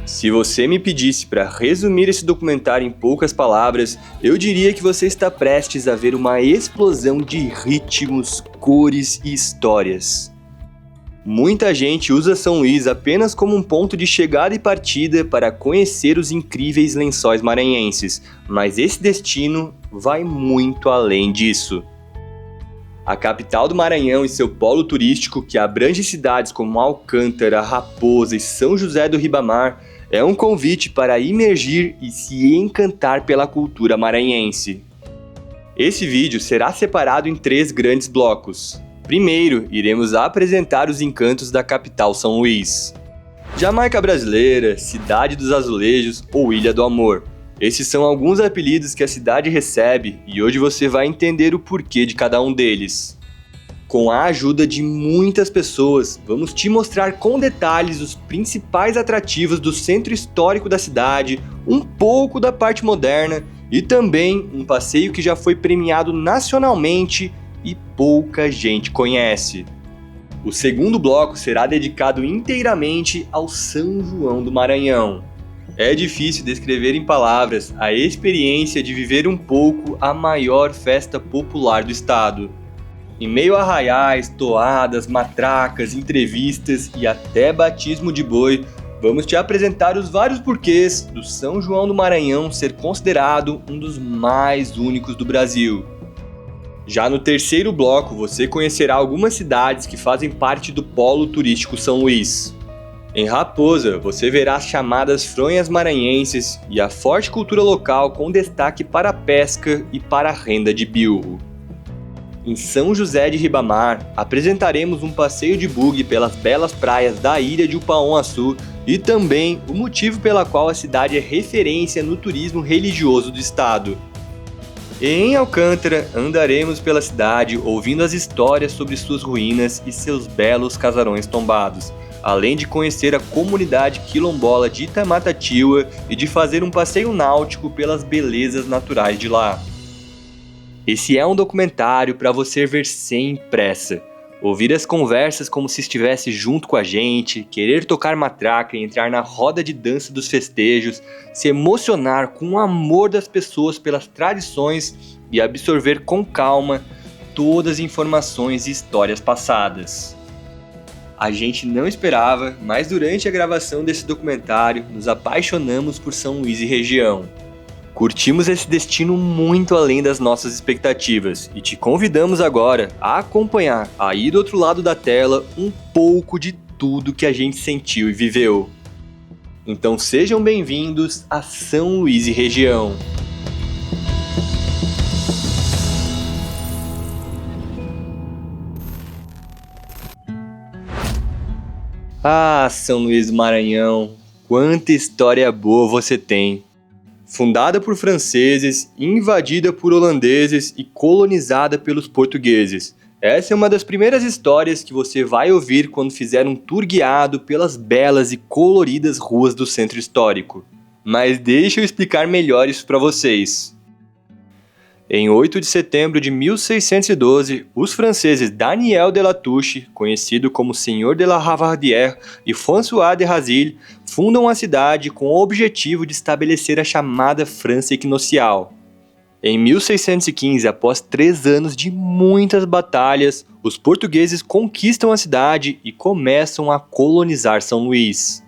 Se você me pedisse para resumir esse documentário em poucas palavras, eu diria que você está prestes a ver uma explosão de ritmos, cores e histórias. Muita gente usa São Luís apenas como um ponto de chegada e partida para conhecer os incríveis lençóis maranhenses, mas esse destino vai muito além disso. A capital do Maranhão e seu polo turístico, que abrange cidades como Alcântara, Raposa e São José do Ribamar, é um convite para imergir e se encantar pela cultura maranhense. Esse vídeo será separado em 3 grandes blocos. Primeiro, iremos apresentar os encantos da capital São Luís. Jamaica Brasileira, Cidade dos Azulejos ou Ilha do Amor. Esses são alguns apelidos que a cidade recebe e hoje você vai entender o porquê de cada um deles. Com a ajuda de muitas pessoas, vamos te mostrar com detalhes os principais atrativos do centro histórico da cidade, um pouco da parte moderna e também um passeio que já foi premiado nacionalmente e pouca gente conhece. O segundo bloco será dedicado inteiramente ao São João do Maranhão. É difícil descrever em palavras a experiência de viver um pouco a maior festa popular do estado. Em meio a arraiais, toadas, matracas, entrevistas e até batismo de boi, vamos te apresentar os vários porquês do São João do Maranhão ser considerado um dos mais únicos do Brasil. Já no terceiro bloco, você conhecerá algumas cidades que fazem parte do polo turístico São Luís. Em Raposa, você verá as chamadas fronhas maranhenses e a forte cultura local com destaque para a pesca e para a renda de bilro. Em São José de Ribamar, apresentaremos um passeio de buggy pelas belas praias da ilha de Upaon-Açu e também o motivo pela qual a cidade é referência no turismo religioso do estado. E em Alcântara, andaremos pela cidade ouvindo as histórias sobre suas ruínas e seus belos casarões tombados, além de conhecer a comunidade quilombola de Itamatatiua e de fazer um passeio náutico pelas belezas naturais de lá. Esse é um documentário para você ver sem pressa, ouvir as conversas como se estivesse junto com a gente, querer tocar matraca e entrar na roda de dança dos festejos, se emocionar com o amor das pessoas pelas tradições e absorver com calma todas as informações e histórias passadas. A gente não esperava, mas durante a gravação desse documentário nos apaixonamos por São Luís e região. Curtimos esse destino muito além das nossas expectativas e te convidamos agora a acompanhar aí do outro lado da tela um pouco de tudo que a gente sentiu e viveu. Então sejam bem-vindos a São Luís e região. Ah, São Luís do Maranhão, quanta história boa você tem! Fundada por franceses, invadida por holandeses e colonizada pelos portugueses. Essa é uma das primeiras histórias que você vai ouvir quando fizer um tour guiado pelas belas e coloridas ruas do centro histórico. Mas deixa eu explicar melhor isso para vocês. Em 8 de setembro de 1612, os franceses Daniel de Latouche, conhecido como Senhor de la Ravardière, e François de Razille fundam a cidade com o objetivo de estabelecer a chamada França Equinocial. Em 1615, após 3 anos de muitas batalhas, os portugueses conquistam a cidade e começam a colonizar São Luís.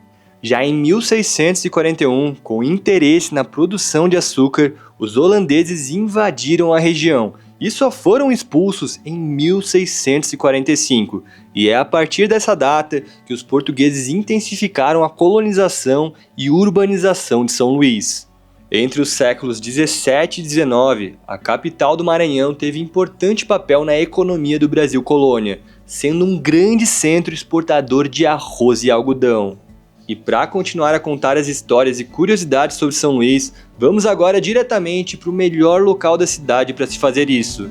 Já em 1641, com interesse na produção de açúcar, os holandeses invadiram a região e só foram expulsos em 1645, e é a partir dessa data que os portugueses intensificaram a colonização e urbanização de São Luís. Entre os séculos 17 e 19, a capital do Maranhão teve importante papel na economia do Brasil colônia, sendo um grande centro exportador de arroz e algodão. E para continuar a contar as histórias e curiosidades sobre São Luís, vamos agora diretamente para o melhor local da cidade para se fazer isso.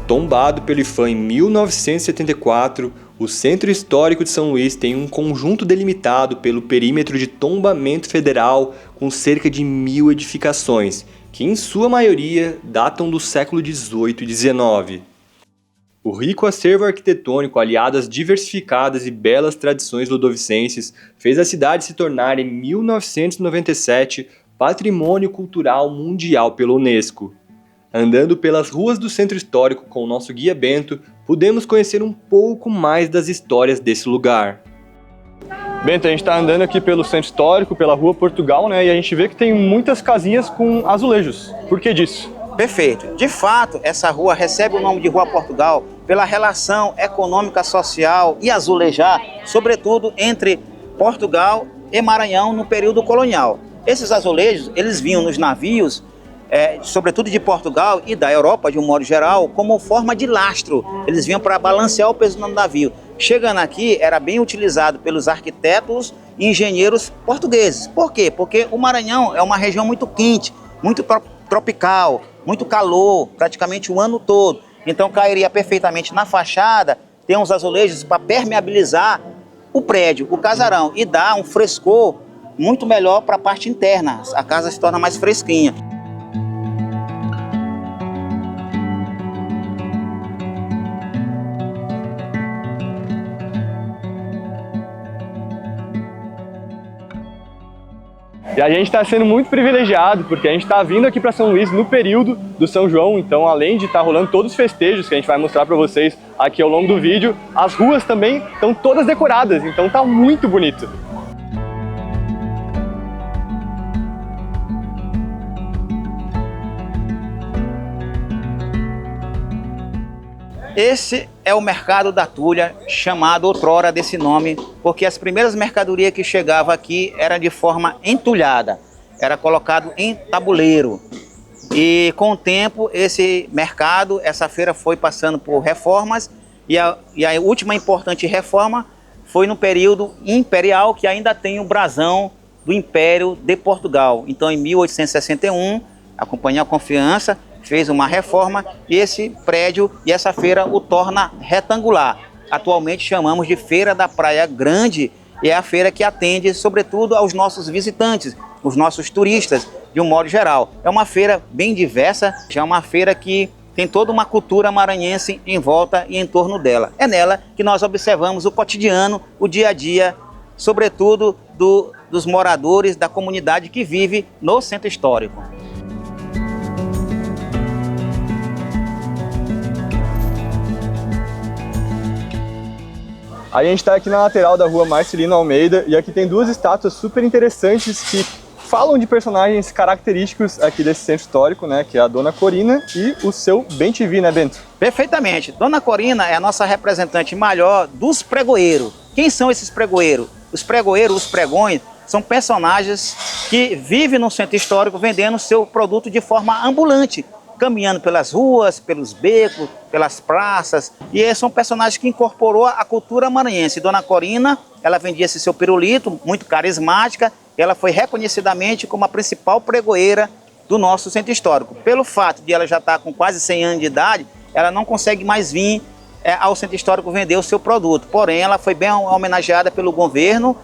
Tombado pelo IPHAN em 1974, o Centro Histórico de São Luís tem um conjunto delimitado pelo perímetro de tombamento federal com cerca de 1000 edificações, que em sua maioria datam do século XVIII e XIX. O rico acervo arquitetônico, aliado às diversificadas e belas tradições ludovicenses, fez a cidade se tornar, em 1997, Patrimônio Cultural Mundial pela Unesco. Andando pelas ruas do Centro Histórico com o nosso guia Bento, pudemos conhecer um pouco mais das histórias desse lugar. Bento, a gente está andando aqui pelo Centro Histórico, pela Rua Portugal, né? E a gente vê que tem muitas casinhas com azulejos. Por que disso? Perfeito. De fato, essa rua recebe o nome de Rua Portugal pela relação econômica, social e azulejar, sobretudo entre Portugal e Maranhão no período colonial. Esses azulejos, eles vinham nos navios, sobretudo de Portugal e da Europa, de um modo geral, como forma de lastro. Eles vinham para balancear o peso do navio. Chegando aqui, era bem utilizado pelos arquitetos e engenheiros portugueses. Por quê? Porque o Maranhão é uma região muito quente, muito tropical, muito calor, praticamente o ano todo. Então cairia perfeitamente na fachada, tem uns azulejos para permeabilizar o prédio, o casarão, e dar um frescor muito melhor para a parte interna. A casa se torna mais fresquinha. E a gente está sendo muito privilegiado, porque a gente está vindo aqui para São Luís no período do São João, então além de estar rolando todos os festejos que a gente vai mostrar para vocês aqui ao longo do vídeo, as ruas também estão todas decoradas, então tá muito bonito. Esse é o mercado da Tulha, chamado outrora desse nome, porque as primeiras mercadorias que chegavam aqui eram de forma entulhada, era colocado em tabuleiro. E com o tempo, esse mercado, essa feira foi passando por reformas, e a última importante reforma foi no período imperial, que ainda tem o brasão do Império de Portugal. Então, em 1861, a Companhia Confiança fez uma reforma e esse prédio e essa feira o torna retangular. Atualmente chamamos de Feira da Praia Grande e é a feira que atende sobretudo aos nossos visitantes, os nossos turistas, de um modo geral. É uma feira bem diversa, já é uma feira que tem toda uma cultura maranhense em volta e em torno dela. É nela que nós observamos o cotidiano, o dia a dia, sobretudo dos moradores da comunidade que vive no Centro Histórico. A gente está aqui na lateral da rua Marcelino Almeida e aqui tem duas estátuas super interessantes que falam de personagens característicos aqui desse centro histórico, né? Que é a Dona Corina e o seu Bem-te-vi, né, Bento? Perfeitamente. Dona Corina é a nossa representante maior dos pregoeiros. Quem são esses pregoeiros? Os pregoeiros, os pregões, são personagens que vivem no centro histórico vendendo seu produto de forma ambulante, caminhando pelas ruas, pelos becos, pelas praças. E esses são personagens que incorporou a cultura maranhense. Dona Corina, ela vendia esse seu pirulito, muito carismática. Ela foi reconhecidamente como a principal pregoeira do nosso centro histórico. Pelo fato de ela já estar com quase 100 anos de idade, ela não consegue mais vir ao centro histórico vender o seu produto. Porém, ela foi bem homenageada pelo governo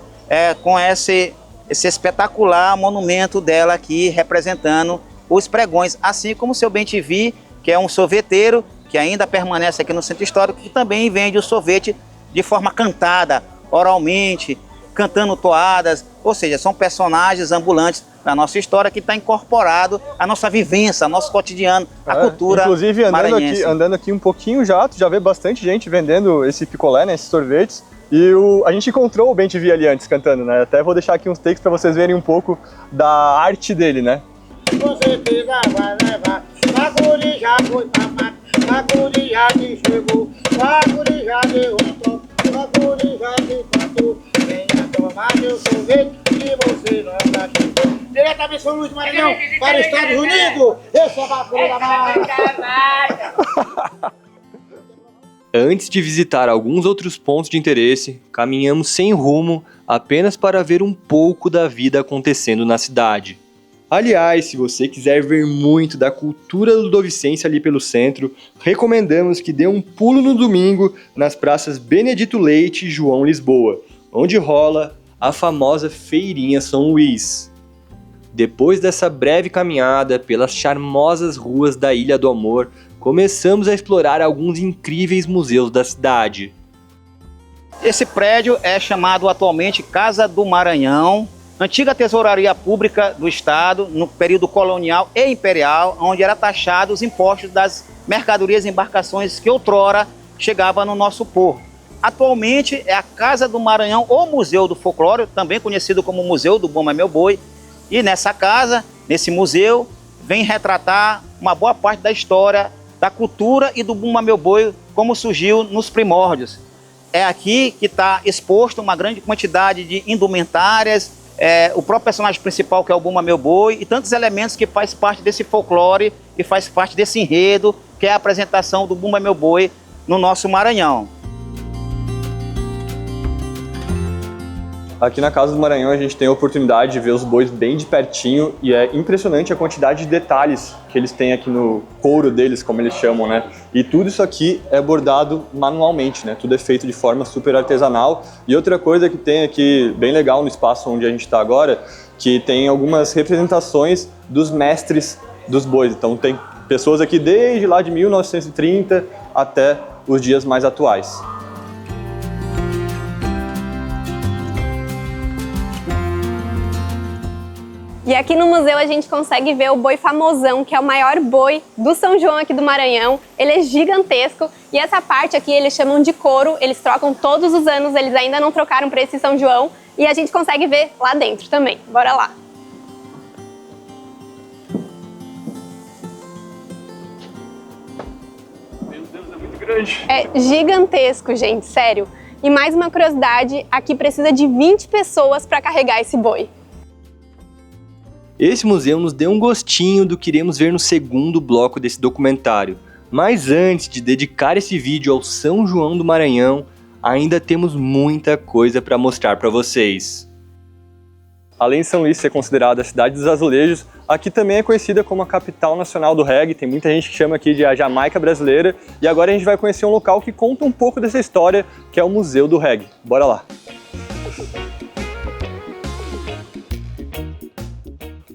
com esse espetacular monumento dela aqui representando os pregões, assim como o seu Bem-te-vi, que é um sorveteiro que ainda permanece aqui no centro histórico, que também vende o sorvete de forma cantada, oralmente, cantando toadas, ou seja, são personagens ambulantes da nossa história que está incorporado à nossa vivência, ao nosso cotidiano, à cultura inclusive, maranhense. andando aqui um pouquinho já, tu já vê bastante gente vendendo esse picolé, né, esses sorvetes. E a gente encontrou o Bem-te-vi ali antes cantando, né? Até vou deixar aqui uns takes para vocês verem um pouco da arte dele, né? Você pega, vai levar, bagulho já foi papado, bagulho já te chegou, bagulho já deu um toque, bagulho já te passou, venha tomar meu sorvete e você não chegou. Diretamente São Luís Maranhão, para os Estados Unidos, esse é o bagulho da marca. Antes de visitar alguns outros pontos de interesse, caminhamos sem rumo apenas para ver um pouco da vida acontecendo na cidade. Aliás, se você quiser ver muito da cultura ludovicense ali pelo centro, recomendamos que dê um pulo no domingo nas praças Benedito Leite e João Lisboa, onde rola a famosa Feirinha São Luís. Depois dessa breve caminhada pelas charmosas ruas da Ilha do Amor, começamos a explorar alguns incríveis museus da cidade. Esse prédio é chamado atualmente Casa do Maranhão, antiga tesouraria pública do Estado, no período colonial e imperial, onde era taxado os impostos das mercadorias e embarcações que outrora chegavam no nosso porto. Atualmente é a Casa do Maranhão, ou Museu do Folclore, também conhecido como Museu do Bumba Meu Boi. E nessa casa, nesse museu, vem retratar uma boa parte da história, da cultura e do Bumba Meu Boi, como surgiu nos primórdios. É aqui que está exposto uma grande quantidade de indumentárias, o próprio personagem principal, que é o Bumba Meu Boi, e tantos elementos que faz parte desse folclore e faz parte desse enredo, que é a apresentação do Bumba Meu Boi no nosso Maranhão. Aqui na Casa do Maranhão a gente tem a oportunidade de ver os bois bem de pertinho e é impressionante a quantidade de detalhes que eles têm aqui no couro deles, como eles chamam, né? E tudo isso aqui é bordado manualmente, né? Tudo é feito de forma super artesanal. E outra coisa que tem aqui bem legal no espaço onde a gente está agora, que tem algumas representações dos mestres dos bois. Então tem pessoas aqui desde lá de 1930 até os dias mais atuais. E aqui no museu a gente consegue ver o boi famosão, que é o maior boi do São João aqui do Maranhão. Ele é gigantesco e essa parte aqui eles chamam de couro, eles trocam todos os anos, eles ainda não trocaram para esse São João e a gente consegue ver lá dentro também. Bora lá! Meu Deus, é muito grande! É gigantesco, gente, sério. E mais uma curiosidade, aqui precisa de 20 pessoas para carregar esse boi. Esse museu nos deu um gostinho do que iremos ver no segundo bloco desse documentário. Mas antes de dedicar esse vídeo ao São João do Maranhão, ainda temos muita coisa para mostrar para vocês. Além de São Luís ser considerada a cidade dos azulejos, aqui também é conhecida como a capital nacional do reggae. Tem muita gente que chama aqui de a Jamaica brasileira. E agora a gente vai conhecer um local que conta um pouco dessa história, que é o Museu do Reggae. Bora lá!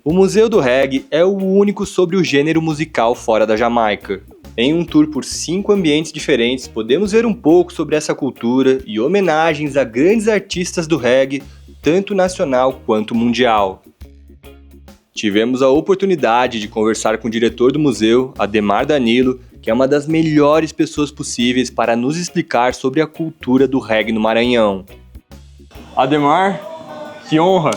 O Museu do Reggae é o único sobre o gênero musical fora da Jamaica. Em um tour por 5 ambientes diferentes, podemos ver um pouco sobre essa cultura e homenagens a grandes artistas do reggae, tanto nacional quanto mundial. Tivemos a oportunidade de conversar com o diretor do museu, Ademar Danilo, que é uma das melhores pessoas possíveis para nos explicar sobre a cultura do reggae no Maranhão. Ademar, que honra!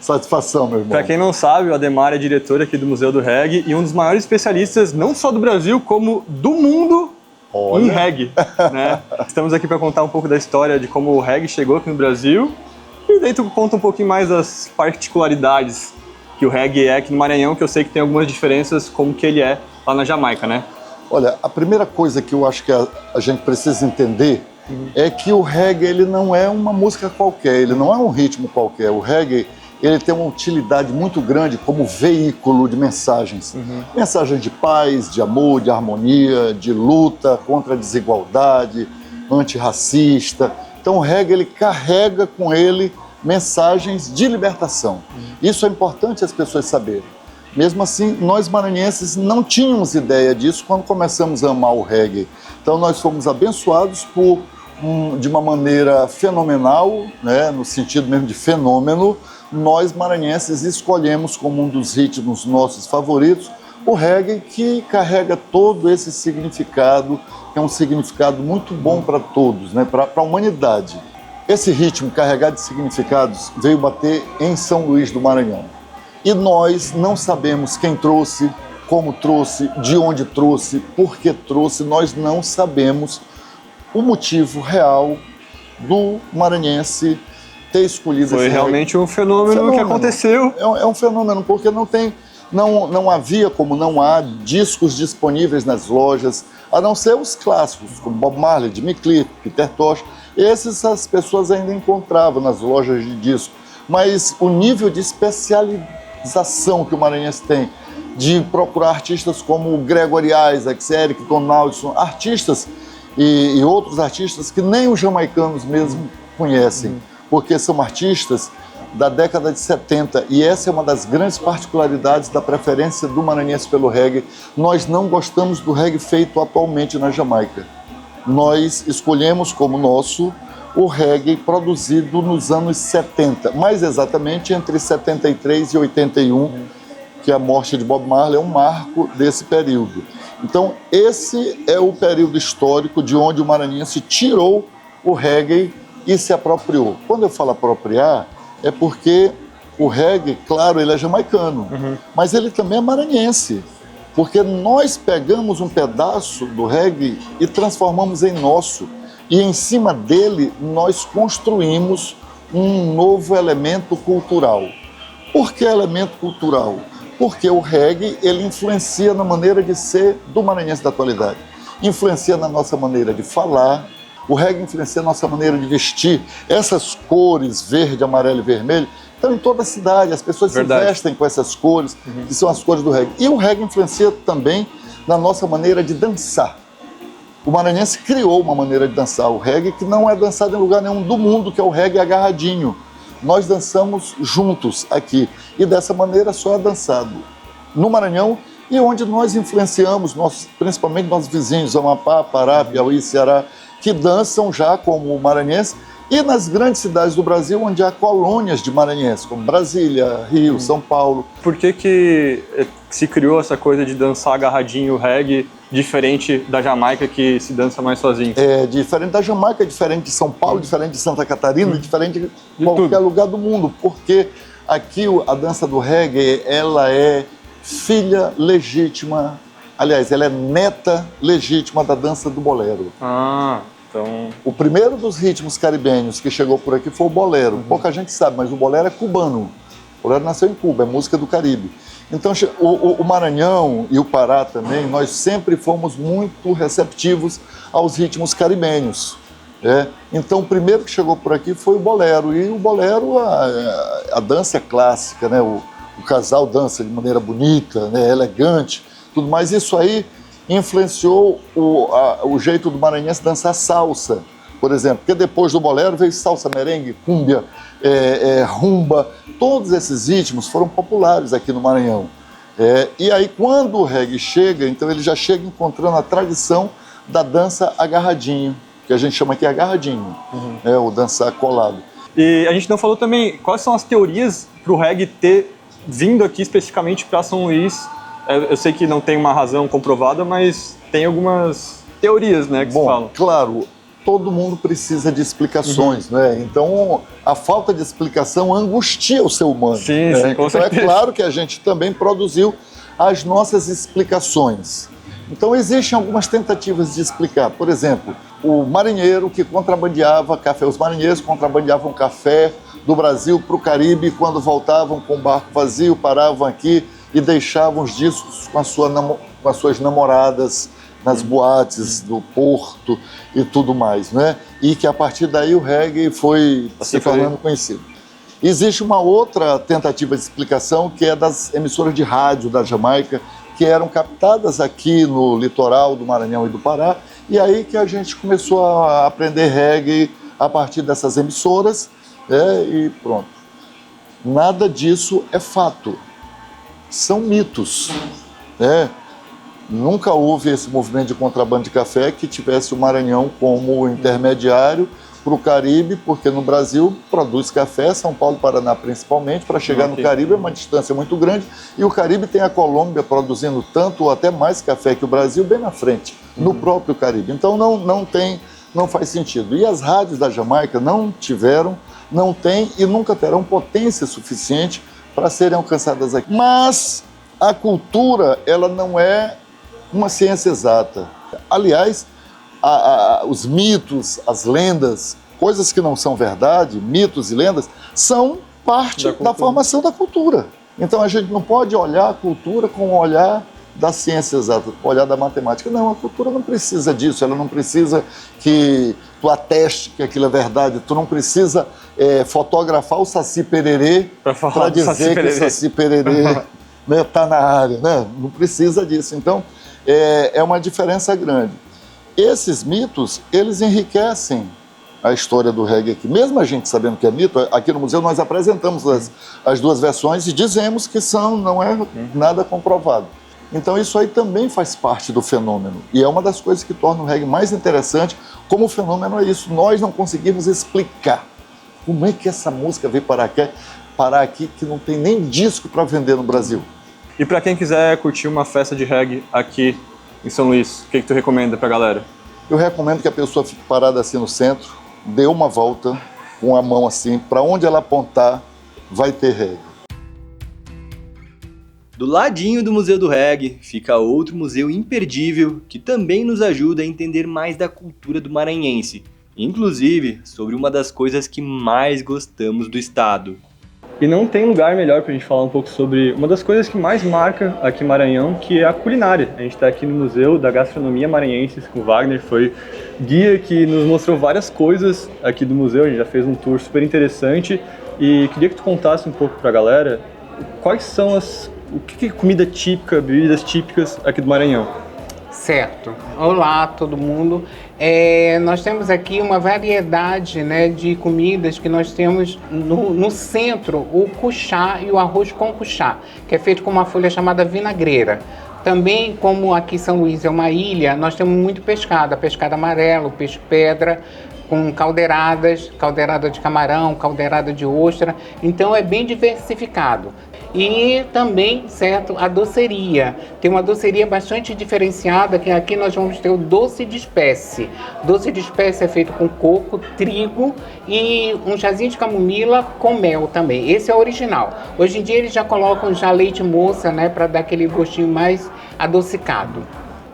Satisfação, meu irmão. Para quem não sabe, o Ademar é diretor aqui do Museu do Reggae e um dos maiores especialistas, não só do Brasil, como do mundo em reggae. Né? Estamos aqui para contar um pouco da história de como o reggae chegou aqui no Brasil e daí tu conta um pouquinho mais das particularidades que o reggae é aqui no Maranhão, que eu sei que tem algumas diferenças como que ele é lá na Jamaica, né? Olha, a primeira coisa que eu acho que a gente precisa entender é que o reggae ele não é uma música qualquer, ele não é um ritmo qualquer. O reggae ele tem uma utilidade muito grande como veículo de mensagens. Mensagens de paz, de amor, de harmonia, de luta contra a desigualdade, antirracista. Então o reggae ele carrega com ele mensagens de libertação. Isso é importante as pessoas saberem. Mesmo assim, nós maranhenses não tínhamos ideia disso quando começamos a amar o reggae. Então nós fomos abençoados de uma maneira fenomenal, né, no sentido mesmo de fenômeno. Nós maranhenses escolhemos como um dos ritmos nossos favoritos o reggae, que carrega todo esse significado, que é um significado muito bom para todos, né, para a humanidade. Esse ritmo carregado de significados veio bater em São Luís do Maranhão. E nós não sabemos quem trouxe, como trouxe, de onde trouxe, por que trouxe, nós não sabemos o motivo real do maranhense ter escolhido Foi esse realmente um fenômeno que aconteceu. É um fenômeno, porque não havia, como não há, discos disponíveis nas lojas, a não ser os clássicos, como Bob Marley, Jimmy Cliff, Peter Tosh. Esses as pessoas ainda encontravam nas lojas de disco. Mas o nível de especialização que o maranhense tem, de procurar artistas como Gregory Isaacs, Eric Donaldson, artistas e outros artistas que nem os jamaicanos mesmo conhecem, porque são artistas da década de 70, e essa é uma das grandes particularidades da preferência do maranhense pelo reggae. Nós não gostamos do reggae feito atualmente na Jamaica. Nós escolhemos como nosso o reggae produzido nos anos 70, mais exatamente entre 73 e 81, que a morte de Bob Marley é um marco desse período. Então, esse é o período histórico de onde o maranhense tirou o reggae e se apropriou. Quando eu falo apropriar, é porque o reggae, claro, ele é jamaicano, mas ele também é maranhense, porque nós pegamos um pedaço do reggae e transformamos em nosso, e em cima dele nós construímos um novo elemento cultural. Por que elemento cultural? Porque o reggae, ele influencia na maneira de ser do maranhense da atualidade, influencia na nossa maneira de falar. O reggae influencia a nossa maneira de vestir. Essas cores, verde, amarelo e vermelho, estão em toda a cidade. As pessoas se vestem com essas cores, que são as cores do reggae. E o reggae influencia também na nossa maneira de dançar. O maranhense criou uma maneira de dançar o reggae que não é dançado em lugar nenhum do mundo, que é o reggae agarradinho. Nós dançamos juntos aqui. E dessa maneira só é dançado no Maranhão, e onde nós influenciamos, principalmente nossos vizinhos, Amapá, Pará, Piauí, Ceará, que dançam já como o maranhense, e nas grandes cidades do Brasil, onde há colônias de maranhense, como Brasília, Rio, São Paulo. Por que se criou essa coisa de dançar agarradinho o reggae, diferente da Jamaica, que se dança mais sozinho? É diferente da Jamaica, diferente de São Paulo, diferente de Santa Catarina, diferente de qualquer lugar do mundo, porque aqui a dança do reggae, ela é filha legítima, aliás, ela é neta legítima da dança do bolero. Então... O primeiro dos ritmos caribenhos que chegou por aqui foi o bolero. Pouca gente sabe, mas o bolero é cubano. O bolero nasceu em Cuba, é música do Caribe. Então, o Maranhão e o Pará também, nós sempre fomos muito receptivos aos ritmos caribenhos. Então, o primeiro que chegou por aqui foi o bolero. E o bolero, a dança é clássica, né? O casal dança de maneira bonita, né? Elegante, tudo mais. Isso aí influenciou o jeito do maranhense dançar salsa, por exemplo. Porque depois do bolero veio salsa, merengue, cúmbia, rumba. Todos esses ritmos foram populares aqui no Maranhão. E aí, quando o reggae chega, então ele já chega encontrando a tradição da dança agarradinho, que a gente chama aqui agarradinho, o dançar colado. E a gente não falou também quais são as teorias para o reggae ter vindo aqui especificamente para São Luís. Eu sei que não tem uma razão comprovada, mas tem algumas teorias, né, que se falam. Claro, todo mundo precisa de explicações, né? Então, a falta de explicação angustia o ser humano. Sim, com então, certeza. é claro que a gente também produziu as nossas explicações. Então, existem algumas tentativas de explicar. Por exemplo, o marinheiro que contrabandeava café. Os marinheiros contrabandeavam café do Brasil para o Caribe, quando voltavam com o barco vazio, paravam aqui e deixavam os discos com as suas namoradas nas boates do porto e tudo mais, né? E que a partir daí o reggae foi se tornando conhecido. Existe uma outra tentativa de explicação, que é das emissoras de rádio da Jamaica, que eram captadas aqui no litoral do Maranhão e do Pará, e aí que a gente começou a aprender reggae a partir dessas emissoras, e pronto. Nada disso é fato. São mitos, Nunca houve esse movimento de contrabando de café que tivesse o Maranhão como intermediário para o Caribe, porque no Brasil produz café, São Paulo e Paraná principalmente, para chegar no Caribe é uma distância muito grande, e o Caribe tem a Colômbia produzindo tanto ou até mais café que o Brasil bem na frente, no próprio Caribe. Então não faz sentido. E as rádios da Jamaica não tiveram, não têm e nunca terão potência suficiente para serem alcançadas aqui. Mas a cultura, ela não é uma ciência exata. Aliás, os mitos, as lendas, coisas que não são verdade, mitos e lendas, são parte da formação da cultura. Então a gente não pode olhar a cultura com o olhar da ciência exata, com o olhar da matemática. Não, a cultura não precisa disso, ela não precisa que tu ateste que aquilo é verdade, tu não precisa fotografar o Saci Pererê para dizer que o Saci Pererê está na área, né? Não precisa disso. Então, é uma diferença grande. Esses mitos, eles enriquecem a história do reggae aqui. Mesmo a gente sabendo que é mito, aqui no museu nós apresentamos as duas versões e dizemos que não é nada comprovado. Então isso aí também faz parte do fenômeno. E é uma das coisas que torna o reggae mais interessante. Como o fenômeno é isso, nós não conseguimos explicar como é que essa música veio parar aqui que não tem nem disco para vender no Brasil. E para quem quiser curtir uma festa de reggae aqui em São Luís, o que tu recomenda pra galera? Eu recomendo que a pessoa fique parada assim no centro, dê uma volta com a mão assim, para onde ela apontar vai ter reggae. Do ladinho do Museu do Reggae fica outro museu imperdível que também nos ajuda a entender mais da cultura do maranhense, inclusive sobre uma das coisas que mais gostamos do estado. E não tem lugar melhor pra gente falar um pouco sobre uma das coisas que mais marca aqui em Maranhão, que é a culinária. A gente está aqui no Museu da Gastronomia Maranhense com o Wagner, foi guia que nos mostrou várias coisas aqui do museu, a gente já fez um tour super interessante e queria que tu contasse um pouco pra galera quais são o que é comida típica, bebidas típicas aqui do Maranhão. Certo. Olá, todo mundo. Nós temos aqui uma variedade, né, de comidas que nós temos no centro, o cuchá e o arroz com cuchá, que é feito com uma folha chamada vinagreira. Também, como aqui São Luís é uma ilha, nós temos muito pescado, pescado amarelo, peixe-pedra, com caldeiradas, caldeirada de camarão, caldeirada de ostra, então é bem diversificado. E também, certo, a doceria. Tem uma doceria bastante diferenciada, que aqui nós vamos ter o doce de espécie. Doce de espécie é feito com coco, trigo e um chazinho de camomila com mel também. Esse é o original. Hoje em dia eles já colocam já leite moça, né, para dar aquele gostinho mais adocicado.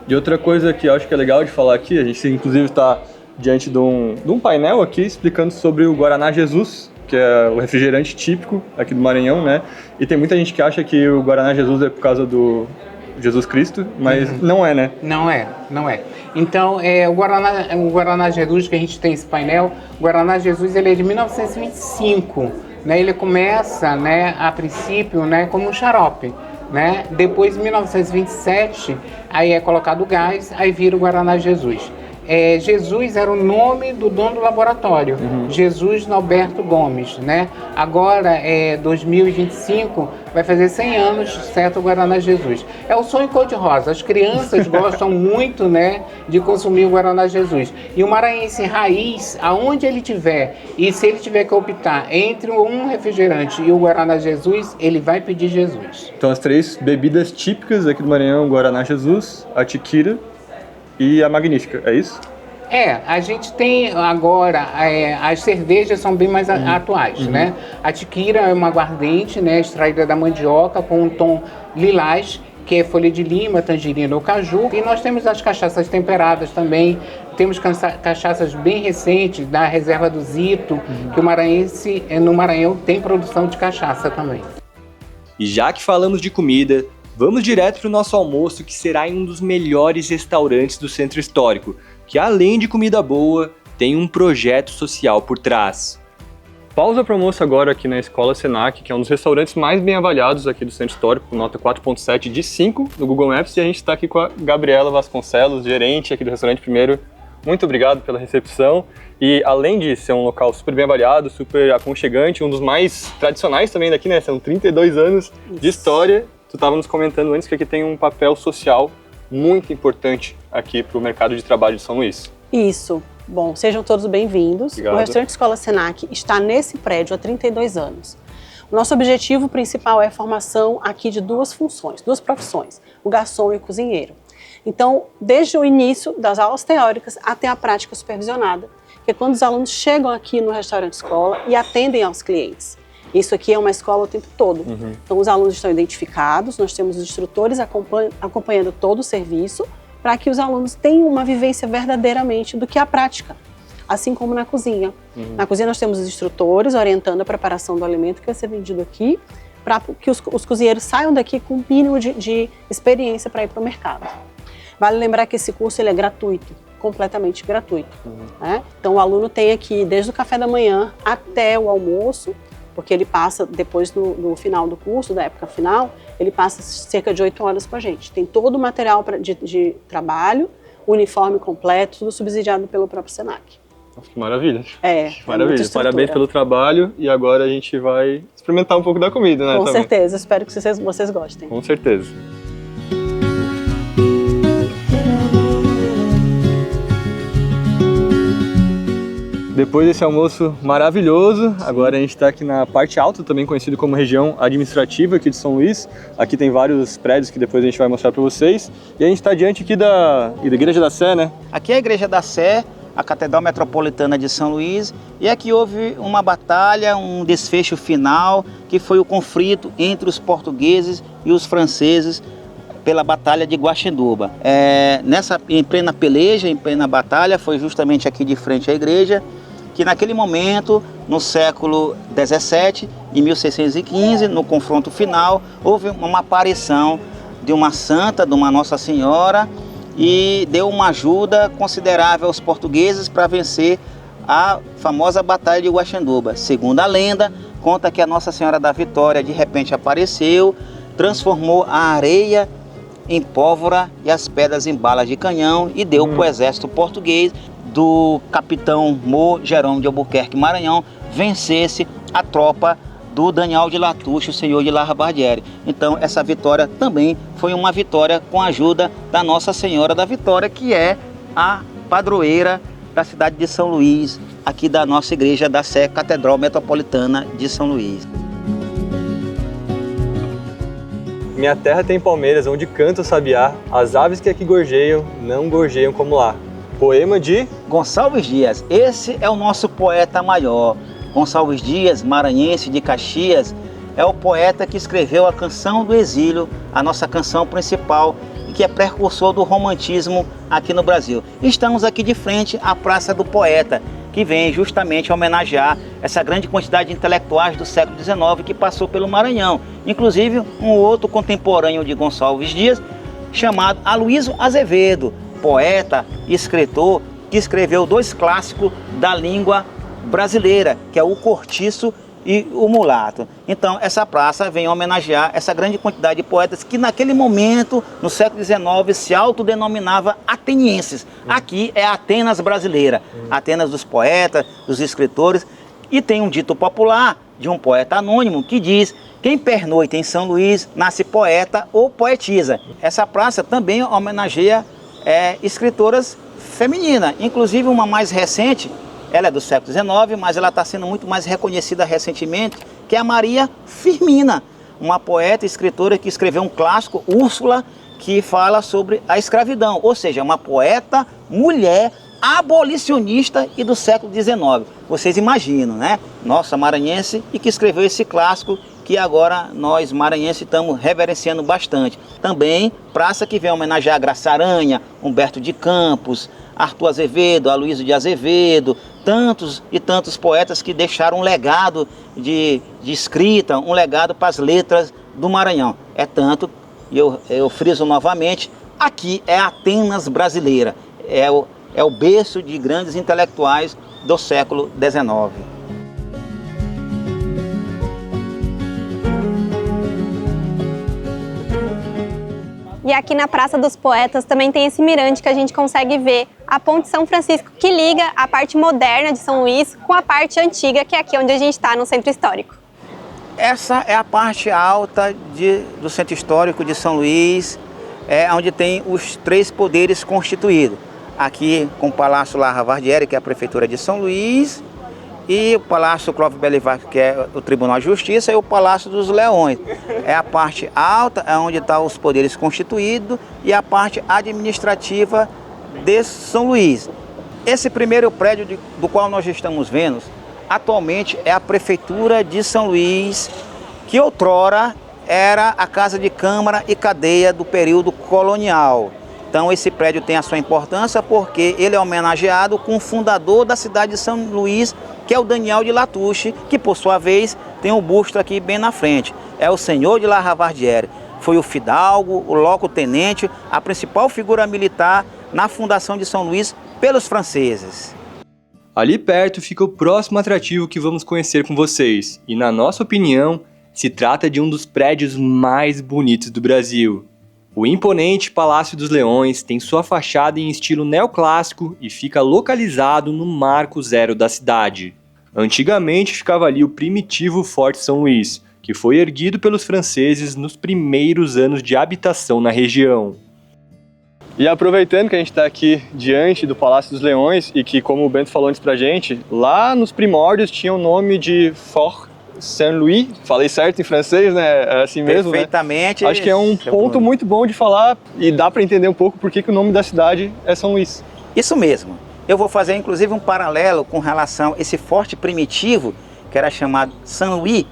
E outra coisa que eu acho que é legal de falar aqui, a gente inclusive está diante de um painel aqui explicando sobre o Guaraná Jesus, que é o refrigerante típico aqui do Maranhão, né? E tem muita gente que acha que o Guaraná Jesus é por causa do Jesus Cristo, mas não é, né? Não é. Então, o Guaraná Jesus, que a gente tem esse painel, o Guaraná Jesus ele é de 1925, né? Ele começa, né, a princípio, né, como um xarope, né? Depois, em 1927, aí é colocado o gás, aí vira o Guaraná Jesus. Jesus era o nome do dono do laboratório, Jesus Norberto Gomes, né? Agora, 2025, vai fazer 100 anos, certo, o Guaraná Jesus. É o sonho cor-de-rosa, as crianças gostam muito, né, de consumir o Guaraná Jesus. E o maranhense raiz, aonde ele tiver, e se ele tiver que optar entre um refrigerante e o Guaraná Jesus, ele vai pedir Jesus. Então as três bebidas típicas aqui do Maranhão, o Guaraná Jesus, a Tiquira e a Magnífica, é isso? A gente tem agora, as cervejas são bem mais atuais, né? A Tiquira é uma aguardente, né, extraída da mandioca com um tom lilás, que é folha de lima, tangerina ou caju. E nós temos as cachaças temperadas também, temos cachaças bem recentes da reserva do Zito, que o maranhense, no Maranhão, tem produção de cachaça também. E já que falamos de comida, vamos direto para o nosso almoço, que será em um dos melhores restaurantes do Centro Histórico, que além de comida boa, tem um projeto social por trás. Pausa para o almoço agora aqui na Escola Senac, que é um dos restaurantes mais bem avaliados aqui do Centro Histórico, com nota 4.7 de 5 no Google Maps, e a gente está aqui com a Gabriela Vasconcelos, gerente aqui do restaurante. Primeiro, muito obrigado pela recepção. E além de ser um local super bem avaliado, super aconchegante, um dos mais tradicionais também daqui, né? São 32 anos de história. Tu estava nos comentando antes que aqui tem um papel social muito importante aqui para o mercado de trabalho de São Luís. Isso. Bom, sejam todos bem-vindos. Obrigado. O restaurante Escola Senac está nesse prédio há 32 anos. O nosso objetivo principal é a formação aqui de duas funções, duas profissões, o garçom e o cozinheiro. Então, desde o início das aulas teóricas até a prática supervisionada, que é quando os alunos chegam aqui no restaurante escola e atendem aos clientes. Isso aqui é uma escola o tempo todo. Então, os alunos estão identificados, nós temos os instrutores acompanhando todo o serviço, para que os alunos tenham uma vivência verdadeiramente do que é a prática, assim como na cozinha. Na cozinha nós temos os instrutores orientando a preparação do alimento que vai ser vendido aqui, para que os cozinheiros saiam daqui com um mínimo de experiência para ir para o mercado. Vale lembrar que esse curso ele é gratuito, completamente gratuito. Né? Então o aluno tem aqui desde o café da manhã até o almoço, porque ele passa, depois no final do curso, da época final, ele passa cerca de 8 horas com a gente. Tem todo o material de trabalho, o uniforme completo, tudo subsidiado pelo próprio Senac. Maravilha. Maravilha. Maravilha. Parabéns pelo trabalho e agora a gente vai experimentar um pouco da comida, né? Com também. certeza, espero que vocês gostem. Com certeza. Depois desse almoço maravilhoso, agora a gente está aqui na parte alta, também conhecido como região administrativa aqui de São Luís. Aqui tem vários prédios que depois a gente vai mostrar para vocês. E a gente está diante aqui da Igreja da Sé, né? Aqui é a Igreja da Sé, a Catedral Metropolitana de São Luís, e aqui houve uma batalha, um desfecho final, que foi o conflito entre os portugueses e os franceses pela Batalha de Guaxinduba. Em plena peleja, em plena batalha, foi justamente aqui de frente à igreja, que naquele momento, no século XVII, em 1615, no confronto final, houve uma aparição de uma santa, de uma Nossa Senhora, e deu uma ajuda considerável aos portugueses para vencer a famosa Batalha de Guaxinduba. Segundo a lenda, conta que a Nossa Senhora da Vitória de repente apareceu, transformou a areia em pólvora e as pedras em balas de canhão e deu para o exército português do capitão Mo Jerônimo de Albuquerque Maranhão vencesse a tropa do Daniel de Latouche, o senhor de Larabardiere. Então essa vitória também foi uma vitória com a ajuda da Nossa Senhora da Vitória, que é a padroeira da cidade de São Luís, aqui da nossa igreja da Sé, Catedral Metropolitana de São Luís. Minha terra tem palmeiras, onde canta o sabiá, as aves que aqui gorjeiam, não gorjeiam como lá. Poema de Gonçalves Dias. Esse é o nosso poeta maior. Gonçalves Dias, maranhense de Caxias, é o poeta que escreveu a Canção do Exílio, a nossa canção principal, e que é precursor do romantismo aqui no Brasil. Estamos aqui de frente à Praça do Poeta, que vem justamente homenagear essa grande quantidade de intelectuais do século XIX que passou pelo Maranhão. Inclusive, um outro contemporâneo de Gonçalves Dias, chamado Aloysio Azevedo, poeta e escritor que escreveu 2 clássicos da língua brasileira, que é o Cortiço e o Mulato. Então, essa praça vem homenagear essa grande quantidade de poetas que naquele momento, no século XIX, se autodenominava atenienses. Aqui é a Atenas brasileira, Atenas dos poetas, dos escritores. E tem um dito popular de um poeta anônimo que diz: quem pernoita em São Luís nasce poeta ou poetisa. Essa praça também homenageia escritoras femininas, inclusive uma mais recente. Ela é do século XIX, mas ela está sendo muito mais reconhecida recentemente, que é a Maria Firmina, uma poeta e escritora que escreveu um clássico, Úrsula, que fala sobre a escravidão, ou seja, uma poeta mulher abolicionista e do século XIX. Vocês imaginam, né? Nossa maranhense, e que escreveu esse clássico que agora nós maranhenses estamos reverenciando bastante. Também praça que vem homenagear Graça Aranha, Humberto de Campos, Arthur Azevedo, Aloysio de Azevedo, tantos e tantos poetas que deixaram um legado de escrita, um legado para as letras do Maranhão. É tanto, e eu friso novamente, aqui é Atenas brasileira, é o berço de grandes intelectuais do século XIX. E aqui na Praça dos Poetas também tem esse mirante que a gente consegue ver a Ponte São Francisco, que liga a parte moderna de São Luís com a parte antiga, que é aqui onde a gente está, no Centro Histórico. Essa é a parte alta do Centro Histórico de São Luís, onde tem os 3 poderes constituídos. Aqui com o Palácio Larabardiere, que é a Prefeitura de São Luís, e o Palácio Clóvis Belivar, que é o Tribunal de Justiça, e o Palácio dos Leões. É a parte alta, é onde estão os poderes constituídos, e a parte administrativa de São Luís. Esse primeiro prédio do qual nós estamos vendo, atualmente é a Prefeitura de São Luís, que outrora era a Casa de Câmara e Cadeia do período colonial. Então esse prédio tem a sua importância porque ele é homenageado com o fundador da cidade de São Luís, que é o Daniel de Latouche, que por sua vez tem um busto aqui bem na frente. É o senhor de Larabardiere. Foi o fidalgo, o loco-tenente, a principal figura militar na fundação de São Luís pelos franceses. Ali perto fica o próximo atrativo que vamos conhecer com vocês. E na nossa opinião, se trata de um dos prédios mais bonitos do Brasil. O imponente Palácio dos Leões tem sua fachada em estilo neoclássico e fica localizado no Marco Zero da cidade. Antigamente ficava ali o primitivo Forte São Luís, que foi erguido pelos franceses nos primeiros anos de habitação na região. E aproveitando que a gente está aqui diante do Palácio dos Leões e que, como o Bento falou antes pra gente, lá nos primórdios tinha o nome de Fort Saint-Louis, falei certo em francês, né? É assim mesmo, Perfeitamente. né? Acho que é um ponto muito bom de falar e dá para entender um pouco por que o nome da cidade é São Luís. Isso mesmo. Eu vou fazer inclusive um paralelo com relação a esse forte primitivo, que era chamado São Luís,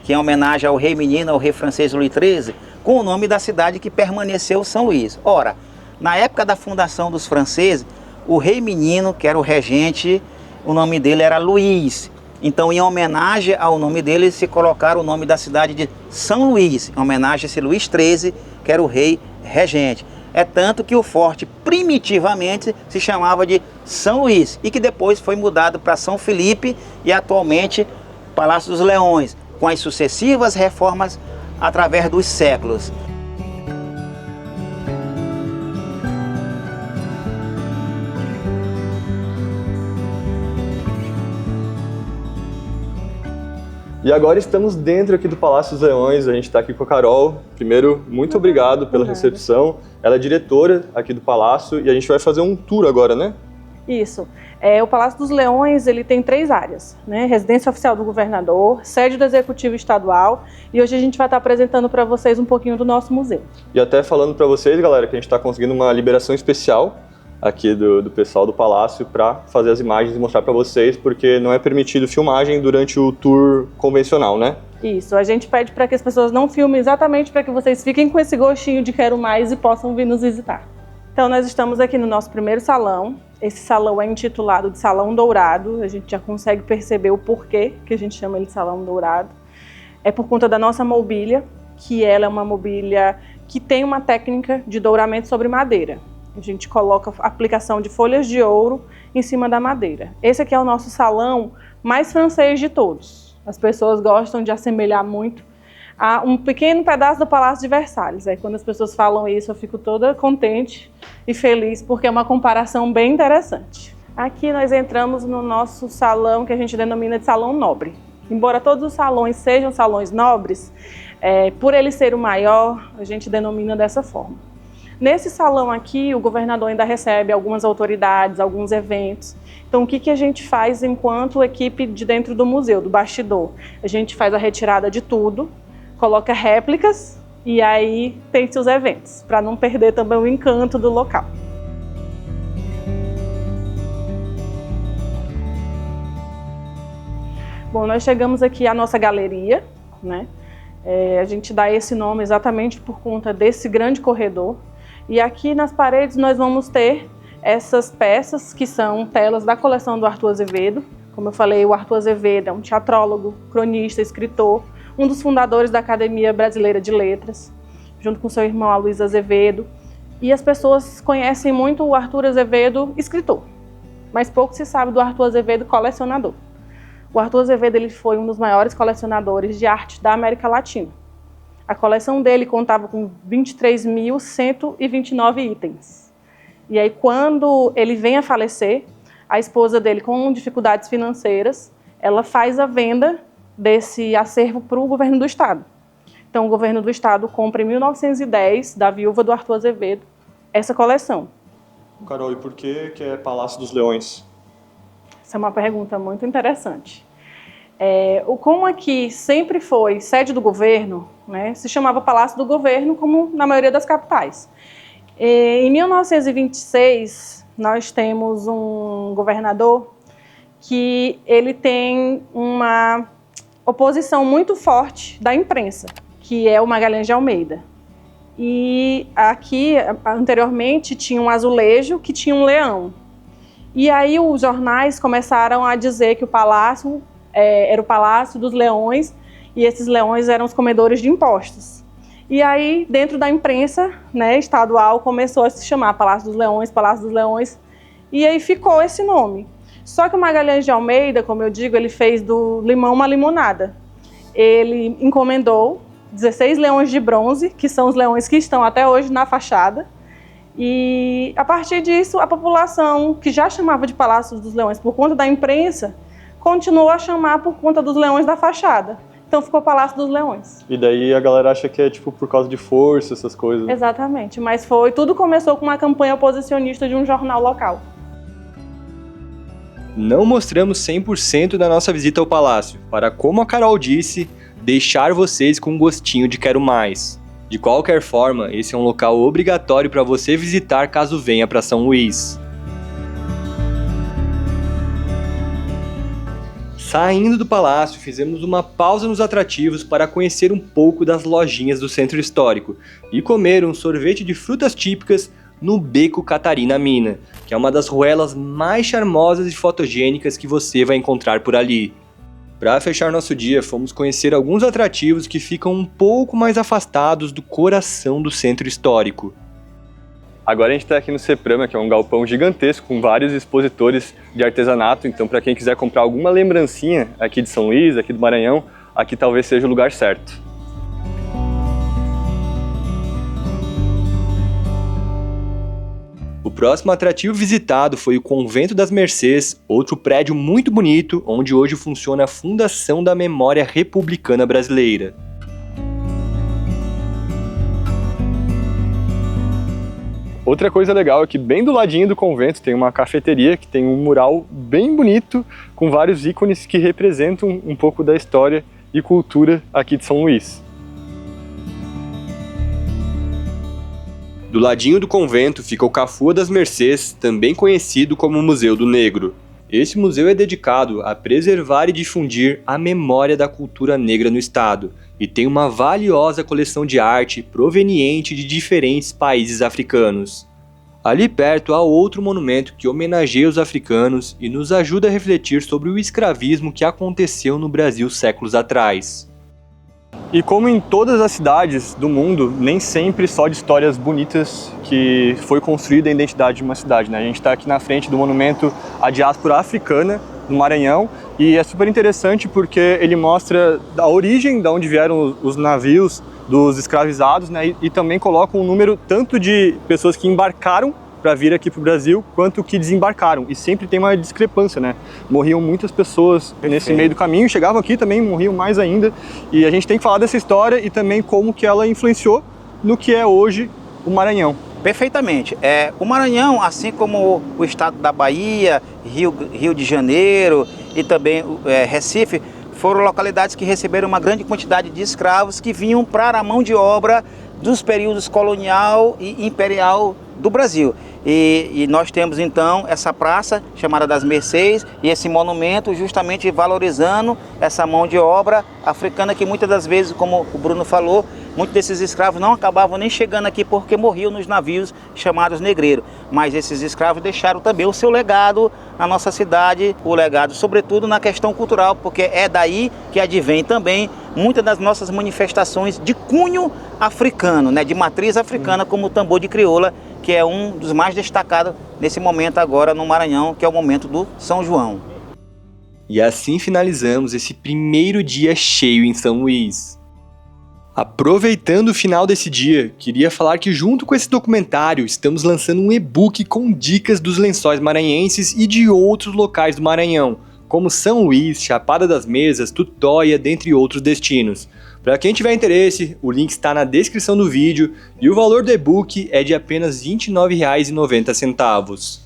que é em homenagem ao rei menino, ao rei francês Luís XIII, com o nome da cidade que permaneceu São Luís. Ora, na época da fundação dos franceses, o rei menino, que era o regente, o nome dele era Luís. Então, em homenagem ao nome dele, se colocaram o nome da cidade de São Luís, em homenagem a esse Luís XIII, que era o rei regente. É tanto que o forte primitivamente se chamava de São Luís e que depois foi mudado para São Felipe e atualmente Palácio dos Leões, com as sucessivas reformas através dos séculos. E agora estamos dentro aqui do Palácio dos Leões, a gente está aqui com a Carol. Primeiro, muito obrigado pela recepção. Ela é diretora aqui do Palácio e a gente vai fazer um tour agora, né? Isso. O Palácio dos Leões ele tem 3 áreas, né? Residência oficial do governador, sede do Executivo Estadual e hoje a gente vai estar apresentando para vocês um pouquinho do nosso museu. E até falando para vocês, galera, que a gente está conseguindo uma liberação especial aqui do pessoal do Palácio para fazer as imagens e mostrar para vocês, porque não é permitido filmagem durante o tour convencional, né? Isso, a gente pede para que as pessoas não filmem exatamente para que vocês fiquem com esse gostinho de quero mais e possam vir nos visitar. Então nós estamos aqui no nosso primeiro salão. Esse salão é intitulado de Salão Dourado, a gente já consegue perceber o porquê que a gente chama ele de Salão Dourado. É por conta da nossa mobília, que ela é uma mobília que tem uma técnica de douramento sobre madeira. A gente coloca a aplicação de folhas de ouro em cima da madeira. Esse aqui é o nosso salão mais francês de todos. As pessoas gostam de assemelhar muito a um pequeno pedaço do Palácio de Versalhes. Aí quando as pessoas falam isso, eu fico toda contente e feliz, porque é uma comparação bem interessante. Aqui nós entramos no nosso salão, que a gente denomina de salão nobre. Embora todos os salões sejam salões nobres, por ele ser o maior, a gente denomina dessa forma. Nesse salão aqui, o governador ainda recebe algumas autoridades, alguns eventos. Então, o que a gente faz enquanto equipe de dentro do museu, do bastidor? A gente faz a retirada de tudo, coloca réplicas e aí tem-se os eventos, para não perder também o encanto do local. Bom, nós chegamos aqui à nossa galeria, né? A gente dá esse nome exatamente por conta desse grande corredor. E aqui nas paredes nós vamos ter essas peças que são telas da coleção do Arthur Azevedo. Como eu falei, o Arthur Azevedo é um teatrólogo, cronista, escritor, um dos fundadores da Academia Brasileira de Letras, junto com seu irmão Aloysio Azevedo. E as pessoas conhecem muito o Arthur Azevedo escritor, mas pouco se sabe do Arthur Azevedo colecionador. O Arthur Azevedo ele foi um dos maiores colecionadores de arte da América Latina. A coleção dele contava com 23.129 itens. E aí, quando ele vem a falecer, a esposa dele, com dificuldades financeiras, ela faz a venda desse acervo para o governo do estado. Então, o governo do estado compra em 1910, da viúva do Arthur Azevedo, essa coleção. Carol, e por que é Palácio dos Leões? Essa é uma pergunta muito interessante. Como aqui sempre foi sede do governo, né, se chamava Palácio do Governo, como na maioria das capitais. Em 1926, nós temos um governador que ele tem uma oposição muito forte da imprensa, que é o Magalhães de Almeida. E aqui, anteriormente, tinha um azulejo que tinha um leão. E aí os jornais começaram a dizer que o palácio era o Palácio dos Leões e esses leões eram os comedores de impostos. E aí, dentro da imprensa, né, estadual, começou a se chamar Palácio dos Leões, Palácio dos Leões, e aí ficou esse nome. Só que o Magalhães de Almeida, como eu digo, ele fez do limão uma limonada. Ele encomendou 16 leões de bronze, que são os leões que estão até hoje na fachada. E a partir disso, a população que já chamava de Palácio dos Leões por conta da imprensa, continuou a chamar por conta dos leões da fachada. Então ficou Palácio dos Leões. E daí a galera acha que é tipo por causa de força, essas coisas. Exatamente, mas tudo começou com uma campanha oposicionista de um jornal local. Não mostramos 100% da nossa visita ao palácio, para, como a Carol disse, deixar vocês com um gostinho de quero mais. De qualquer forma, esse é um local obrigatório para você visitar caso venha para São Luís. Saindo do palácio, fizemos uma pausa nos atrativos para conhecer um pouco das lojinhas do centro histórico e comer um sorvete de frutas típicas no Beco Catarina Mina, que é uma das ruelas mais charmosas e fotogênicas que você vai encontrar por ali. Para fechar nosso dia, fomos conhecer alguns atrativos que ficam um pouco mais afastados do coração do centro histórico. Agora a gente está aqui no Seprama, que é um galpão gigantesco com vários expositores de artesanato, então para quem quiser comprar alguma lembrancinha aqui de São Luís, aqui do Maranhão, aqui talvez seja o lugar certo. O próximo atrativo visitado foi o Convento das Mercês, outro prédio muito bonito, onde hoje funciona a Fundação da Memória Republicana Brasileira. Outra coisa legal é que bem do ladinho do convento tem uma cafeteria que tem um mural bem bonito com vários ícones que representam um pouco da história e cultura aqui de São Luís. Do ladinho do convento fica o Cafua das Mercês, também conhecido como Museu do Negro. Esse museu é dedicado a preservar e difundir a memória da cultura negra no estado e tem uma valiosa coleção de arte proveniente de diferentes países africanos. Ali perto há outro monumento que homenageia os africanos e nos ajuda a refletir sobre o escravismo que aconteceu no Brasil séculos atrás. E como em todas as cidades do mundo, nem sempre só de histórias bonitas que foi construída a identidade de uma cidade, né? A gente está aqui na frente do monumento à diáspora africana no Maranhão e é super interessante porque ele mostra a origem de onde vieram os navios dos escravizados, né? E também coloca um número tanto de pessoas que embarcaram para vir aqui para o Brasil, quanto que desembarcaram. E sempre tem uma discrepância, né? Morriam muitas pessoas nesse meio do caminho, chegavam aqui também, morriam mais ainda. E a gente tem que falar dessa história e também como que ela influenciou no que é hoje o Maranhão. Perfeitamente. O Maranhão, assim como o estado da Bahia, Rio de Janeiro e também Recife, foram localidades que receberam uma grande quantidade de escravos que vinham para a mão de obra dos períodos colonial e imperial do Brasil. E nós temos então essa praça chamada das Mercês e esse monumento justamente valorizando essa mão de obra africana que muitas das vezes, como o Bruno falou, muitos desses escravos não acabavam nem chegando aqui porque morriam nos navios chamados negreiros. Mas esses escravos deixaram também o seu legado na nossa cidade, o legado sobretudo na questão cultural, porque é daí que advém também muitas das nossas manifestações de cunho africano, né, de matriz africana, como o tambor de crioula, que é um dos mais destacados nesse momento agora no Maranhão, que é o momento do São João. E assim finalizamos esse primeiro dia cheio em São Luís. Aproveitando o final desse dia, queria falar que junto com esse documentário estamos lançando um e-book com dicas dos lençóis maranhenses e de outros locais do Maranhão, como São Luís, Chapada das Mesas, Tutóia, dentre outros destinos. Para quem tiver interesse, o link está na descrição do vídeo e o valor do e-book é de apenas R$ 29,90.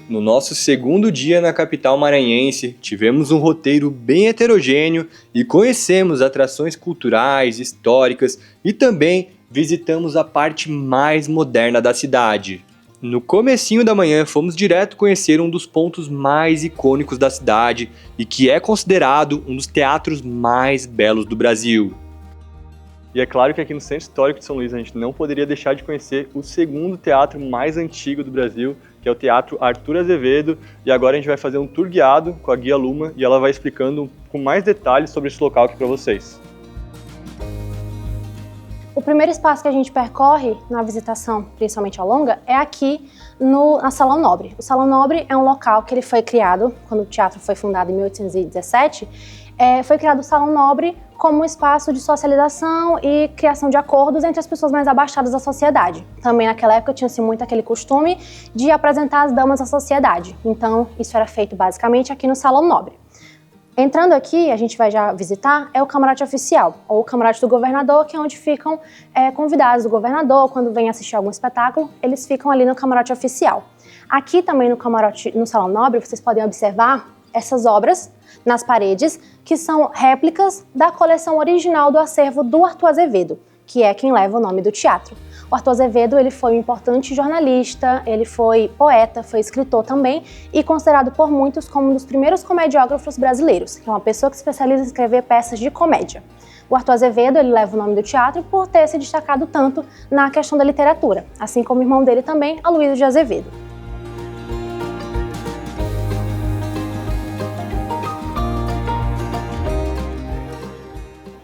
No nosso segundo dia na capital maranhense, tivemos um roteiro bem heterogêneo e conhecemos atrações culturais, históricas e também visitamos a parte mais moderna da cidade. No comecinho da manhã, fomos direto conhecer um dos pontos mais icônicos da cidade e que é considerado um dos teatros mais belos do Brasil. E é claro que aqui no Centro Histórico de São Luís a gente não poderia deixar de conhecer o segundo teatro mais antigo do Brasil, que é o Teatro Arthur Azevedo, e agora a gente vai fazer um tour guiado com a guia Luma e ela vai explicando com mais detalhes sobre esse local aqui para vocês. O primeiro espaço que a gente percorre na visitação, principalmente ao longa, é aqui na Salão Nobre. O Salão Nobre é um local que ele foi criado, quando o teatro foi fundado em 1817, foi criado o Salão Nobre como um espaço de socialização e criação de acordos entre as pessoas mais abastadas da sociedade. Também naquela época tinha-se muito aquele costume de apresentar as damas à sociedade. Então isso era feito basicamente aqui no Salão Nobre. Entrando aqui, a gente vai já visitar, é o camarote oficial, ou o camarote do governador, que é onde ficam convidados do governador, quando vem assistir algum espetáculo, eles ficam ali no camarote oficial. Aqui também no Salão Nobre, vocês podem observar essas obras nas paredes, que são réplicas da coleção original do acervo do Arthur Azevedo, que é quem leva o nome do teatro. O Arthur Azevedo, ele foi um importante jornalista, ele foi poeta, foi escritor também e considerado por muitos como um dos primeiros comediógrafos brasileiros, que é uma pessoa que se especializa em escrever peças de comédia. O Arthur Azevedo, ele leva o nome do teatro por ter se destacado tanto na questão da literatura, assim como o irmão dele também, Aloysio de Azevedo.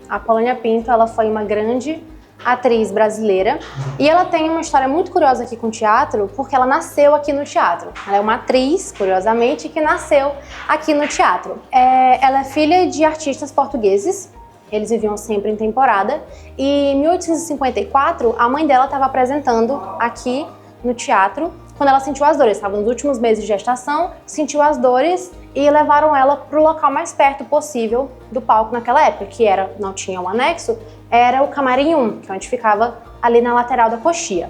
A Polônia Pinto, ela foi uma grande atriz brasileira e ela tem uma história muito curiosa aqui com o teatro, porque ela nasceu aqui no teatro. Ela é uma atriz, curiosamente, que nasceu aqui no teatro. Ela é filha de artistas portugueses, eles viviam sempre em temporada, e em 1854 a mãe dela estava apresentando aqui no teatro quando ela sentiu as dores. Estava nos últimos meses de gestação, sentiu as dores e levaram ela para o local mais perto possível do palco naquela época, que não tinha um anexo, era o Camarim 1, que é onde ficava ali na lateral da coxia.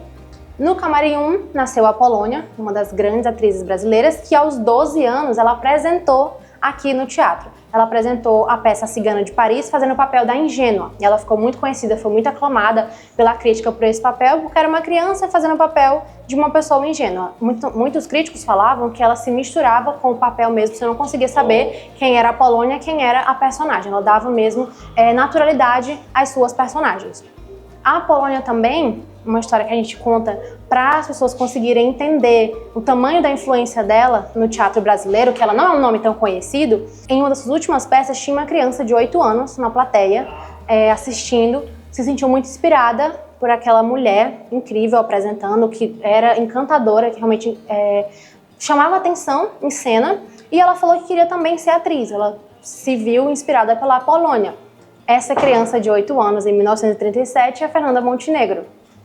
No Camarim 1 nasceu a Polônia, uma das grandes atrizes brasileiras, que aos 12 anos ela apresentou aqui no teatro. Ela apresentou a peça Cigana de Paris, fazendo o papel da ingênua. E ela ficou muito conhecida, foi muito aclamada pela crítica por esse papel, porque era uma criança fazendo o papel de uma pessoa ingênua. Muitos críticos falavam que ela se misturava com o papel mesmo, você não conseguia saber quem era a Polônia, quem era a personagem. Ela dava mesmo naturalidade às suas personagens. A Polônia também, uma história que a gente conta para as pessoas conseguirem entender o tamanho da influência dela no teatro brasileiro, que ela não é um nome tão conhecido. Em uma das suas últimas peças tinha uma criança de 8 anos na plateia assistindo, se sentiu muito inspirada por aquela mulher incrível apresentando, que era encantadora, que realmente chamava atenção em cena, e ela falou que queria também ser atriz. Ela se viu inspirada pela Polônia. Essa criança de 8 anos, em 1937, é a Fernanda Montenegro.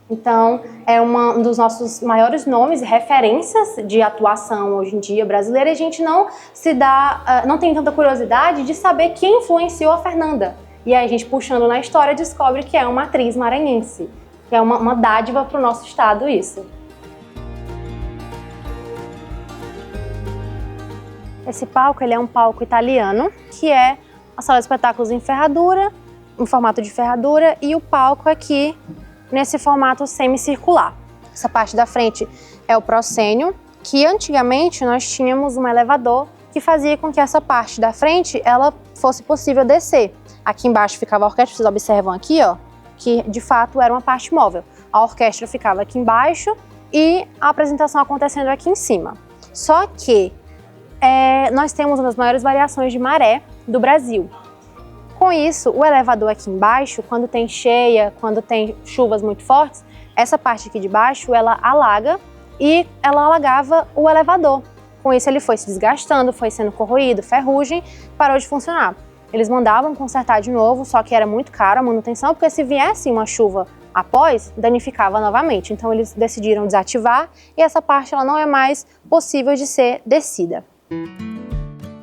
Então, é um dos nossos maiores nomes e referências de atuação hoje em dia brasileira. E a gente não tem tanta curiosidade de saber quem influenciou a Fernanda. E aí a gente, puxando na história, descobre que é uma atriz maranhense. Que é uma dádiva para o nosso estado isso. Esse palco, ele é um palco italiano, que é a sala de espetáculos em ferradura, em formato de ferradura, e o palco aqui nesse formato semicircular. Essa parte da frente é o proscênio, que antigamente nós tínhamos um elevador que fazia com que essa parte da frente ela fosse possível descer. Aqui embaixo ficava a orquestra, vocês observam aqui, ó, que de fato era uma parte móvel. A orquestra ficava aqui embaixo e a apresentação acontecendo aqui em cima. Só que nós temos uma das maiores variações de maré do Brasil. Com isso, o elevador aqui embaixo, quando tem cheia, quando tem chuvas muito fortes, essa parte aqui de baixo, ela alaga e ela alagava o elevador. Com isso, ele foi se desgastando, foi sendo corroído, ferrugem, parou de funcionar. Eles mandavam consertar de novo, só que era muito caro a manutenção, porque se viesse uma chuva após, danificava novamente. Então, eles decidiram desativar e essa parte ela não é mais possível de ser descida.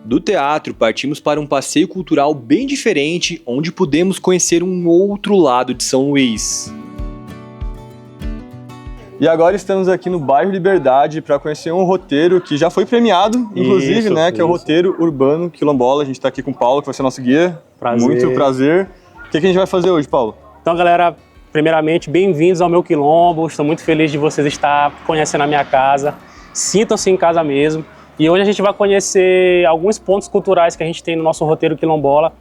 Do teatro, partimos para um passeio cultural bem diferente, onde pudemos conhecer um outro lado de São Luís. E agora estamos aqui no bairro Liberdade para conhecer um roteiro que já foi premiado, inclusive, que é o roteiro urbano quilombola. A gente está aqui com o Paulo, que vai ser nosso guia. Prazer. Muito prazer. O que a gente vai fazer hoje, Paulo? Então, galera, primeiramente, bem-vindos ao meu quilombo. Estou muito feliz de vocês estar conhecendo a minha casa. Sintam-se em casa mesmo. E hoje a gente vai conhecer alguns pontos culturais que a gente tem no nosso roteiro quilombola,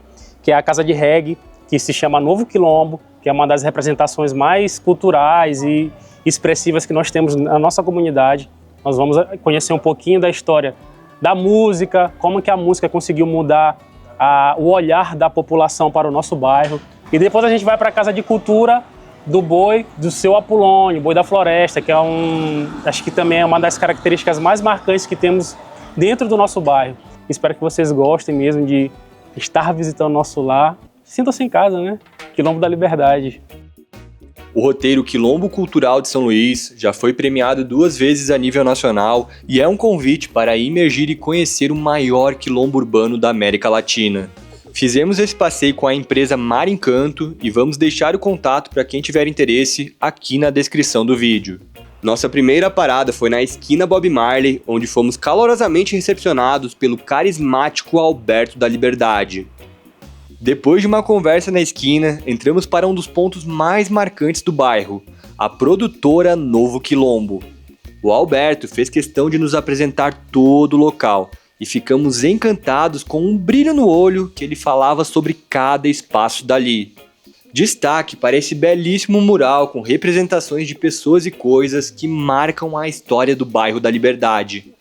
que é a Casa de Reggae, que se chama Novo Quilombo, que é uma das representações mais culturais e expressivas que nós temos na nossa comunidade. Nós vamos conhecer um pouquinho da história da música, como que a música conseguiu mudar o olhar da população para o nosso bairro. E depois a gente vai para a Casa de Cultura, do boi do seu Apolônio, boi da floresta, que acho que também é uma das características mais marcantes que temos dentro do nosso bairro. Espero que vocês gostem mesmo de estar visitando o nosso lar. Sintam-se em casa, né? Quilombo da Liberdade. O roteiro Quilombo Cultural de São Luís já foi premiado 2 vezes a nível nacional e é um convite para imergir e conhecer o maior quilombo urbano da América Latina. Fizemos esse passeio com a empresa Mar Encanto e vamos deixar o contato para quem tiver interesse aqui na descrição do vídeo. Nossa primeira parada foi na esquina Bob Marley, onde fomos calorosamente recepcionados pelo carismático Alberto da Liberdade. Depois de uma conversa na esquina, entramos para um dos pontos mais marcantes do bairro, a produtora Novo Quilombo. O Alberto fez questão de nos apresentar todo o local e ficamos encantados com um brilho no olho que ele falava sobre cada espaço dali. Destaque para esse belíssimo mural com representações de pessoas e coisas que marcam a história do bairro da Liberdade.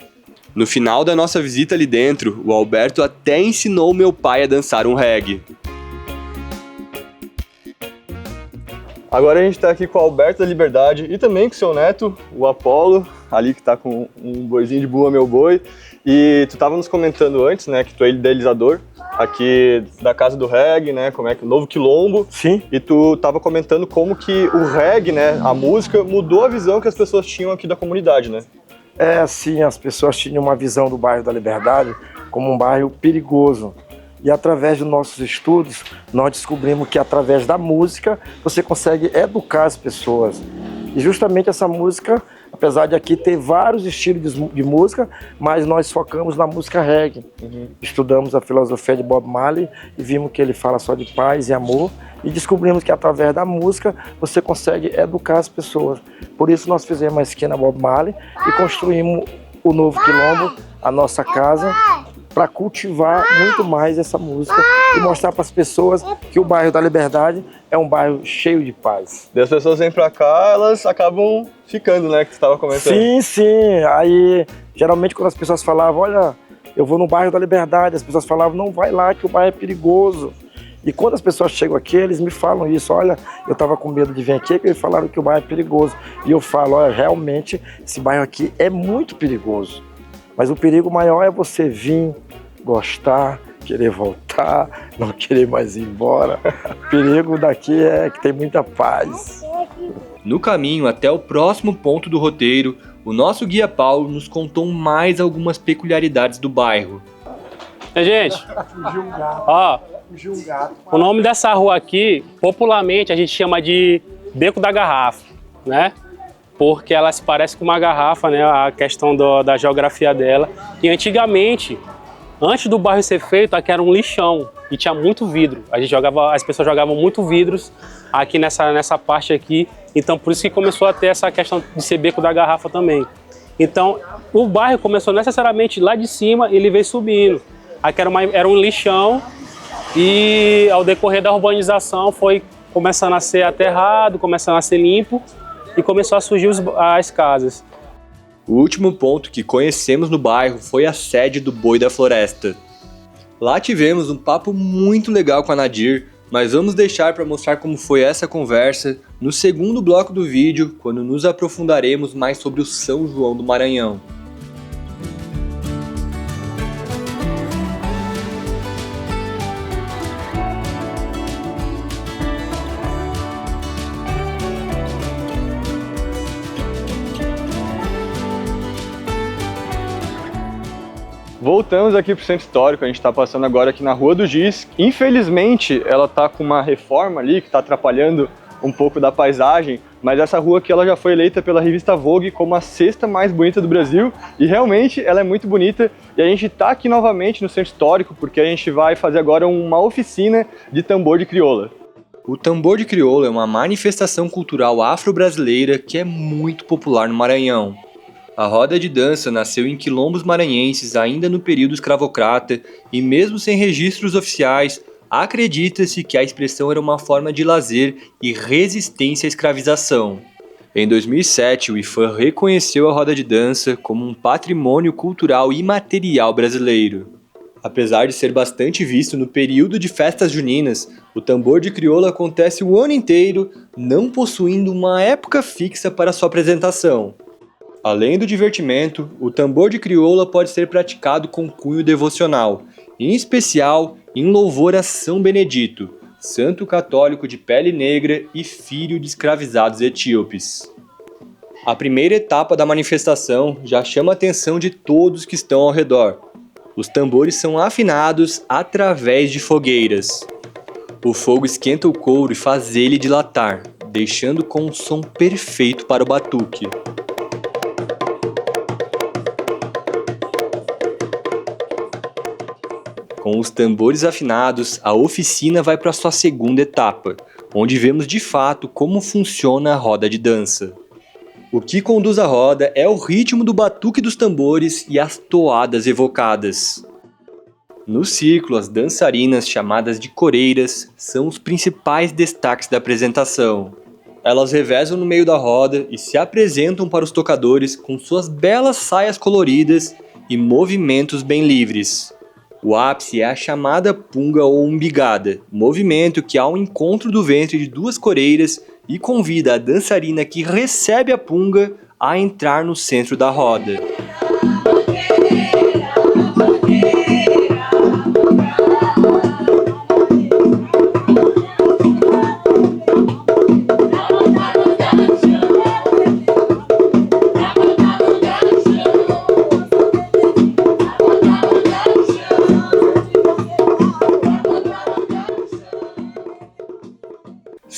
No final da nossa visita ali dentro, o Alberto até ensinou meu pai a dançar um reggae. Agora a gente está aqui com o Alberto da Liberdade e também com o seu neto, o Apolo, ali que está com um boizinho de Bua Meu Boi. E tu estava nos comentando antes, né, que tu é idealizador aqui da Casa do Reggae, né, como é que o Novo Quilombo. Sim. E tu estava comentando como que o reggae, né, a música, mudou a visão que as pessoas tinham aqui da comunidade, né? É assim, as pessoas tinham uma visão do bairro da Liberdade como um bairro perigoso. E através dos nossos estudos, nós descobrimos que através da música você consegue educar as pessoas. E justamente essa música, apesar de aqui ter vários estilos de música, mas nós focamos na música reggae. Estudamos a filosofia de Bob Marley e vimos que ele fala só de paz e amor. E descobrimos que através da música você consegue educar as pessoas. Por isso nós fizemos a esquina Bob Marley e construímos o Novo Quilombo, a nossa casa, para cultivar muito mais essa música e mostrar para as pessoas que o bairro da Liberdade é um bairro cheio de paz. E as pessoas vêm para cá, elas acabam ficando, né, que você estava comentando. Sim, sim. Aí, geralmente quando as pessoas falavam, olha, eu vou no bairro da Liberdade, as pessoas falavam, não vai lá que o bairro é perigoso. E quando as pessoas chegam aqui, eles me falam isso, olha, eu estava com medo de vir aqui, porque eles falaram que o bairro é perigoso. E eu falo, olha, realmente, esse bairro aqui é muito perigoso. Mas o perigo maior é você vir, gostar, querer voltar, não querer mais ir embora. O perigo daqui é que tem muita paz. No caminho até o próximo ponto do roteiro, o nosso guia Paulo nos contou mais algumas peculiaridades do bairro. Gente, ó, o nome dessa rua aqui, popularmente a gente chama de Beco da Garrafa, né? Porque ela se parece com uma garrafa, né? A questão da geografia dela. E antigamente, antes do bairro ser feito, aqui era um lixão e tinha muito vidro. As pessoas jogavam muito vidros aqui nessa parte aqui. Então por isso que começou a ter essa questão de ser Beco da Garrafa também. Então o bairro começou necessariamente lá de cima e ele veio subindo. Aqui era um lixão e ao decorrer da urbanização foi começando a ser aterrado, começando a ser limpo e começou a surgir as casas. O último ponto que conhecemos no bairro foi a sede do Boi da Floresta. Lá tivemos um papo muito legal com a Nadir, mas vamos deixar para mostrar como foi essa conversa no segundo bloco do vídeo, quando nos aprofundaremos mais sobre o São João do Maranhão. Voltamos aqui para o Centro Histórico, a gente está passando agora aqui na Rua do Giz. Infelizmente, ela está com uma reforma ali que está atrapalhando um pouco da paisagem, mas essa rua aqui ela já foi eleita pela revista Vogue como a 6ª mais bonita do Brasil e realmente ela é muito bonita. E a gente está aqui novamente no Centro Histórico porque a gente vai fazer agora uma oficina de tambor de crioula. O tambor de crioula é uma manifestação cultural afro-brasileira que é muito popular no Maranhão. A roda de dança nasceu em quilombos maranhenses ainda no período escravocrata e mesmo sem registros oficiais, acredita-se que a expressão era uma forma de lazer e resistência à escravização. Em 2007, o IFAM reconheceu a roda de dança como um patrimônio cultural imaterial brasileiro. Apesar de ser bastante visto no período de festas juninas, o tambor de crioula acontece o ano inteiro, não possuindo uma época fixa para sua apresentação. Além do divertimento, o tambor de crioula pode ser praticado com cunho devocional, em especial em louvor a São Benedito, santo católico de pele negra e filho de escravizados etíopes. A primeira etapa da manifestação já chama a atenção de todos que estão ao redor. Os tambores são afinados através de fogueiras. O fogo esquenta o couro e faz ele dilatar, deixando com um som perfeito para o batuque. Com os tambores afinados, a oficina vai para a sua segunda etapa, onde vemos de fato como funciona a roda de dança. O que conduz a roda é o ritmo do batuque dos tambores e as toadas evocadas. No círculo, as dançarinas, chamadas de coreiras, são os principais destaques da apresentação. Elas revezam no meio da roda e se apresentam para os tocadores com suas belas saias coloridas e movimentos bem livres. O ápice é a chamada punga ou umbigada, movimento que há ao encontro do ventre de duas coreiras e convida a dançarina que recebe a punga a entrar no centro da roda.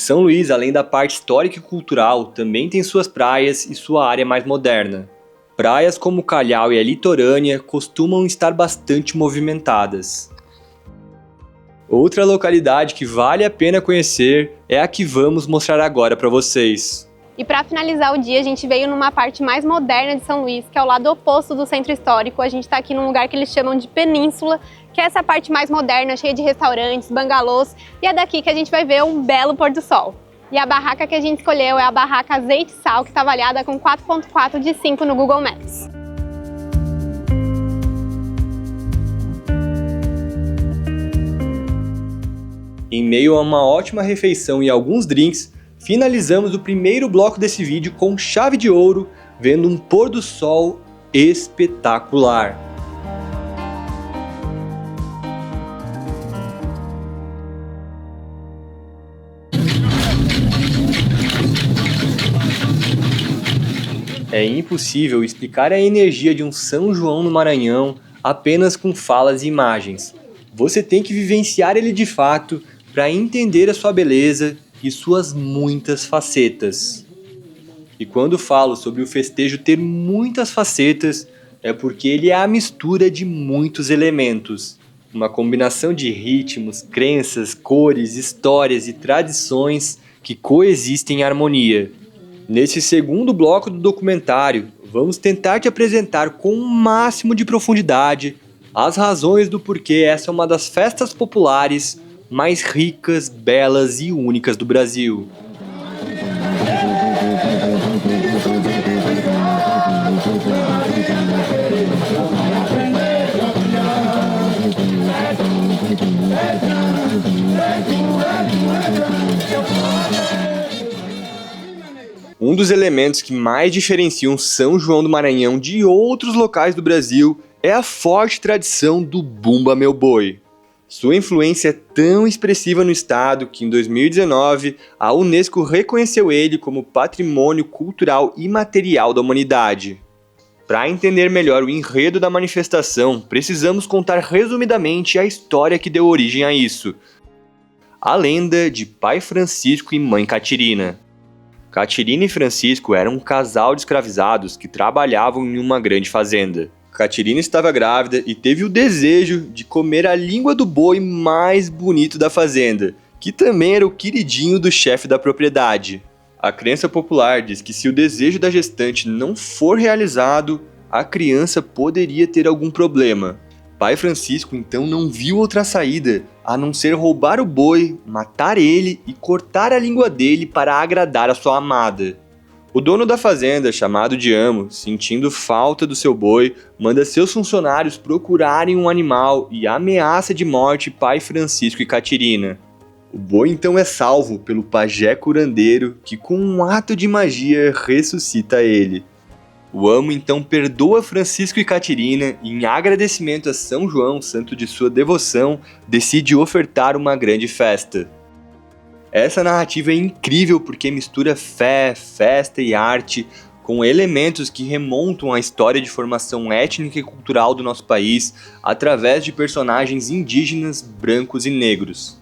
São Luís, além da parte histórica e cultural, também tem suas praias e sua área mais moderna. Praias como Calhau e a litorânea costumam estar bastante movimentadas. Outra localidade que vale a pena conhecer é a que vamos mostrar agora para vocês. E para finalizar o dia, a gente veio numa parte mais moderna de São Luís, que é o lado oposto do centro histórico. A gente está aqui num lugar que eles chamam de Península, que é essa parte mais moderna, cheia de restaurantes, bangalôs, e é daqui que a gente vai ver um belo pôr do sol. E a barraca que a gente escolheu é a barraca Azeite e Sal, que está avaliada com 4.4 de 5 no Google Maps. Em meio a uma ótima refeição e alguns drinks, finalizamos o primeiro bloco desse vídeo com chave de ouro, vendo um pôr do sol espetacular. É impossível explicar a energia de um São João no Maranhão apenas com falas e imagens. Você tem que vivenciar ele de fato para entender a sua beleza e suas muitas facetas. E quando falo sobre o festejo ter muitas facetas, é porque ele é a mistura de muitos elementos. Uma combinação de ritmos, crenças, cores, histórias e tradições que coexistem em harmonia. Nesse segundo bloco do documentário, vamos tentar te apresentar com o máximo de profundidade as razões do porquê essa é uma das festas populares mais ricas, belas e únicas do Brasil. Um dos elementos que mais diferenciam São João do Maranhão de outros locais do Brasil é a forte tradição do Bumba Meu Boi. Sua influência é tão expressiva no estado que em 2019 a Unesco reconheceu ele como Patrimônio Cultural Imaterial da Humanidade. Para entender melhor o enredo da manifestação, precisamos contar resumidamente a história que deu origem a isso. A lenda de Pai Francisco e Mãe Catirina. Catirina e Francisco eram um casal de escravizados que trabalhavam em uma grande fazenda. Catirina estava grávida e teve o desejo de comer a língua do boi mais bonito da fazenda, que também era o queridinho do chefe da propriedade. A crença popular diz que se o desejo da gestante não for realizado, a criança poderia ter algum problema. Pai Francisco então não viu outra saída a não ser roubar o boi, matar ele e cortar a língua dele para agradar a sua amada. O dono da fazenda, chamado de amo, sentindo falta do seu boi, manda seus funcionários procurarem um animal e ameaça de morte pai Francisco e Catirina. O boi então é salvo pelo pajé curandeiro, que com um ato de magia ressuscita ele. O amo então perdoa Francisco e Catirina e, em agradecimento a São João, santo de sua devoção, decide ofertar uma grande festa. Essa narrativa é incrível porque mistura fé, festa e arte com elementos que remontam à história de formação étnica e cultural do nosso país através de personagens indígenas, brancos e negros.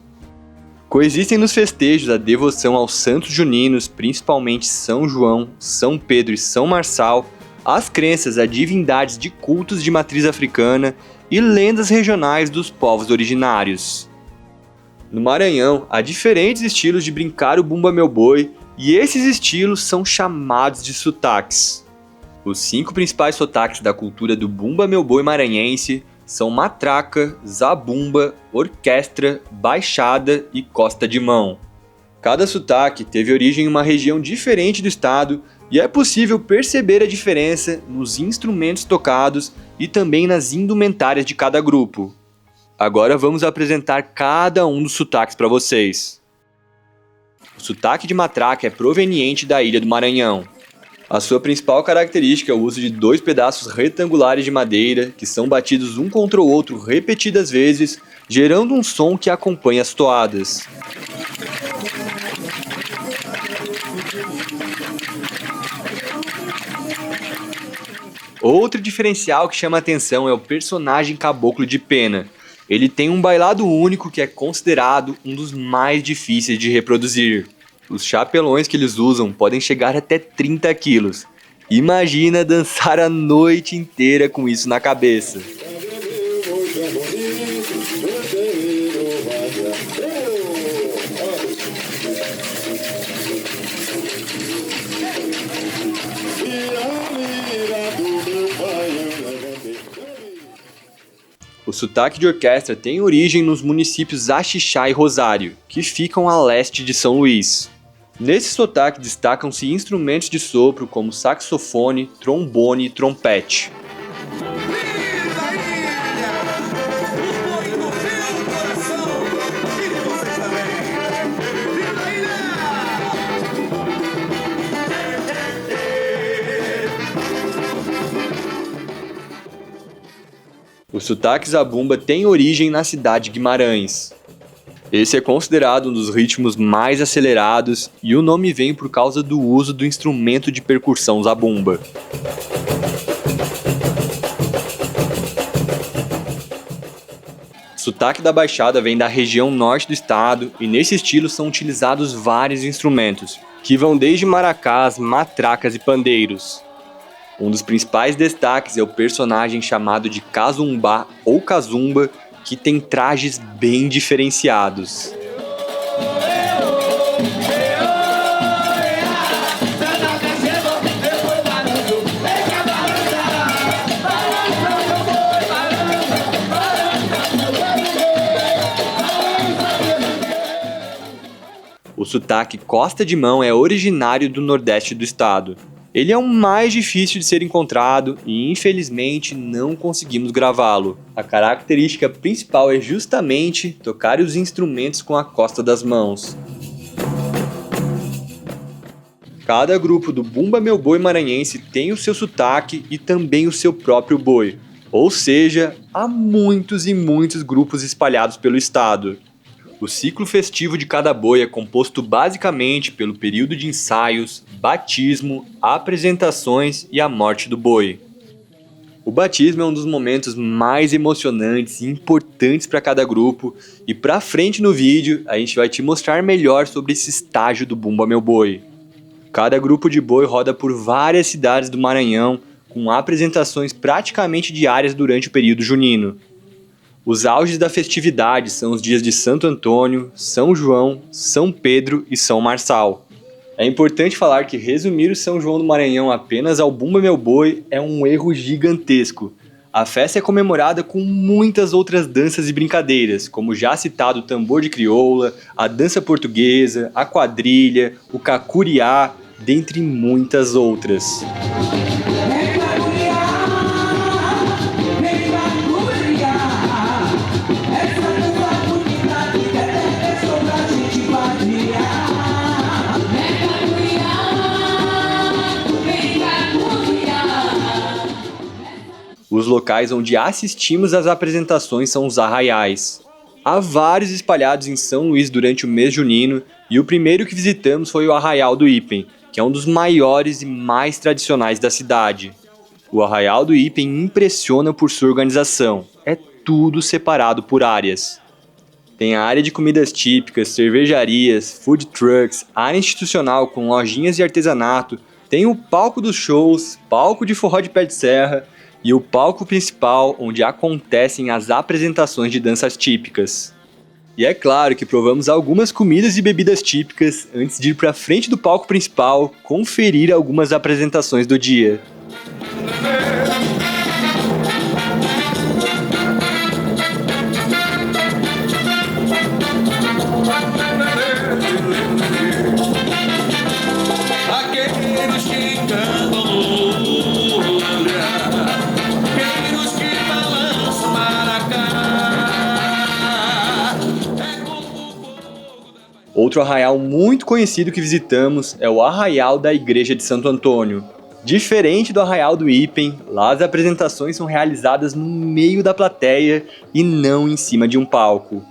Coexistem nos festejos a devoção aos santos juninos, principalmente São João, São Pedro e São Marçal, as crenças a divindades de cultos de matriz africana e lendas regionais dos povos originários. No Maranhão, há diferentes estilos de brincar o Bumba Meu Boi, e esses estilos são chamados de sotaques. Os 5 principais sotaques da cultura do Bumba Meu Boi maranhense são matraca, zabumba, orquestra, baixada e costa de mão. Cada sotaque teve origem em uma região diferente do estado e é possível perceber a diferença nos instrumentos tocados e também nas indumentárias de cada grupo. Agora vamos apresentar cada um dos sotaques para vocês. O sotaque de matraca é proveniente da Ilha do Maranhão. A sua principal característica é o uso de 2 pedaços retangulares de madeira que são batidos um contra o outro repetidas vezes, gerando um som que acompanha as toadas. Outro diferencial que chama a atenção é o personagem caboclo de pena. Ele tem um bailado único que é considerado um dos mais difíceis de reproduzir. Os chapelões que eles usam podem chegar até 30 quilos. Imagina dançar a noite inteira com isso na cabeça. O sotaque de orquestra tem origem nos municípios Axixá e Rosário, que ficam a leste de São Luís. Nesse sotaque destacam-se instrumentos de sopro como saxofone, trombone e trompete. O sotaque zabumba tem origem na cidade de Guimarães. Esse é considerado um dos ritmos mais acelerados e o nome vem por causa do uso do instrumento de percussão zabumba. O sotaque da Baixada vem da região norte do estado e nesse estilo são utilizados vários instrumentos, que vão desde maracás, matracas e pandeiros. Um dos principais destaques é o personagem chamado de Kazumbá ou Kazumba, que tem trajes bem diferenciados. O sotaque Costa de Mão é originário do nordeste do estado. Ele é o mais difícil de ser encontrado e, infelizmente, não conseguimos gravá-lo. A característica principal é justamente tocar os instrumentos com a costa das mãos. Cada grupo do Bumba Meu Boi maranhense tem o seu sotaque e também o seu próprio boi. Ou seja, há muitos e muitos grupos espalhados pelo estado. O ciclo festivo de cada boi é composto basicamente pelo período de ensaios, batismo, apresentações e a morte do boi. O batismo é um dos momentos mais emocionantes e importantes para cada grupo, e para frente no vídeo a gente vai te mostrar melhor sobre esse estágio do Bumba Meu Boi. Cada grupo de boi roda por várias cidades do Maranhão, com apresentações praticamente diárias durante o período junino. Os auges da festividade são os dias de Santo Antônio, São João, São Pedro e São Marçal. É importante falar que resumir o São João do Maranhão apenas ao Bumba Meu Boi é um erro gigantesco. A festa é comemorada com muitas outras danças e brincadeiras, como já citado o tambor de crioula, a dança portuguesa, a quadrilha, o cacuriá, dentre muitas outras. Os locais onde assistimos às apresentações são os arraiais. Há vários espalhados em São Luís durante o mês junino, e o primeiro que visitamos foi o Arraial do Ipem, que é um dos maiores e mais tradicionais da cidade. O Arraial do Ipem impressiona por sua organização, é tudo separado por áreas. Tem a área de comidas típicas, cervejarias, food trucks, área institucional com lojinhas de artesanato, tem o palco dos shows, palco de forró de pé de serra, e o palco principal, onde acontecem as apresentações de danças típicas. E é claro que provamos algumas comidas e bebidas típicas antes de ir para frente do palco principal conferir algumas apresentações do dia. Outro arraial muito conhecido que visitamos é o Arraial da Igreja de Santo Antônio. Diferente do Arraial do Ipem, lá as apresentações são realizadas no meio da plateia e não em cima de um palco.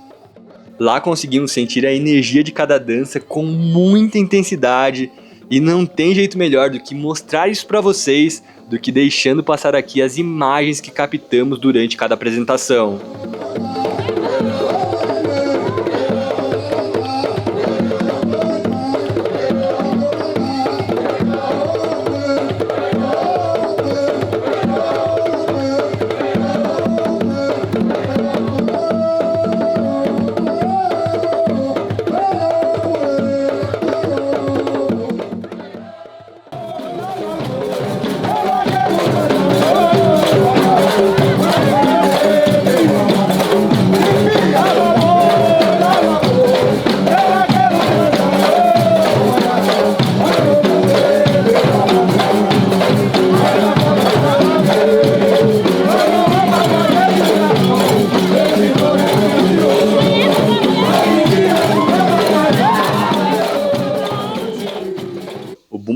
Lá conseguimos sentir a energia de cada dança com muita intensidade e não tem jeito melhor do que mostrar isso para vocês do que deixando passar aqui as imagens que captamos durante cada apresentação.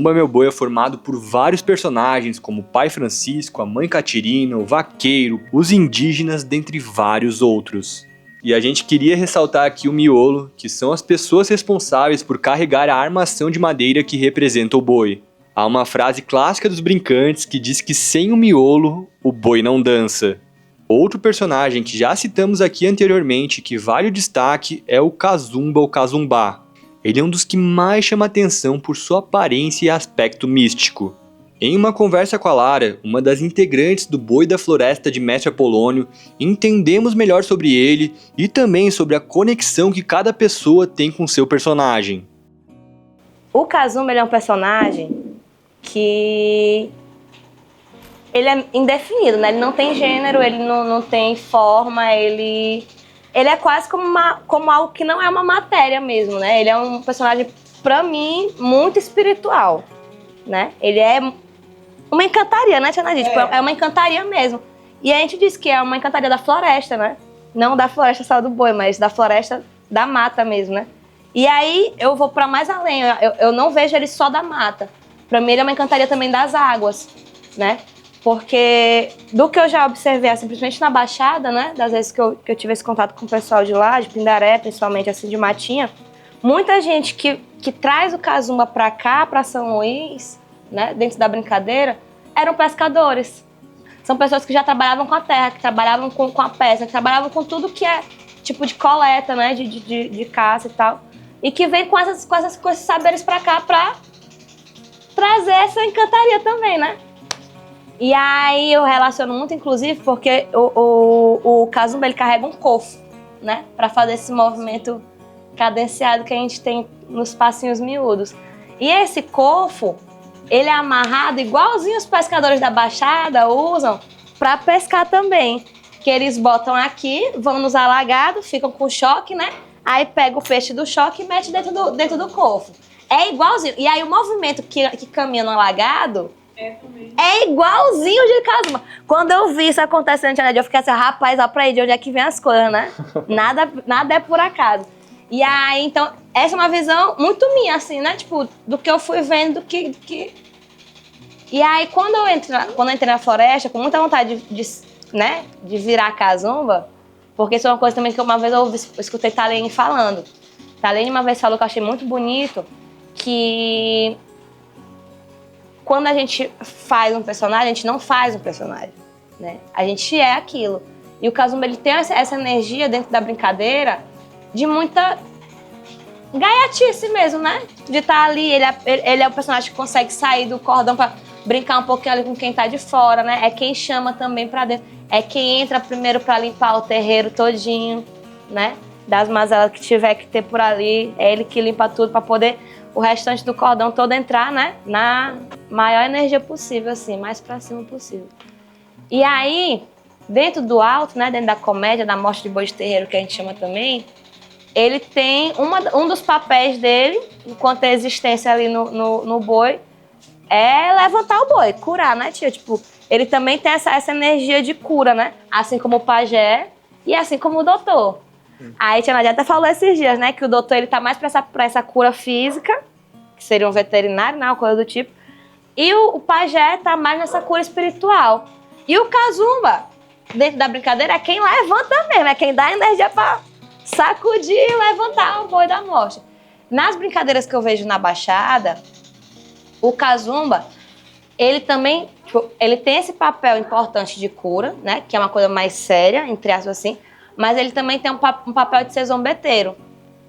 Bumba Meu Boi é formado por vários personagens, como o Pai Francisco, a Mãe Catirina, o Vaqueiro, os indígenas, dentre vários outros. E a gente queria ressaltar aqui o miolo, que são as pessoas responsáveis por carregar a armação de madeira que representa o boi. Há uma frase clássica dos brincantes que diz que sem o miolo, o boi não dança. Outro personagem que já citamos aqui anteriormente, que vale o destaque, é o Kazumba ou Kazumbá. Ele é um dos que mais chama atenção por sua aparência e aspecto místico. Em uma conversa com a Lara, uma das integrantes do Boi da Floresta de Mestre Apolônio, entendemos melhor sobre ele e também sobre a conexão que cada pessoa tem com seu personagem. O Kazumba é um personagem que ele é indefinido, né? Ele não tem gênero, ele não tem forma, ele é quase como algo que não é uma matéria mesmo, né? Ele é um personagem, pra mim, muito espiritual, né? Ele é uma encantaria, né, Tia Nadir? Tipo, é uma encantaria mesmo. E a gente diz que é uma encantaria da floresta, né? Não da floresta só do boi, mas da floresta da mata mesmo, né? E aí eu vou pra mais além, eu não vejo ele só da mata. Pra mim ele é uma encantaria também das águas, né? Porque do que eu já observei, assim, principalmente na Baixada, né, das vezes que eu tive esse contato com o pessoal de lá, de Pindaré, principalmente assim de Matinha, muita gente que traz o Kazumba pra cá, pra São Luís, né, dentro da brincadeira, eram pescadores. São pessoas que já trabalhavam com a terra, que trabalhavam com a pesca, que trabalhavam com tudo que é tipo de coleta, né, de caça e tal, e que vem com esses saberes pra cá pra trazer essa encantaria também, né? E aí eu relaciono muito, inclusive, porque o Kazumba, ele carrega um cofo, né? Pra fazer esse movimento cadenciado que a gente tem nos passinhos miúdos. E esse cofo, ele é amarrado igualzinho os pescadores da Baixada usam pra pescar também. Que eles botam aqui, vão nos alagados, ficam com choque, né? Aí pega o peixe do choque e mete dentro do cofo. É igualzinho. E aí o movimento que caminha no alagado é igualzinho de Kazumba. Quando eu vi isso acontecendo na internet, eu fiquei assim, rapaz, ó pra aí de onde é que vem as coisas, né? Nada é por acaso. E aí, então, essa é uma visão muito minha, assim, né? Tipo, do que eu fui vendo, E aí, quando eu entrei na floresta, com muita vontade de virar Kazumba, porque isso é uma coisa também que uma vez eu escutei Talene falando. Talene uma vez falou que eu achei muito bonito, que quando a gente faz um personagem, a gente não faz um personagem, né? A gente é aquilo. E o Kazumba, ele tem essa energia dentro da brincadeira de muita gaiatice mesmo, né? De estar ali, ele é o personagem que consegue sair do cordão pra brincar um pouquinho ali com quem tá de fora, né? É quem chama também pra dentro. É quem entra primeiro pra limpar o terreiro todinho, né? Das mazelas que tiver que ter por ali. É ele que limpa tudo pra poder o restante do cordão todo entrar, né? Na maior energia possível, assim, mais pra cima possível. E aí, dentro do alto, né? Dentro da comédia, da morte de boi de terreiro, que a gente chama também, ele tem um dos papéis dele, enquanto a existência ali no boi, é levantar o boi, curar, né, tia? Tipo, ele também tem essa energia de cura, né? Assim como o pajé e assim como o doutor. Aí a tia Nadia até falou esses dias, né? Que o doutor, ele tá mais pra essa cura física, que seria um veterinário, né? Uma coisa do tipo. E o pajé tá mais nessa cura espiritual. E o Kazumba, dentro da brincadeira, é quem levanta mesmo, é quem dá energia pra sacudir e levantar o boi da morte. Nas brincadeiras que eu vejo na Baixada, o Kazumba, ele também, ele tem esse papel importante de cura, né? Que é uma coisa mais séria, entre aspas assim, mas ele também tem um papel de ser zombeteiro.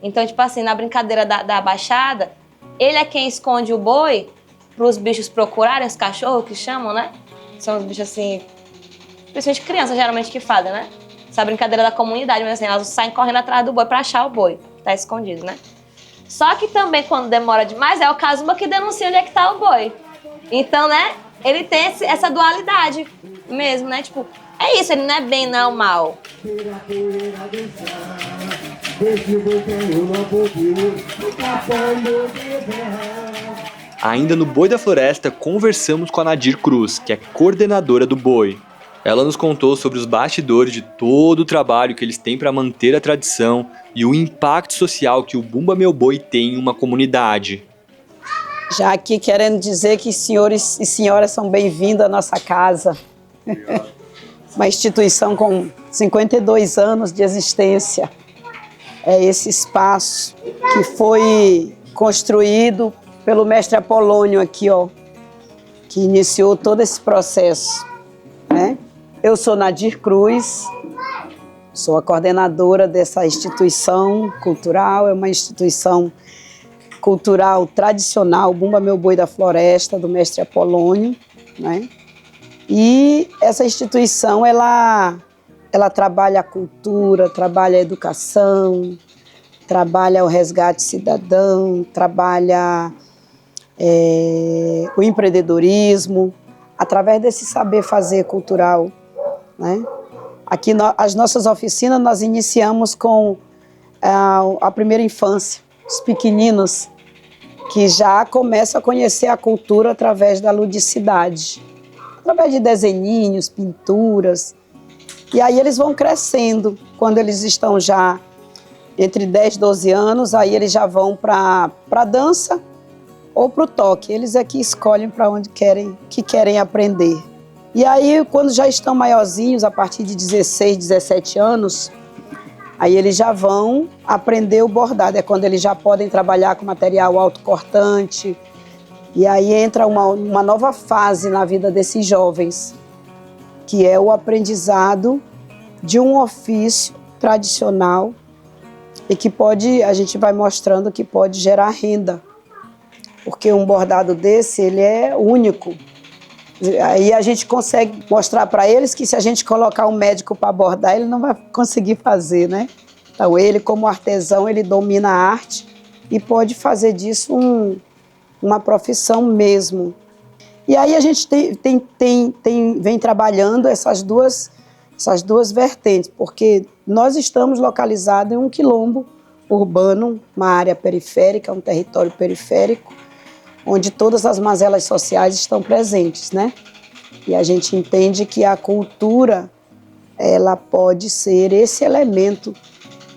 Então, tipo assim, na brincadeira da Baixada, ele é quem esconde o boi para os bichos procurarem, os cachorros que chamam, né? São os bichos assim, principalmente crianças geralmente que fazem, né? Essa brincadeira da comunidade, mas assim, elas saem correndo atrás do boi para achar o boi, que tá escondido, né? Só que também, quando demora demais, é o Kazumba que denuncia onde é que tá o boi. Então, né, ele tem essa dualidade mesmo, né? Tipo, é isso, ele não é bem, não é o mal. Ainda no Boi da Floresta, conversamos com a Nadir Cruz, que é coordenadora do boi. Ela nos contou sobre os bastidores de todo o trabalho que eles têm para manter a tradição e o impacto social que o Bumba Meu Boi tem em uma comunidade. Já aqui querendo dizer que senhores e senhoras são bem-vindos à nossa casa. Uma instituição com 52 anos de existência. É esse espaço que foi construído pelo mestre Apolônio aqui, ó, que iniciou todo esse processo, né? Eu sou Nadir Cruz, sou a coordenadora dessa instituição cultural, é uma instituição cultural tradicional, Bumba Meu Boi da Floresta, do mestre Apolônio, né? E essa instituição, ela trabalha a cultura, trabalha a educação, trabalha o resgate cidadão, trabalha o empreendedorismo, através desse saber fazer cultural, né? Aqui, as nossas oficinas, nós iniciamos com a primeira infância, os pequeninos, que já começam a conhecer a cultura através da ludicidade, através de desenhinhos, pinturas. E aí eles vão crescendo. Quando eles estão já entre 10 e 12 anos, aí eles já vão para a dança ou para o toque. Eles é que escolhem para onde querem aprender. E aí, quando já estão maiorzinhos, a partir de 16, 17 anos, aí eles já vão aprender o bordado. É quando eles já podem trabalhar com material autocortante. E aí entra uma nova fase na vida desses jovens, que é o aprendizado de um ofício tradicional e que a gente vai mostrando que pode gerar renda. Porque um bordado desse, ele é único. Aí a gente consegue mostrar para eles que se a gente colocar um médico para bordar, ele não vai conseguir fazer, né? Então ele, como artesão, ele domina a arte e pode fazer disso uma profissão mesmo. E aí a gente vem trabalhando essas duas vertentes, porque nós estamos localizados em um quilombo urbano, uma área periférica, um território periférico, onde todas as mazelas sociais estão presentes, né? E a gente entende que a cultura, ela pode ser esse elemento,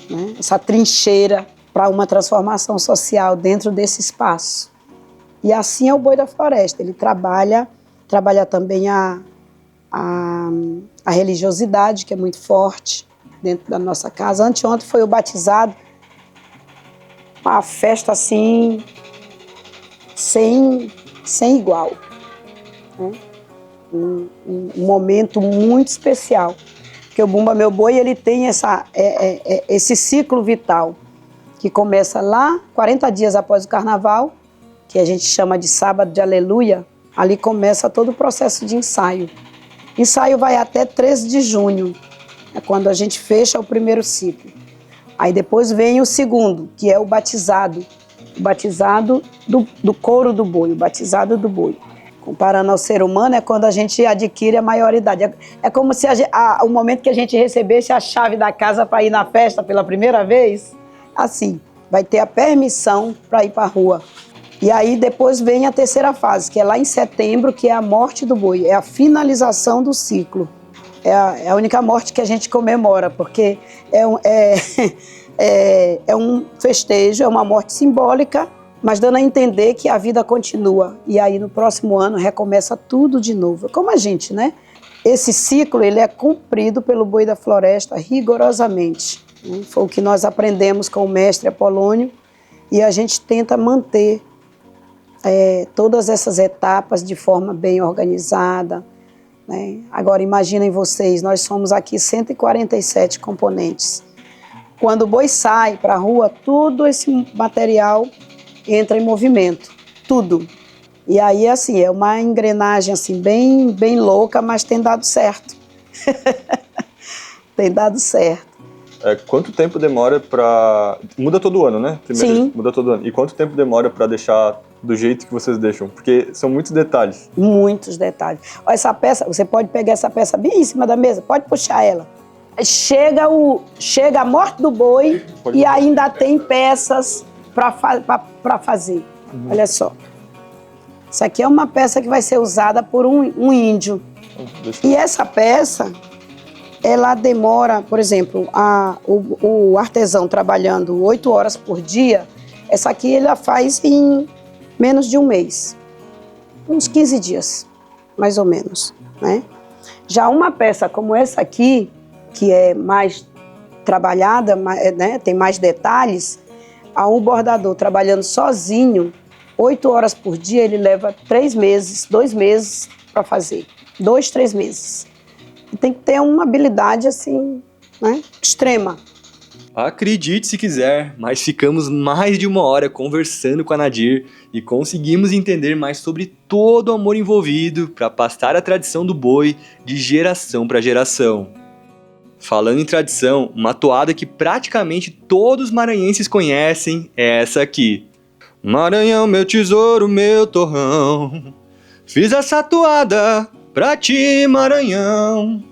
né? Essa trincheira para uma transformação social dentro desse espaço. E assim é o Boi da Floresta, ele trabalha também a religiosidade, que é muito forte dentro da nossa casa. Anteontem foi o batizado, uma festa assim, sem igual, né? Um momento muito especial, porque o Bumba Meu Boi, ele tem esse ciclo vital, que começa lá 40 dias após o carnaval, que a gente chama de sábado de aleluia. Ali começa todo o processo de ensaio. Ensaio vai até 13 de junho, é quando a gente fecha o primeiro ciclo. Aí depois vem o segundo, que é o batizado do couro do boi, o batizado do boi. Comparando ao ser humano, é quando a gente adquire a maioridade. É como se o momento que a gente recebesse a chave da casa para ir na festa pela primeira vez, assim, vai ter a permissão para ir para a rua. E aí depois vem a terceira fase, que é lá em setembro, que é a morte do boi, é a finalização do ciclo. É a única morte que a gente comemora, porque é um festejo, é uma morte simbólica, mas dando a entender que a vida continua. E aí no próximo ano recomeça tudo de novo. Como a gente, né? Esse ciclo, ele é cumprido pelo Boi da Floresta rigorosamente. Foi o que nós aprendemos com o mestre Apolônio, e a gente tenta manter todas essas etapas de forma bem organizada, né? Agora imaginem vocês, nós somos aqui 147 componentes. Quando o boi sai para a rua, tudo esse material entra em movimento, tudo. E aí, assim, é uma engrenagem assim, bem louca, mas tem dado certo. Tem dado certo. Quanto tempo demora para... Muda todo ano, né? Primeiro, sim. Muda todo ano. E quanto tempo demora para deixar do jeito que vocês deixam? Porque são muitos detalhes. Muitos detalhes. Olha essa peça, você pode pegar essa peça bem em cima da mesa, pode puxar ela. Chega a morte do boi e ainda tem peças para fazer. Olha só. Isso aqui é uma peça que vai ser usada por um índio. E essa peça, ela demora, por exemplo, o artesão trabalhando 8 horas por dia, essa aqui ele faz em menos de um mês. Uns 15 dias, mais ou menos, né? Já uma peça como essa aqui, que é mais trabalhada, né, tem mais detalhes, um bordador trabalhando sozinho, 8 horas por dia, ele leva 3 meses, 2 meses para fazer. 2, 3 meses. E tem que ter uma habilidade assim, né, extrema. Acredite se quiser, mas ficamos mais de 1 hora conversando com a Nadir e conseguimos entender mais sobre todo o amor envolvido para passar a tradição do boi de geração para geração. Falando em tradição, uma toada que praticamente todos os maranhenses conhecem é essa aqui. Maranhão, meu tesouro, meu torrão, fiz essa toada pra ti, Maranhão.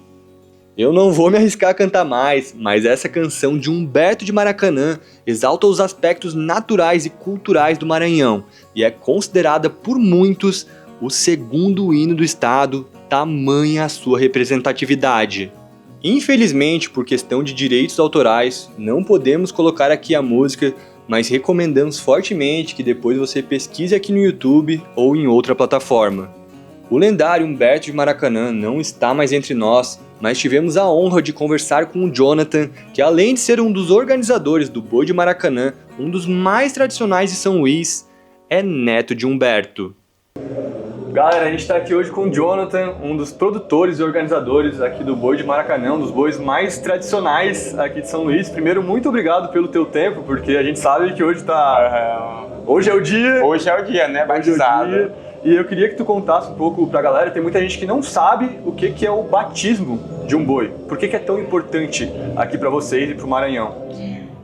Eu não vou me arriscar a cantar mais, mas essa canção de Humberto de Maracanã exalta os aspectos naturais e culturais do Maranhão e é considerada por muitos o segundo hino do estado, tamanha a sua representatividade. Infelizmente, por questão de direitos autorais, não podemos colocar aqui a música, mas recomendamos fortemente que depois você pesquise aqui no YouTube ou em outra plataforma. O lendário Humberto de Maracanã não está mais entre nós, mas tivemos a honra de conversar com o Jonathan, que além de ser um dos organizadores do Boi de Maracanã, um dos mais tradicionais de São Luís, é neto de Humberto. Galera, a gente está aqui hoje com o Jonathan, um dos produtores e organizadores aqui do Boi de Maracanã, um dos bois mais tradicionais aqui de São Luís. Primeiro, muito obrigado pelo teu tempo, porque a gente sabe que hoje hoje é o dia. Hoje é o dia, né? Batizado. E eu queria que tu contasse um pouco pra galera, tem muita gente que não sabe o que é o batismo de um boi. Por que é tão importante aqui pra vocês e pro Maranhão?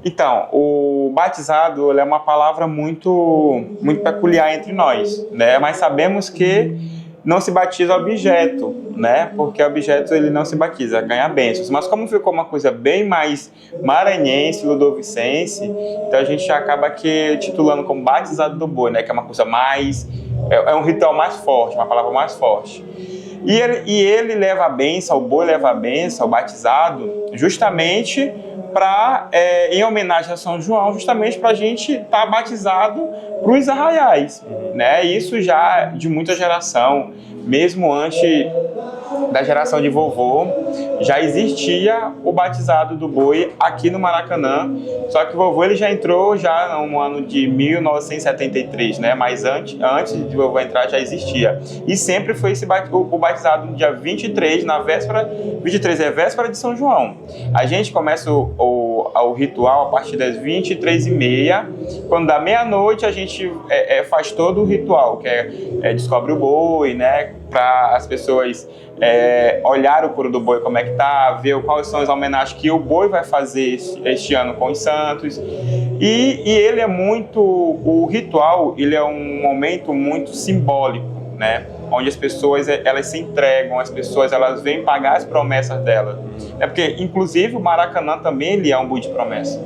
Então, o batizado é uma palavra muito peculiar entre nós, né? Mas sabemos que não se batiza objeto, né? Porque o objeto ele não se batiza, ganha bênçãos. Mas como ficou uma coisa bem mais maranhense, ludovicense, então a gente acaba que titulando como batizado do boi, né? Que é uma coisa mais... é um ritual mais forte, uma palavra mais forte. E ele leva a bênção, o boi leva a bênção, o batizado, justamente em homenagem a São João, justamente para a gente estar batizado para os arraiais, né? Isso já de muita geração, mesmo antes da geração de vovô, já existia o batizado do boi aqui no Maracanã, só que o vovô ele já entrou já no ano de 1973, né? Mas antes de vovô entrar já existia. E sempre foi o batizado no dia 23, na véspera, 23 é véspera de São João. A gente começa o ritual a partir das 23h30, quando dá meia-noite a gente faz todo o ritual, que descobre o boi, né? Para as pessoas olhar o couro do boi, como é que tá, ver quais são as homenagens que o boi vai fazer este ano com os santos. E ele é muito... O ritual, ele é um momento muito simbólico, né? Onde as pessoas elas se entregam, as pessoas elas vêm pagar as promessas delas. Porque, inclusive, o Maracanã também ele é um boi de promessa.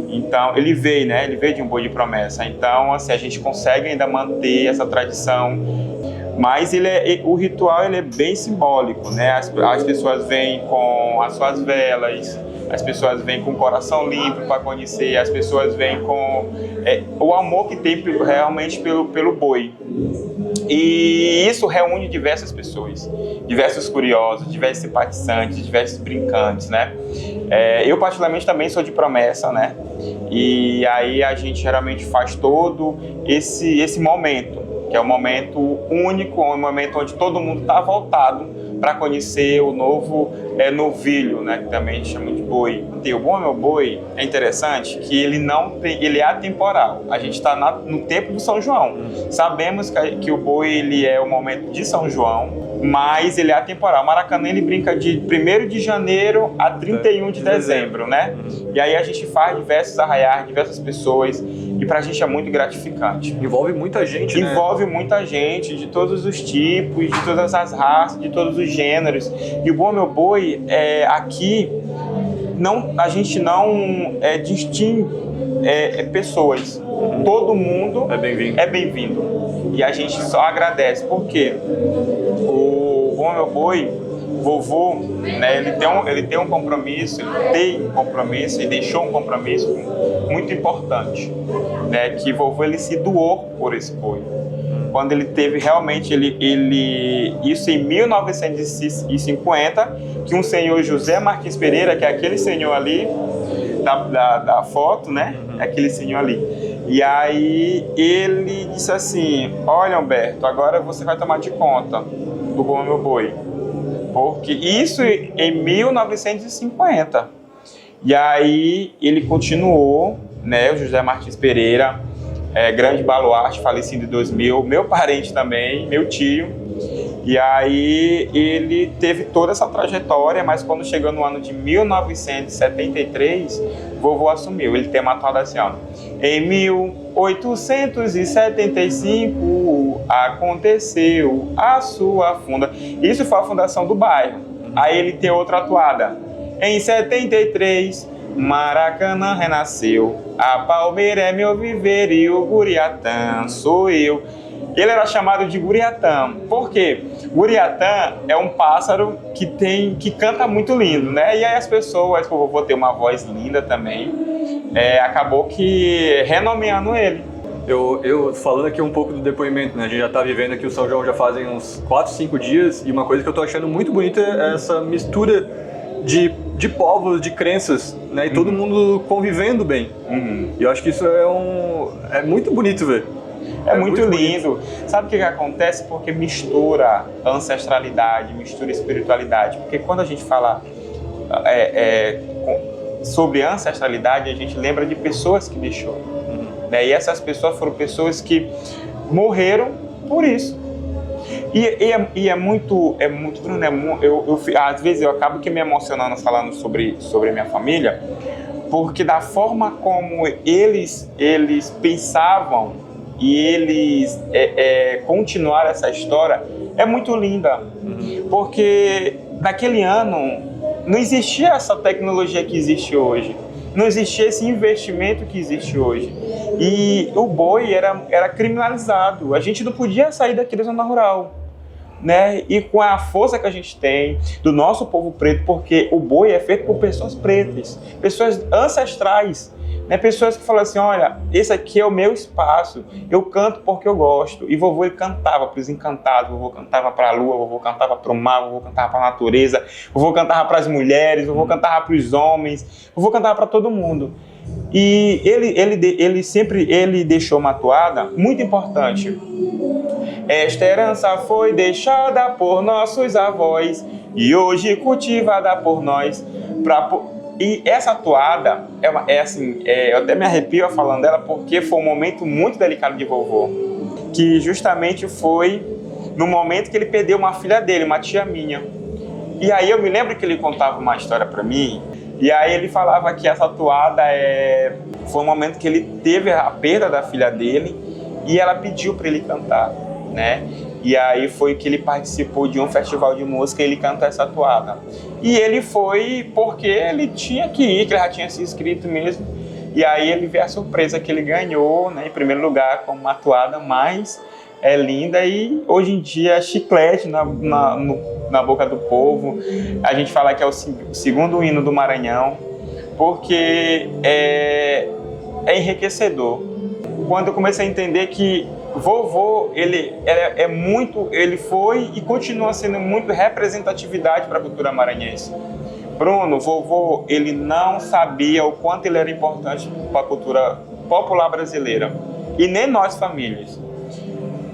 Então, ele veio, né? Ele veio de um boi de promessa. Então, assim, a gente consegue ainda manter essa tradição. Mas o ritual ele é bem simbólico, né? As pessoas vêm com as suas velas, as pessoas vêm com o coração limpo para conhecer, as pessoas vêm com o amor que tem realmente pelo boi. E isso reúne diversas pessoas, diversos curiosos, diversos simpatizantes, diversos brincantes, né? Eu particularmente também sou de promessa, né? E aí a gente geralmente faz todo esse momento, que é um momento único, um momento onde todo mundo está voltado para conhecer o novo novilho, né, que também a gente chama de boi. O Bom Meu Boi é interessante que ele é atemporal. A gente está no tempo do São João. Sabemos que o boi ele é o momento de São João, mas ele é atemporal. O Maracanã ele brinca de 1º de janeiro a 31 de dezembro, né? E aí a gente faz diversos arraiais, diversas pessoas, e pra gente é muito gratificante. Envolve muita gente, né? Envolve muita gente, de todos os tipos, de todas as raças, de todos os gêneros. E o Bom Meu Boi, aqui, a gente não distingue pessoas. Todo mundo é bem-vindo. E a gente só agradece. Por quê? O Bom Meu Boi, vovô, né, ele tem um compromisso, e deixou um compromisso muito importante, né, que vovô ele se doou por esse boi. Quando ele teve realmente, isso em 1950, que um senhor José Martins Pereira, que é aquele senhor ali, da foto, né, aquele senhor ali. E aí ele disse assim: olha, Humberto, agora você vai tomar de conta do Bom Meu Boi. Porque isso em 1950. E aí ele continuou, né, o José Martins Pereira, grande baluarte, falecido em 2000, meu parente também, meu tio. E aí ele teve toda essa trajetória, mas quando chegou no ano de 1973, vovô assumiu. Ele tem uma atuada assim, ó: em 1875 aconteceu a sua funda. Isso foi a fundação do bairro. Aí ele tem outra atuada: em 73 Maracanã renasceu, a palmeira é meu viver e o Guriatã sou eu. Ele era chamado de Guriatã. Por quê? Guriatã é um pássaro que canta muito lindo, né? E aí as pessoas, o vovô tem uma voz linda também, acabou que renomeando ele. Eu falando aqui um pouco do depoimento, né? A gente já tá vivendo aqui o São João já fazem uns 4, 5 dias, e uma coisa que eu tô achando muito bonita é essa mistura de povos, de crenças, né? E todo mundo convivendo bem. E eu acho que isso é muito bonito ver. É muito lindo. Sabe o que acontece? Porque mistura ancestralidade, mistura espiritualidade. Porque quando a gente fala sobre ancestralidade, a gente lembra de pessoas que deixou. Né? E essas pessoas foram pessoas que morreram por isso. E é muito né? Às vezes eu acabo que me emocionando falando sobre minha família, porque da forma como eles pensavam e eles continuaram essa história é muito linda, porque naquele ano não existia essa tecnologia que existe hoje, não existia esse investimento que existe hoje. E o boi era criminalizado, a gente não podia sair daquela zona rural, né? E com a força que a gente tem do nosso povo preto, porque o boi é feito por pessoas pretas, pessoas ancestrais, né? Pessoas que falam assim, olha, esse aqui é o meu espaço, eu canto porque eu gosto. E vovô ele cantava para os encantados, vovô cantava para a lua, vovô cantava para o mar, vovô cantava para a natureza, vovô cantava para as mulheres, vovô cantava para os homens, vovô cantava para todo mundo. E ele sempre deixou uma toada muito importante. Esta herança foi deixada por nossos avós e hoje cultivada por nós. E essa toada, eu até me arrepio falando dela porque foi um momento muito delicado de vovô. Que justamente foi no momento que ele perdeu uma filha dele, uma tia minha. E aí eu me lembro que ele contava uma história para mim. E aí ele falava que essa toada foi um momento que ele teve a perda da filha dele e ela pediu para ele cantar, né? E aí foi que ele participou de um festival de música e ele cantou essa toada. E ele foi porque ele tinha que ir, que ele já tinha se inscrito mesmo. E aí ele vê a surpresa que ele ganhou, né, em primeiro lugar com uma toada mais linda e hoje em dia é chiclete na boca do povo. A gente fala que é o segundo hino do Maranhão, porque é enriquecedor. Quando eu comecei a entender que vovô, ele foi e continua sendo muito representatividade para a cultura maranhense. Bruno, vovô, ele não sabia o quanto ele era importante para a cultura popular brasileira. E nem nós, famílias.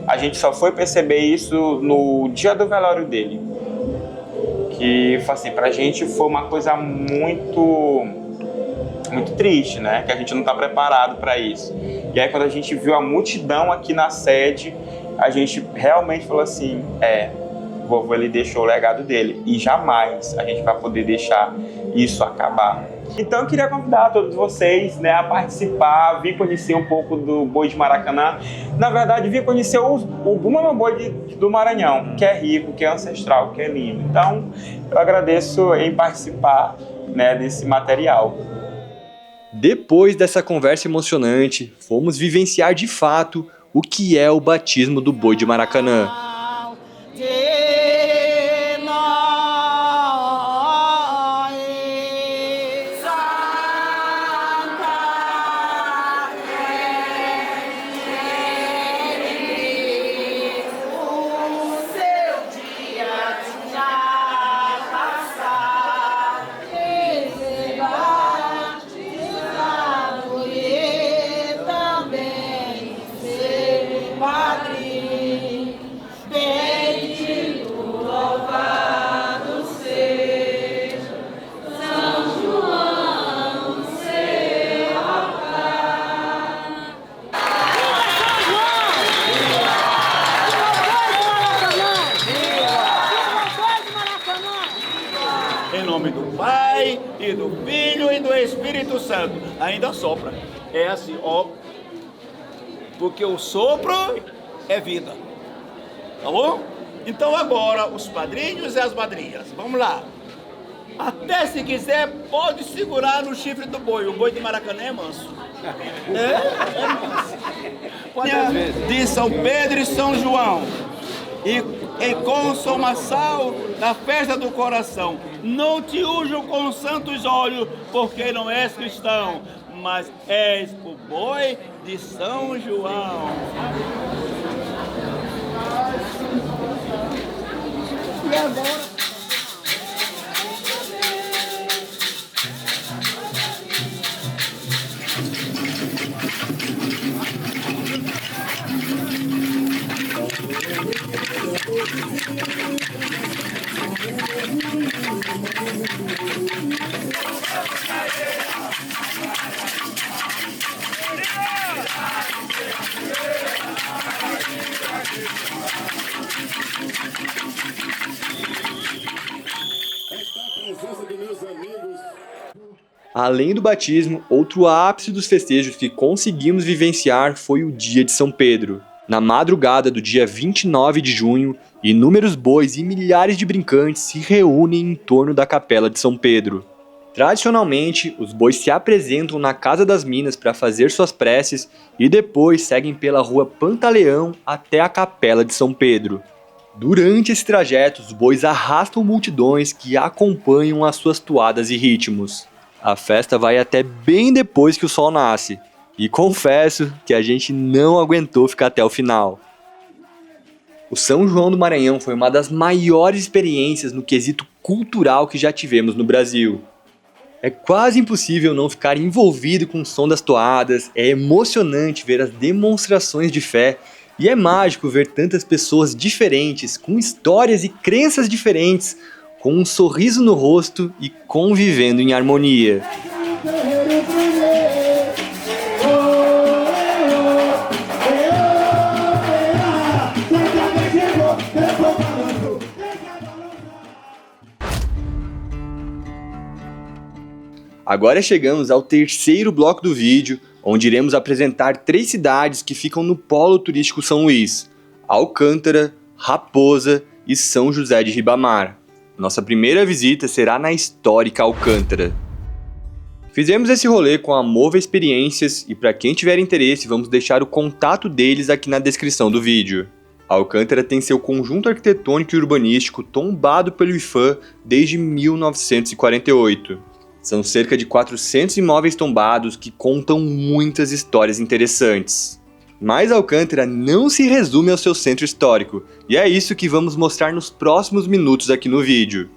A gente só foi perceber isso no dia do velório dele. Que, assim, pra gente foi uma coisa muito triste, né? Que a gente não está preparado para isso. E aí quando a gente viu a multidão aqui na sede, a gente realmente falou assim, o vovô ele deixou o legado dele e jamais a gente vai poder deixar isso acabar. Então eu queria convidar todos vocês, né, a participar, vir conhecer um pouco do boi de Maracanã. Na verdade, vir conhecer o Bumamã Boi do Maranhão, que é rico, que é ancestral, que é lindo. Então eu agradeço em participar, né, desse material. Depois dessa conversa emocionante, fomos vivenciar de fato o que é o batismo do boi de Maracanã. Ainda sopra. É assim, ó. Porque o sopro é vida. Tá bom? Então agora, os padrinhos e as madrinhas. Vamos lá. Até se quiser, pode segurar no chifre do boi. O boi de Maracanã é manso. É manso. De São Pedro e São João. E em consumação da festa do coração. Não te ujam com santos olhos, porque não és cristão, mas és o boi de São João. E agora... Além do batismo, outro ápice dos festejos que conseguimos vivenciar foi o dia de São Pedro. Na madrugada do dia 29 de junho, Inúmeros bois e milhares de brincantes se reúnem em torno da Capela de São Pedro. Tradicionalmente, os bois se apresentam na Casa das Minas para fazer suas preces e depois seguem pela Rua Pantaleão até a Capela de São Pedro. Durante esse trajeto, os bois arrastam multidões que acompanham as suas toadas e ritmos. A festa vai até bem depois que o sol nasce, e confesso que a gente não aguentou ficar até o final. O São João do Maranhão foi uma das maiores experiências no quesito cultural que já tivemos no Brasil. É quase impossível não ficar envolvido com o som das toadas, é emocionante ver as demonstrações de fé e é mágico ver tantas pessoas diferentes, com histórias e crenças diferentes, com um sorriso no rosto e convivendo em harmonia. Agora chegamos ao terceiro bloco do vídeo, onde iremos apresentar 3 cidades que ficam no polo turístico São Luís: Alcântara, Raposa e São José de Ribamar. Nossa primeira visita será na histórica Alcântara. Fizemos esse rolê com a Mova Experiências e para quem tiver interesse vamos deixar o contato deles aqui na descrição do vídeo. Alcântara tem seu conjunto arquitetônico e urbanístico tombado pelo IPHAN desde 1948. São cerca de 400 imóveis tombados que contam muitas histórias interessantes. Mas Alcântara não se resume ao seu centro histórico, e é isso que vamos mostrar nos próximos minutos aqui no vídeo.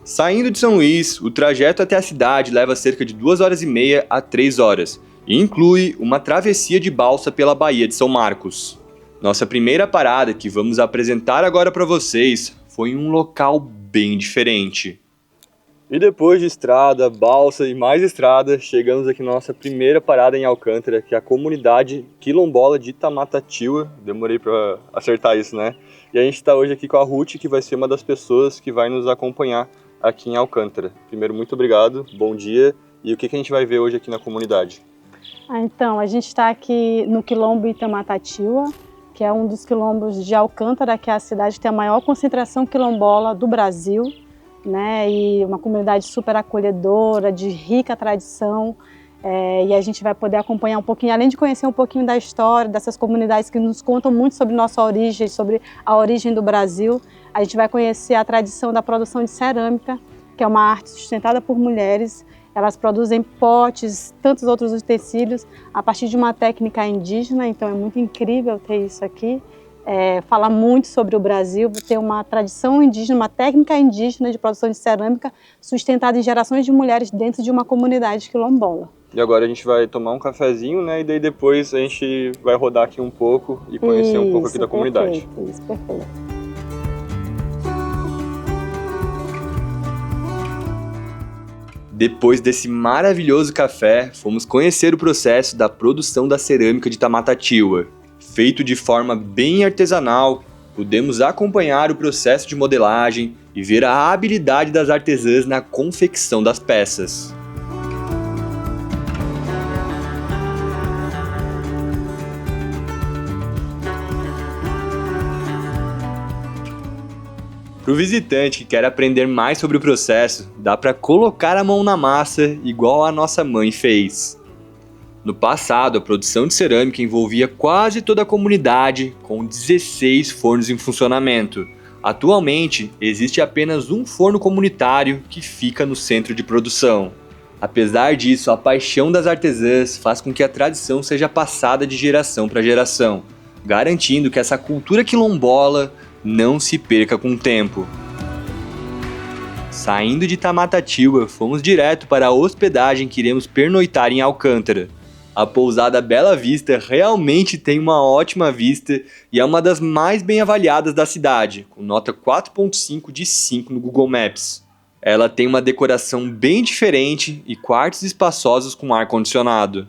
Saindo de São Luís, o trajeto até a cidade leva cerca de 2h30 a 3 horas, e inclui uma travessia de balsa pela Baía de São Marcos. Nossa primeira parada que vamos apresentar agora para vocês foi em um local bem diferente. E depois de estrada, balsa e mais estrada, chegamos aqui na nossa primeira parada em Alcântara, que é a comunidade quilombola de Itamatatiua. Demorei para acertar isso, né? E a gente está hoje aqui com a Ruth, que vai ser uma das pessoas que vai nos acompanhar aqui em Alcântara. Primeiro, muito obrigado, bom dia. E o que a gente vai ver hoje aqui na comunidade? Então, a gente está aqui no quilombo Itamatatiua, que é um dos quilombos de Alcântara, que é a cidade que tem a maior concentração quilombola do Brasil, né? E uma comunidade super acolhedora, de rica tradição, e a gente vai poder acompanhar um pouquinho, além de conhecer um pouquinho da história dessas comunidades que nos contam muito sobre nossa origem, sobre a origem do Brasil. A gente vai conhecer a tradição da produção de cerâmica, que é uma arte sustentada por mulheres. Elas produzem potes, tantos outros utensílios, a partir de uma técnica indígena, então é muito incrível ter isso aqui. Fala muito sobre o Brasil, ter uma tradição indígena, uma técnica indígena de produção de cerâmica sustentada em gerações de mulheres dentro de uma comunidade quilombola. E agora a gente vai tomar um cafezinho, né? E daí depois a gente vai rodar aqui um pouco e conhecer um pouco aqui da comunidade. Isso, perfeito. Depois desse maravilhoso café, fomos conhecer o processo da produção da cerâmica de Itamatatiua. Feito de forma bem artesanal, pudemos acompanhar o processo de modelagem e ver a habilidade das artesãs na confecção das peças. Para o visitante que quer aprender mais sobre o processo, dá para colocar a mão na massa igual a nossa mãe fez. No passado, a produção de cerâmica envolvia quase toda a comunidade, com 16 fornos em funcionamento. Atualmente, existe apenas um forno comunitário que fica no centro de produção. Apesar disso, a paixão das artesãs faz com que a tradição seja passada de geração para geração, garantindo que essa cultura quilombola não se perca com o tempo. Saindo de Itamatatiua, fomos direto para a hospedagem que iremos pernoitar em Alcântara. A pousada Bela Vista realmente tem uma ótima vista e é uma das mais bem avaliadas da cidade, com nota 4.5 de 5 no Google Maps. Ela tem uma decoração bem diferente e quartos espaçosos com ar-condicionado.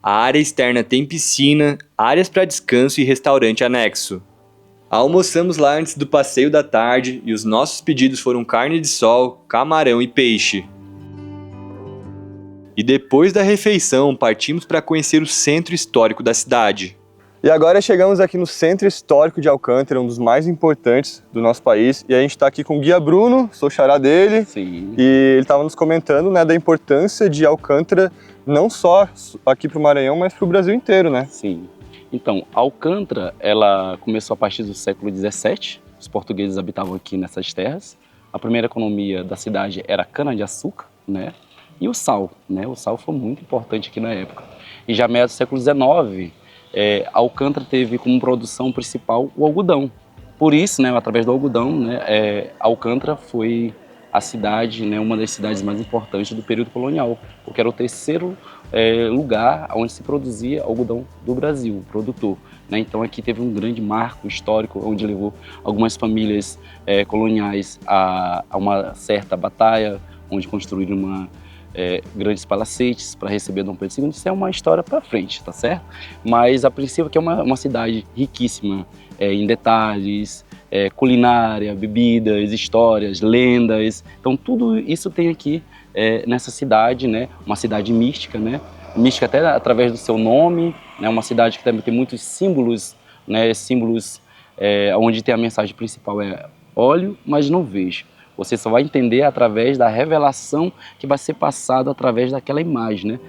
A área externa tem piscina, áreas para descanso e restaurante anexo. Almoçamos lá antes do passeio da tarde e os nossos pedidos foram carne de sol, camarão e peixe. E depois da refeição, partimos para conhecer o centro histórico da cidade. E agora chegamos aqui no Centro Histórico de Alcântara, um dos mais importantes do nosso país. E a gente está aqui com o guia Bruno, sou xará dele. Sim. E ele estava nos comentando, né, da importância de Alcântara, não só aqui para o Maranhão, mas para o Brasil inteiro, né? Sim. Então, Alcântara, ela começou a partir do século XVII. Os portugueses habitavam aqui nessas terras. A primeira economia da cidade era a cana-de-açúcar, né? E o sal, né? O sal foi muito importante aqui na época. E já meados do século XIX, Alcântara teve como produção principal o algodão. Por isso, né, através do algodão, né, Alcântara foi a cidade, né, uma das cidades mais importantes do período colonial, porque era o terceiro lugar onde se produzia algodão do Brasil, produtor. Né? Então aqui teve um grande marco histórico, onde levou algumas famílias coloniais a uma certa batalha, onde construíram grandes palacetes para receber Dom Pedro II. Isso é uma história para frente, tá certo? Mas a princípio aqui é uma cidade riquíssima em detalhes, culinária, bebidas, histórias, lendas. Então tudo isso tem aqui nessa cidade, né? Uma cidade mística, né? Mística até através do seu nome, né? Uma cidade que também tem muitos símbolos, né? Símbolos onde tem a mensagem principal olho, mas não vejo. Você só vai entender através da revelação que vai ser passada através daquela imagem, né?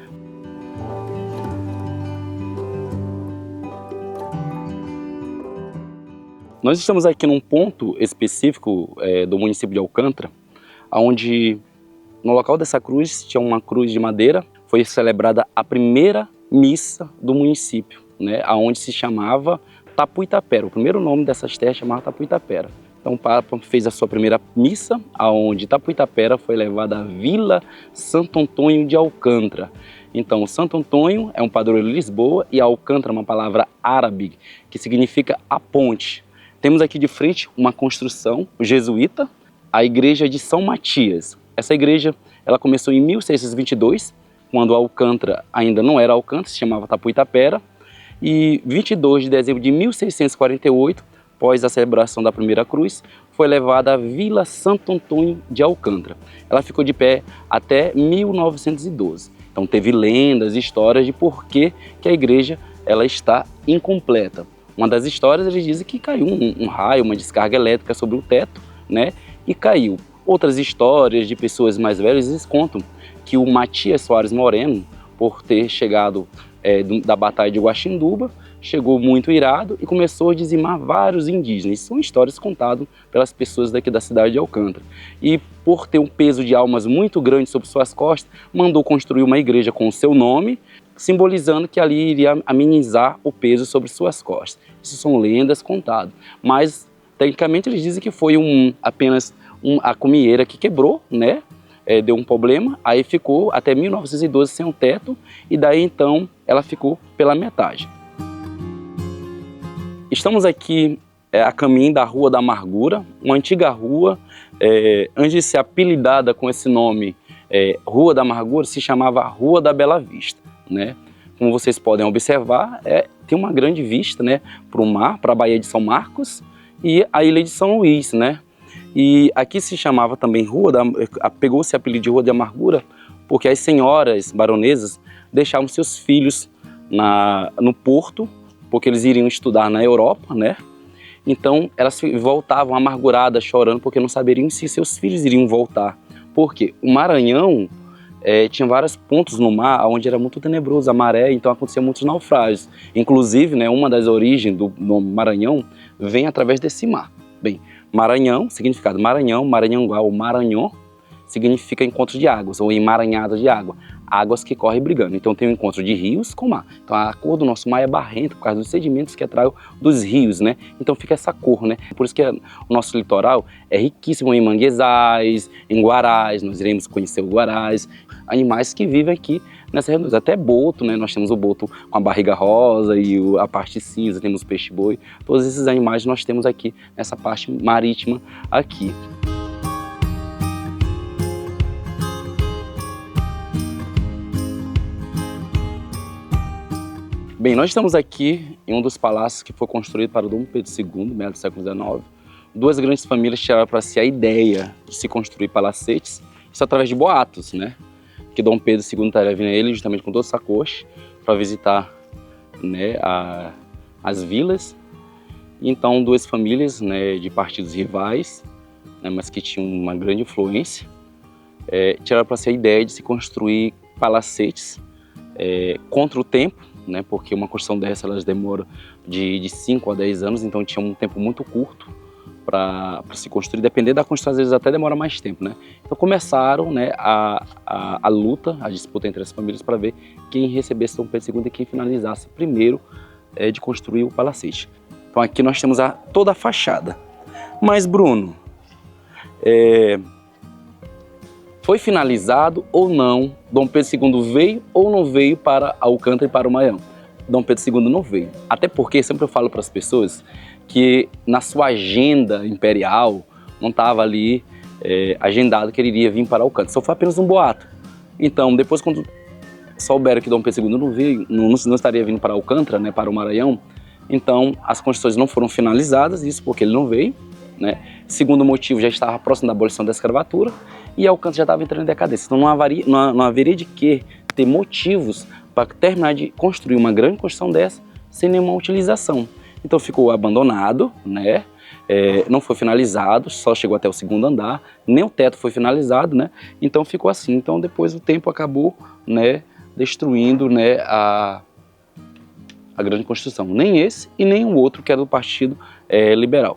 Nós estamos aqui num ponto específico do município de Alcântara, onde no local dessa cruz tinha uma cruz de madeira. Foi celebrada a primeira missa do município, né? Onde se chamava Tapuitapera. O primeiro nome dessas terras chamava Tapuitapera. Então o Papa fez a sua primeira missa, onde Tapuitapera foi levada à Vila Santo Antônio de Alcântara. Então Santo Antônio é um padroeiro de Lisboa e Alcântara é uma palavra árabe que significa a ponte. Temos aqui de frente uma construção jesuíta, a igreja de São Matias. Essa igreja ela começou em 1622, quando Alcântara ainda não era Alcântara, se chamava Tapuitapera, e 22 de dezembro de 1648, após a celebração da primeira cruz, foi levada à Vila Santo Antônio de Alcântara. Ela ficou de pé até 1912. Então teve lendas, histórias de por que a igreja ela está incompleta. Uma das histórias, eles dizem que caiu um raio, uma descarga elétrica sobre o teto, né? E caiu. Outras histórias de pessoas mais velhas, eles contam que o Matias Soares Moreno, por ter chegado da Batalha de Guaxinduba, chegou muito irado e começou a dizimar vários indígenas. Isso são histórias contadas pelas pessoas daqui da cidade de Alcântara. E por ter um peso de almas muito grande sobre suas costas, mandou construir uma igreja com o seu nome, simbolizando que ali iria amenizar o peso sobre suas costas. Isso são lendas contadas. Mas, tecnicamente, eles dizem que foi apenas a cumieira que quebrou, né? Deu um problema, aí ficou até 1912 sem um teto, e daí então ela ficou pela metade. Estamos aqui a caminho da Rua da Amargura, uma antiga rua, antes de ser apelidada com esse nome, Rua da Amargura, se chamava Rua da Bela Vista, né? Como vocês podem observar, tem uma grande vista, né, para o mar, para a Baía de São Marcos e a Ilha de São Luís, né? E aqui se chamava também pegou-se o apelido de Rua da Amargura, porque as senhoras baronesas deixavam seus filhos no porto, porque eles iriam estudar na Europa, né? Então elas voltavam amarguradas, chorando, porque não saberiam se seus filhos iriam voltar. Porque o Maranhão tinha vários pontos no mar onde era muito tenebroso a maré, então acontecia muitos naufrágios. Inclusive, né, uma das origens do nome Maranhão vem através desse mar. Bem, Maranhão, significado Maranhão, Maranhão ou Maranhão, significa encontro de águas, ou emaranhada de água. Águas que correm brigando. Então tem um encontro de rios com mar. Então a cor do nosso mar é barrenta por causa dos sedimentos que atraem dos rios, né? Então fica essa cor, né? Por isso que o nosso litoral é riquíssimo em manguezais, em guarás. Nós iremos conhecer os guarás, animais que vivem aqui nessa redondeza. Até boto, né? Nós temos o boto com a barriga rosa e a parte cinza, temos o peixe-boi. Todos esses animais nós temos aqui nessa parte marítima aqui. Bem, nós estamos aqui em um dos palácios que foi construído para o Dom Pedro II, meio do século XIX. Duas grandes famílias tiraram para si a ideia de se construir palacetes, isso através de boatos, né? Que Dom Pedro II estaria vindo a ele justamente com toda essa corte para visitar, né, as vilas. Então, duas famílias, né, de partidos rivais, né, mas que tinham uma grande influência, tiraram para si a ideia de se construir palacetes contra o tempo, né, porque uma construção dessa elas demora de 5 a 10 anos, então tinha um tempo muito curto para se construir. Dependendo da construção, às vezes até demora mais tempo, né? Então começaram, né, a luta, a disputa entre as famílias para ver quem recebesse Dom Pedro II e quem finalizasse primeiro de construir o palacete. Então aqui nós temos toda a fachada. Mas Bruno, foi finalizado ou não? Dom Pedro II veio ou não veio para Alcântara e para o Maranhão? Dom Pedro II não veio. Até porque, sempre eu falo para as pessoas que na sua agenda imperial não estava ali agendado que ele iria vir para Alcântara. Só foi apenas um boato. Então, depois quando souberam que Dom Pedro II não veio, não estaria vindo para Alcântara, né, para o Maranhão, então as construções não foram finalizadas, isso porque ele não veio, né? Segundo motivo, já estava próximo da abolição da escravatura e Alcântara já estava entrando em decadência. Então não haveria de que ter motivos para terminar de construir uma grande construção dessa sem nenhuma utilização. Então ficou abandonado, né? Não foi finalizado, só chegou até o segundo andar, nem o teto foi finalizado, né? Então ficou assim. Então depois o tempo acabou, né, destruindo, né, a grande construção. Nem esse e nem o outro que era do Partido Liberal.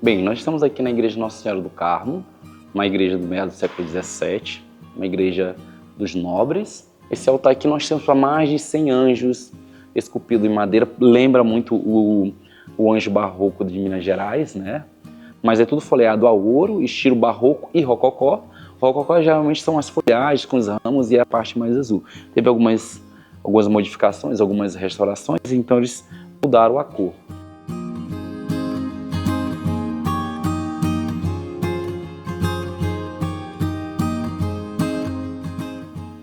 Bem, nós estamos aqui na Igreja Nossa Senhora do Carmo, uma igreja do meio do século XVII, uma igreja dos nobres. Esse altar aqui nós temos para mais de 100 anjos esculpidos em madeira, lembra muito o anjo barroco de Minas Gerais, né? Mas é tudo folheado a ouro, estilo barroco e rococó. Rococó geralmente são as folhagens com os ramos e a parte mais azul. Teve algumas modificações, algumas restaurações, então eles mudaram a cor.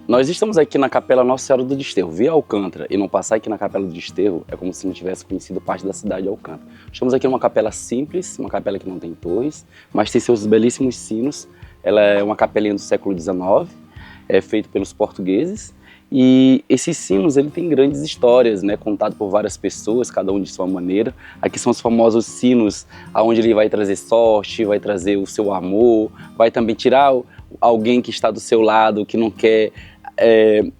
Nós estamos aqui na Capela Nossa Senhora do Desterro. Vir a Alcântara e não passar aqui na Capela do Desterro é como se não tivesse conhecido parte da cidade de Alcântara. Estamos aqui numa capela simples, uma capela que não tem torres, mas tem seus belíssimos sinos. Ela é uma capelinha do século XIX, feita pelos portugueses. E esses sinos, ele tem grandes histórias, né, contado por várias pessoas, cada um de sua maneira. Aqui são os famosos sinos, onde ele vai trazer sorte, vai trazer o seu amor, vai também tirar alguém que está do seu lado, que não quer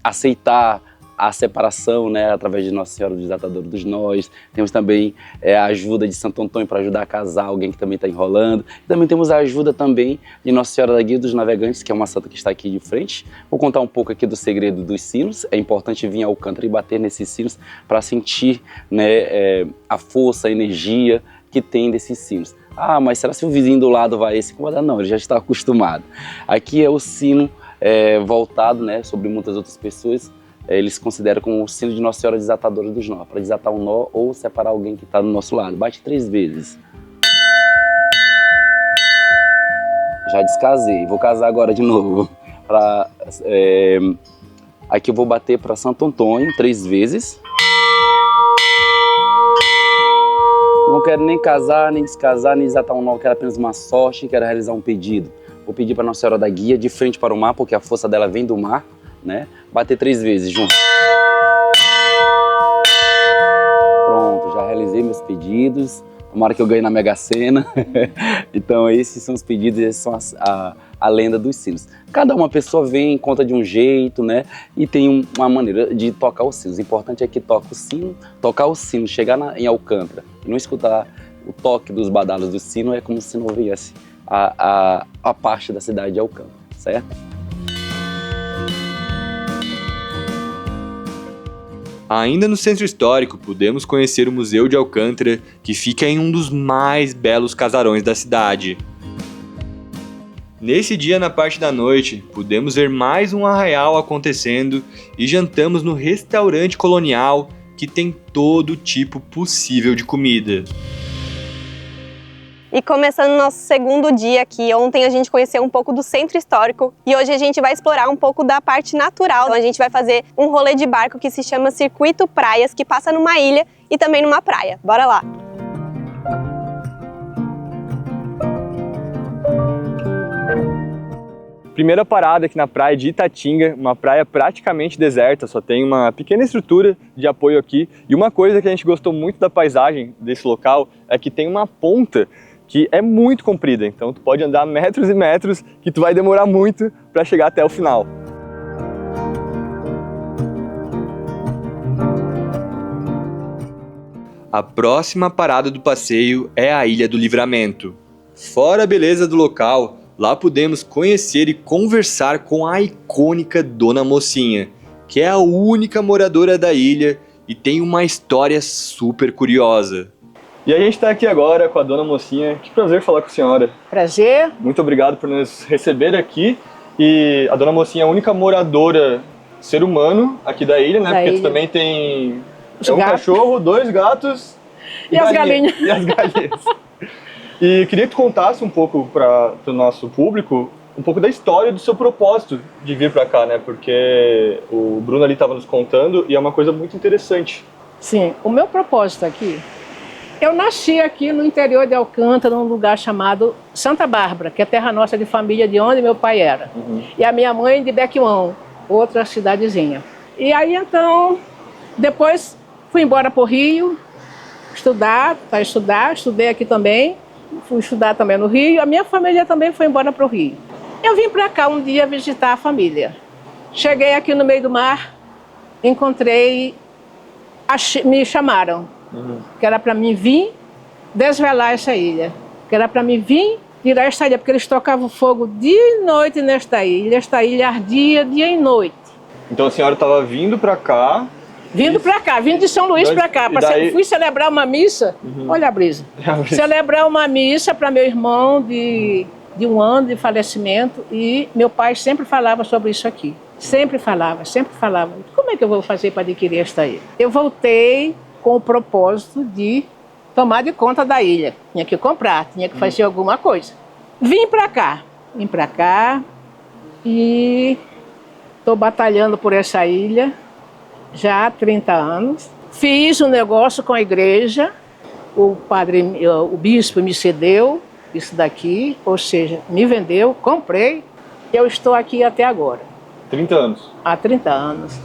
aceitar a separação, né, através de Nossa Senhora do Desatador dos Nós. Temos também a ajuda de Santo Antônio para ajudar a casar alguém que também está enrolando. E também temos a ajuda também de Nossa Senhora da Guia dos Navegantes, que é uma santa que está aqui de frente. Vou contar um pouco aqui do segredo dos sinos. É importante vir a Alcântara e bater nesses sinos para sentir, né, a força, a energia que tem desses sinos. Ah, mas será que o vizinho do lado vai se incomodar? Não, ele já está acostumado. Aqui é o sino voltado, né, sobre muitas outras pessoas. Eles consideram como o sino de Nossa Senhora Desatadora dos Nós, para desatar um nó ou separar alguém que está do nosso lado. Bate 3 vezes. Já descasei, vou casar agora de novo. Aqui eu vou bater para Santo Antônio 3 vezes. Não quero nem casar, nem descasar, nem desatar um nó, quero apenas uma sorte, quero realizar um pedido. Vou pedir para Nossa Senhora da Guia de frente para o mar, porque a força dela vem do mar, né? Bater 3 vezes junto. Pronto, já realizei meus pedidos. Tomara que eu ganhe na Mega Sena. Então esses são os pedidos, esses são a lenda dos sinos. Cada uma pessoa vem, conta de um jeito, né? E tem uma maneira de tocar os sinos. O importante é que tocar o sino, chegar em Alcântara e não escutar o toque dos badalos do sino é como se não viesse a parte da cidade de Alcântara, certo? Ainda no Centro Histórico, podemos conhecer o Museu de Alcântara, que fica em um dos mais belos casarões da cidade. Nesse dia, na parte da noite, pudemos ver mais um arraial acontecendo e jantamos no restaurante colonial, que tem todo tipo possível de comida. E começando o nosso segundo dia aqui, ontem a gente conheceu um pouco do Centro Histórico e hoje a gente vai explorar um pouco da parte natural. Então a gente vai fazer um rolê de barco que se chama Circuito Praias, que passa numa ilha e também numa praia. Bora lá! Primeira parada aqui na praia de Itatinga, uma praia praticamente deserta, só tem uma pequena estrutura de apoio aqui. E uma coisa que a gente gostou muito da paisagem desse local é que tem uma ponta que é muito comprida, então tu pode andar metros e metros que tu vai demorar muito para chegar até o final. A próxima parada do passeio é a Ilha do Livramento. Fora a beleza do local, lá podemos conhecer e conversar com a icônica Dona Mocinha, que é a única moradora da ilha e tem uma história super curiosa. E a gente está aqui agora com a Dona Mocinha. Que prazer falar com a senhora. Prazer. Muito obrigado por nos receber aqui. E a Dona Mocinha é a única moradora ser humano aqui da ilha, né? Da Porque ilha. tu também tem Os um gatos. cachorro, 2 gatos E as galinhas. E as galinhas. E queria que tu contasse um pouco para o nosso público um pouco da história do seu propósito de vir para cá, né? Porque o Bruno ali estava nos contando e é uma coisa muito interessante. Sim, o meu propósito aqui, eu nasci aqui no interior de Alcântara, num lugar chamado Santa Bárbara, que é terra nossa de família, de onde meu pai era. E a minha mãe de Bequimão, outra cidadezinha. E aí então, depois fui embora para o Rio, estudei aqui também, fui estudar também no Rio, a minha família também foi embora para o Rio. Eu vim para cá um dia visitar a família. Cheguei aqui no meio do mar, encontrei, me chamaram, que era para mim vir desvelar essa ilha, que era para mim vir tirar essa ilha, porque eles tocavam fogo dia e noite nesta ilha, esta ilha ardia dia e noite. Então a senhora estava vindo para cá... Vindo para cá, vindo de São Luís para cá. Fui celebrar uma missa, olha a brisa, celebrar uma missa para meu irmão de 1 ano de falecimento e meu pai sempre falava sobre isso aqui. Sempre falava. Como é que eu vou fazer para adquirir esta ilha? Eu voltei com o propósito de tomar de conta da ilha. Tinha que comprar, tinha que fazer alguma coisa. Vim para cá e estou batalhando por essa ilha já há 30 anos. Fiz um negócio com a igreja, o bispo me cedeu isso daqui, ou seja, me vendeu, comprei, e eu estou aqui até agora. 30 anos? Há 30 anos.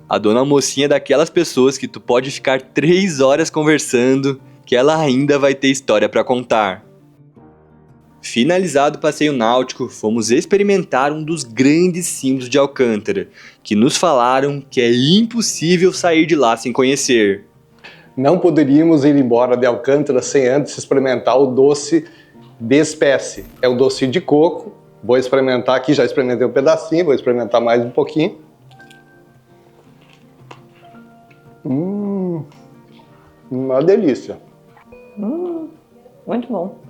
A Dona Mocinha é daquelas pessoas que tu pode ficar 3 horas conversando, que ela ainda vai ter história para contar. Finalizado o passeio náutico, fomos experimentar um dos grandes símbolos de Alcântara, que nos falaram que é impossível sair de lá sem conhecer. Não poderíamos ir embora de Alcântara sem antes experimentar o doce de espécie. É o doce de coco. Vou experimentar aqui, já experimentei um pedacinho, vou experimentar mais um pouquinho. Uma delícia. Muito bom.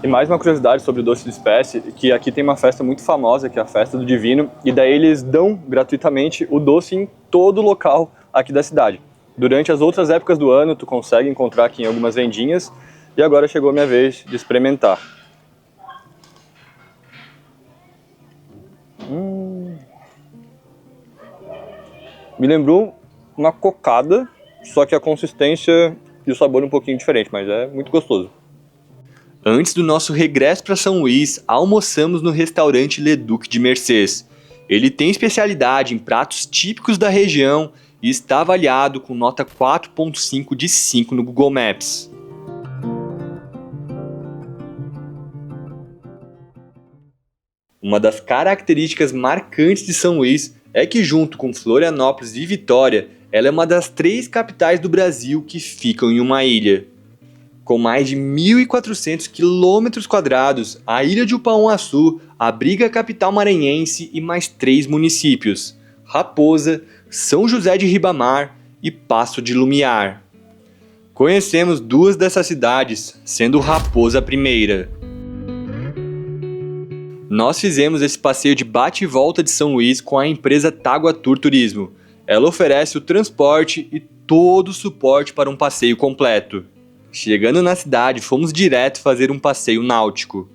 E mais uma curiosidade sobre o doce de espécie, que aqui tem uma festa muito famosa, que é a Festa do Divino, e daí eles dão gratuitamente o doce em todo local aqui da cidade. Durante as outras épocas do ano, tu consegue encontrar aqui em algumas vendinhas, e agora chegou a minha vez de experimentar. Me lembrou uma cocada, só que a consistência e o sabor um pouquinho diferente, mas é muito gostoso. Antes do nosso regresso para São Luís, almoçamos no restaurante Le Duc de Mercês. Ele tem especialidade em pratos típicos da região e está avaliado com nota 4.5 de 5 no Google Maps. Uma das características marcantes de São Luís é que, junto com Florianópolis e Vitória, ela é uma das 3 capitais do Brasil que ficam em uma ilha. Com mais de 1.400 km², a ilha de Upaon-Açu abriga a capital maranhense e mais 3 municípios: Raposa, São José de Ribamar e Passo de Lumiar. Conhecemos 2 dessas cidades, sendo Raposa a primeira. Nós fizemos esse passeio de bate e volta de São Luís com a empresa Taguatur Turismo. Ela oferece o transporte e todo o suporte para um passeio completo. Chegando na cidade, fomos direto fazer um passeio náutico.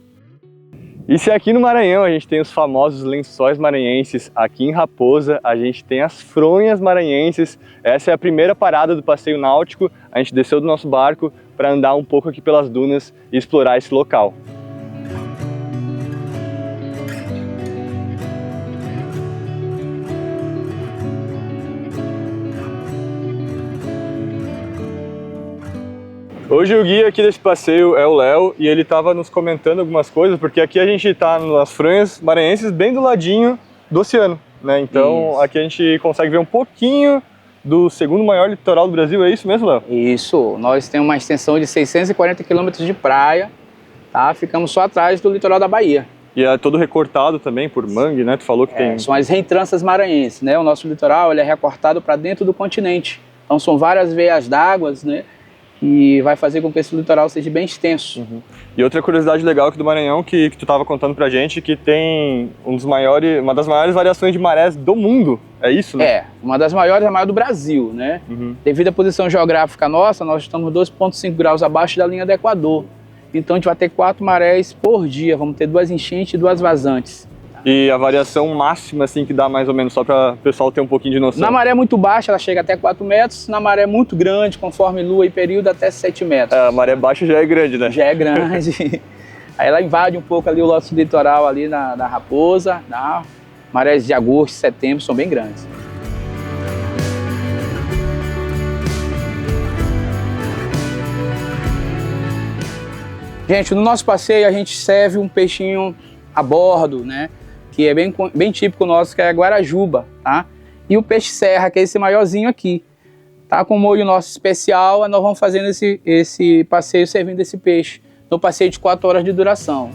E se aqui no Maranhão a gente tem os famosos lençóis maranhenses, aqui em Raposa a gente tem as fronhas maranhenses. Essa é a primeira parada do passeio náutico. A gente desceu do nosso barco para andar um pouco aqui pelas dunas e explorar esse local. Hoje o guia aqui desse passeio é o Léo e ele estava nos comentando algumas coisas, porque aqui a gente está nas Fronhas Maranhenses, bem do ladinho do oceano, né? Então aqui a gente consegue ver um pouquinho do segundo maior litoral do Brasil, é isso mesmo, Léo? Isso, nós temos uma extensão de 640 quilômetros de praia, tá? Ficamos só atrás do litoral da Bahia. E é todo recortado também por mangue, né? Tu falou que tem... São as reentranças maranhenses, né? O nosso litoral ele é recortado para dentro do continente. Então são várias veias d'água, né? E vai fazer com que esse litoral seja bem extenso. E outra curiosidade legal aqui do Maranhão que tu estava contando pra gente, que tem uma das maiores variações de marés do mundo, é isso, né? É, uma das maiores, a maior do Brasil, né? Devido à posição geográfica nossa, nós estamos 2,5 graus abaixo da linha do Equador. Então a gente vai ter 4 marés por dia, vamos ter 2 enchentes e 2 vazantes. E a variação máxima, assim, que dá mais ou menos, só para o pessoal ter um pouquinho de noção? Na maré muito baixa, ela chega até 4 metros. Na maré muito grande, conforme lua e período, até 7 metros. A maré baixa já é grande, né? Já é grande. Aí ela invade um pouco ali o nosso litoral ali na Raposa. Marés de agosto, setembro são bem grandes. Gente, no nosso passeio a gente serve um peixinho a bordo, né? Que é bem típico nosso, que é a guarajuba, tá? E o peixe serra, que é esse maiorzinho aqui. Tá com molho nosso especial, nós vamos fazendo esse passeio servindo esse peixe. No passeio de 4 horas de duração.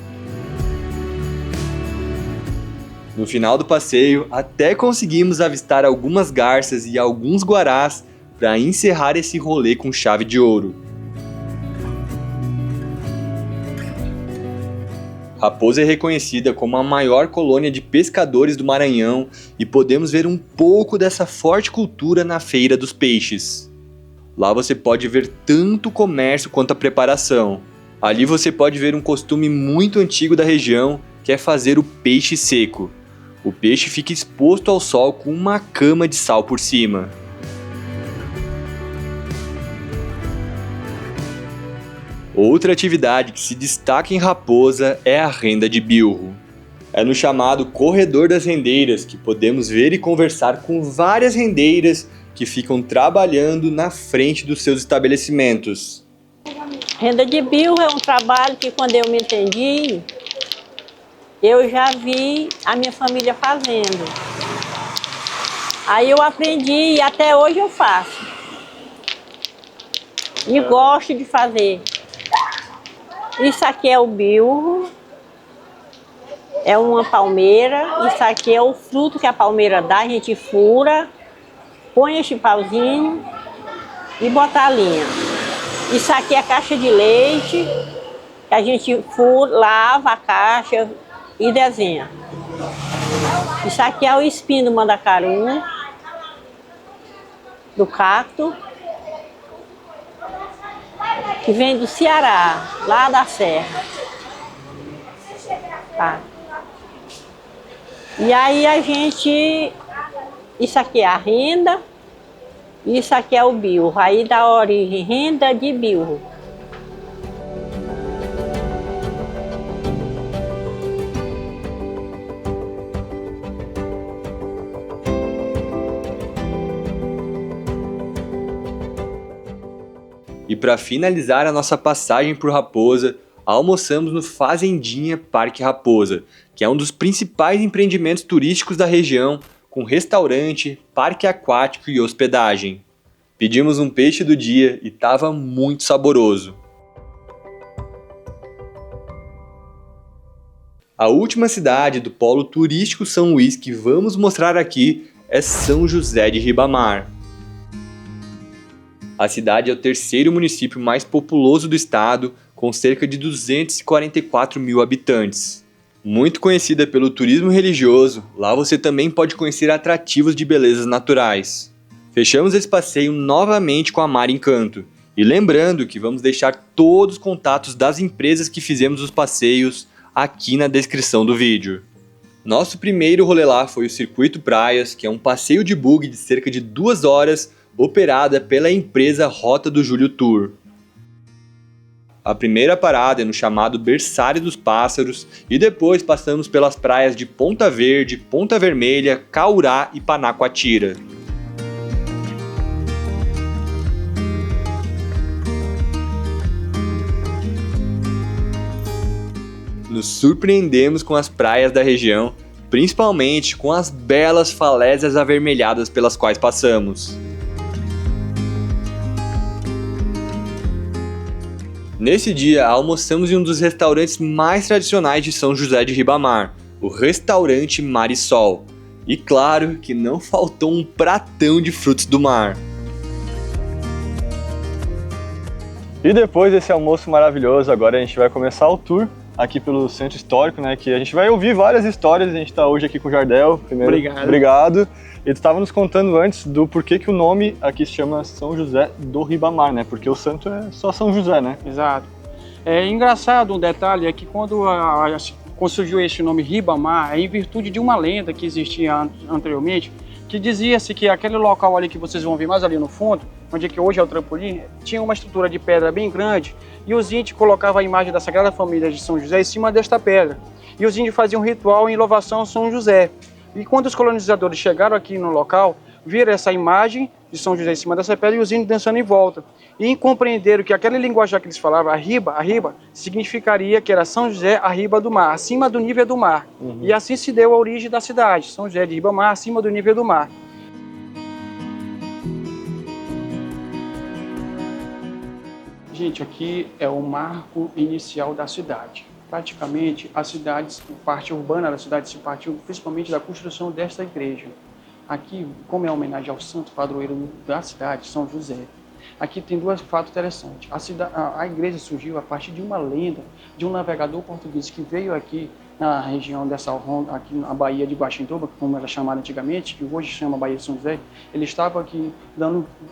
No final do passeio, até conseguimos avistar algumas garças e alguns guarás para encerrar esse rolê com chave de ouro. Raposa é reconhecida como a maior colônia de pescadores do Maranhão e podemos ver um pouco dessa forte cultura na Feira dos Peixes. Lá você pode ver tanto o comércio quanto a preparação. Ali você pode ver um costume muito antigo da região, que é fazer o peixe seco. O peixe fica exposto ao sol com uma cama de sal por cima. Outra atividade que se destaca em Raposa é a renda de bilro. É no chamado Corredor das Rendeiras que podemos ver e conversar com várias rendeiras que ficam trabalhando na frente dos seus estabelecimentos. Renda de bilro é um trabalho que, quando eu me entendi, eu já vi a minha família fazendo. Aí eu aprendi e até hoje eu faço. E gosto de fazer. Isso aqui é o bilro, é uma palmeira, isso aqui é o fruto que a palmeira dá, a gente fura, põe este pauzinho e bota a linha. Isso aqui é a caixa de leite, que a gente fura, lava a caixa e desenha. Isso aqui é o espinho do mandacaru, do cacto, que vem do Ceará, lá da serra. Tá. E aí a gente... Isso aqui é a renda, isso aqui é o bilro. Aí dá origem renda de bilro. E para finalizar a nossa passagem por Raposa, almoçamos no Fazendinha Parque Raposa, que é um dos principais empreendimentos turísticos da região, com restaurante, parque aquático e hospedagem. Pedimos um peixe do dia e estava muito saboroso. A última cidade do polo turístico São Luís que vamos mostrar aqui é São José de Ribamar. A cidade é o terceiro município mais populoso do estado, com cerca de 244 mil habitantes. Muito conhecida pelo turismo religioso, lá você também pode conhecer atrativos de belezas naturais. Fechamos esse passeio novamente com a Mar Encanto. E lembrando que vamos deixar todos os contatos das empresas que fizemos os passeios aqui na descrição do vídeo. Nosso primeiro rolê lá foi o Circuito Praias, que é um passeio de buggy de cerca de 2 horas, operada pela empresa Rota do Júlio Tour. A primeira parada é no chamado Berçário dos Pássaros e depois passamos pelas praias de Ponta Verde, Ponta Vermelha, Caurá e Panacoatira. nos surpreendemos com as praias da região, principalmente com as belas falésias avermelhadas pelas quais passamos. Nesse dia, almoçamos em um dos restaurantes mais tradicionais de São José de Ribamar, o restaurante Marisol. E claro que não faltou um pratão de frutos do mar. E depois desse almoço maravilhoso, agora a gente vai começar o tour aqui pelo Centro Histórico, né? Que a gente vai ouvir várias histórias. A gente está hoje aqui com o Jardel. Primeiro, obrigado. E tu estava nos contando antes do porquê que o nome aqui se chama São José do Ribamar, né? Porque o santo é só São José, né? Exato. É engraçado um detalhe, é que quando surgiu esse nome Ribamar, é em virtude de uma lenda que existia anteriormente, que dizia-se que aquele local ali que vocês vão ver mais ali no fundo, onde é que hoje é o trampolim, tinha uma estrutura de pedra bem grande e os índios colocavam a imagem da Sagrada Família de São José em cima desta pedra. E os índios faziam um ritual em louvação a São José. E quando os colonizadores chegaram aqui no local, viram essa imagem de São José em cima dessa pedra e os índios dançando em volta. E compreenderam que aquele linguajar que eles falavam, arriba, significaria que era São José arriba do mar, acima do nível do mar. E assim se deu a origem da cidade, São José de Ribamar, acima do nível do mar. Gente, aqui é o marco inicial da cidade. Praticamente, a parte urbana da cidade se partiu principalmente da construção desta igreja. Aqui, como é uma homenagem ao santo padroeiro da cidade, São José, aqui tem dois fatos interessantes. A igreja surgiu a partir de uma lenda de um navegador português que veio aqui na região aqui na Baía de Guaxintoba, como era chamada antigamente, que hoje chama Baía de São José. Ele estava aqui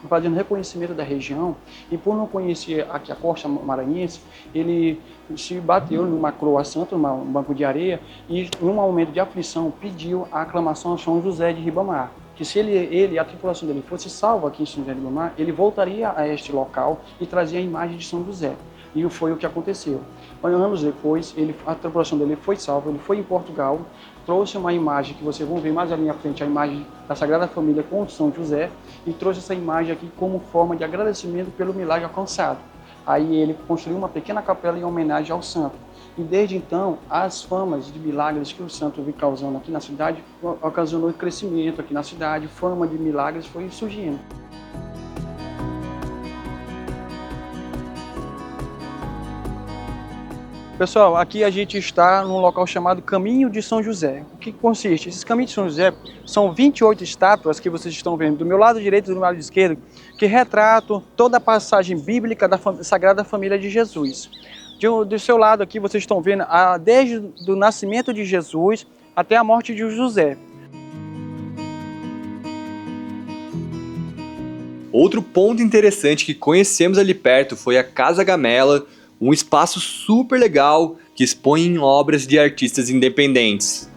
fazendo reconhecimento da região e, por não conhecer aqui a costa maranhense, ele se bateu numa croa santa, um banco de areia, e em um momento de aflição pediu a aclamação a São José de Ribamar, que se ele e a tripulação dele fosse salva aqui em São José de Ribamar, ele voltaria a este local e trazia a imagem de São José. E foi o que aconteceu. Anos depois, a tripulação dele foi salva, ele foi em Portugal, trouxe uma imagem que vocês vão ver mais ali à frente, a imagem da Sagrada Família com São José, e trouxe essa imagem aqui como forma de agradecimento pelo milagre alcançado. Aí ele construiu uma pequena capela em homenagem ao santo. E desde então, as famas de milagres que o santo vem causando aqui na cidade ocasionou crescimento aqui na cidade, fama de milagres foi surgindo. Pessoal, aqui a gente está num local chamado Caminho de São José. O que consiste? Esses Caminhos de São José são 28 estátuas que vocês estão vendo do meu lado direito e do meu lado esquerdo, que retratam toda a passagem bíblica da Sagrada Família de Jesus. Do seu lado aqui vocês estão vendo desde o nascimento de Jesus até a morte de José. Outro ponto interessante que conhecemos ali perto foi a Casa Gamela, um espaço super legal que expõe obras de artistas independentes.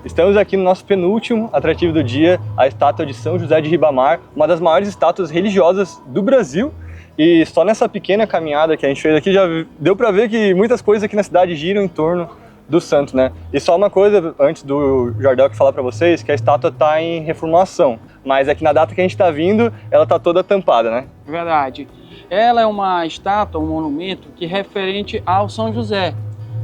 Estamos aqui no nosso penúltimo atrativo do dia, a estátua de São José de Ribamar, uma das maiores estátuas religiosas do Brasil. E só nessa pequena caminhada que a gente fez aqui já deu para ver que muitas coisas aqui na cidade giram em torno do santo, né? E só uma coisa antes do Jardel que falar para vocês, que a estátua está em reformulação, mas aqui na data que a gente está vindo, ela está toda tampada, né? Verdade. Ela é uma estátua, um monumento que é referente ao São José,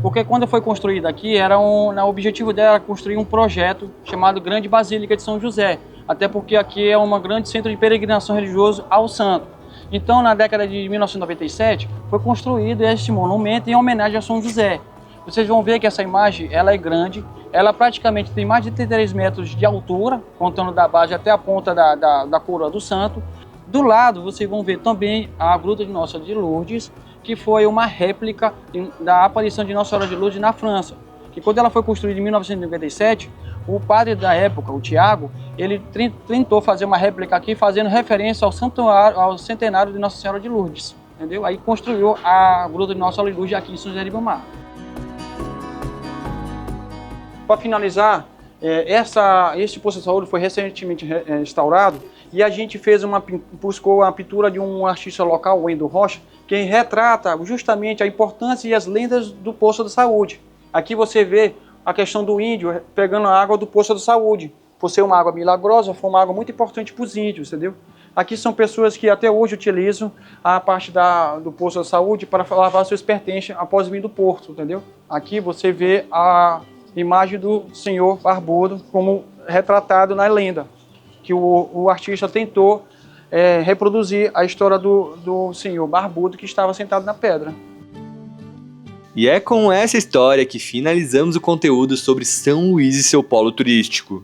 porque quando foi construída aqui, o objetivo dela era construir um projeto chamado Grande Basílica de São José, até porque aqui é um grande centro de peregrinação religioso ao santo. Então, na década de 1997, foi construído este monumento em homenagem a São José. Vocês vão ver que essa imagem ela é grande, ela praticamente tem mais de 33 metros de altura, contando da base até a ponta da coroa do santo. Do lado, vocês vão ver também a Gruta de Nossa Senhora de Lourdes, que foi uma réplica da aparição de Nossa Senhora de Lourdes na França. Que quando ela foi construída em 1997, o padre da época, o Tiago, ele tentou fazer uma réplica aqui, fazendo referência ao centenário de Nossa Senhora de Lourdes. Entendeu? Aí construiu a Gruta de Nossa Senhora de Lourdes aqui em São José de Ribamar. Para finalizar, este posto de saúde foi recentemente restaurado e a gente buscou a pintura de um artista local, o Wendel Rocha, que retrata justamente a importância e as lendas do posto de saúde. Aqui você vê a questão do índio pegando a água do posto de saúde. Por ser uma água milagrosa, foi uma água muito importante para os índios, entendeu? Aqui são pessoas que até hoje utilizam a parte do posto de saúde para lavar seus pertences após vir do porto, entendeu? Aqui você vê a imagem do senhor barbudo como retratado na lenda, que o artista tentou reproduzir a história do senhor barbudo que estava sentado na pedra. E é com essa história que finalizamos o conteúdo sobre São Luís e seu polo turístico.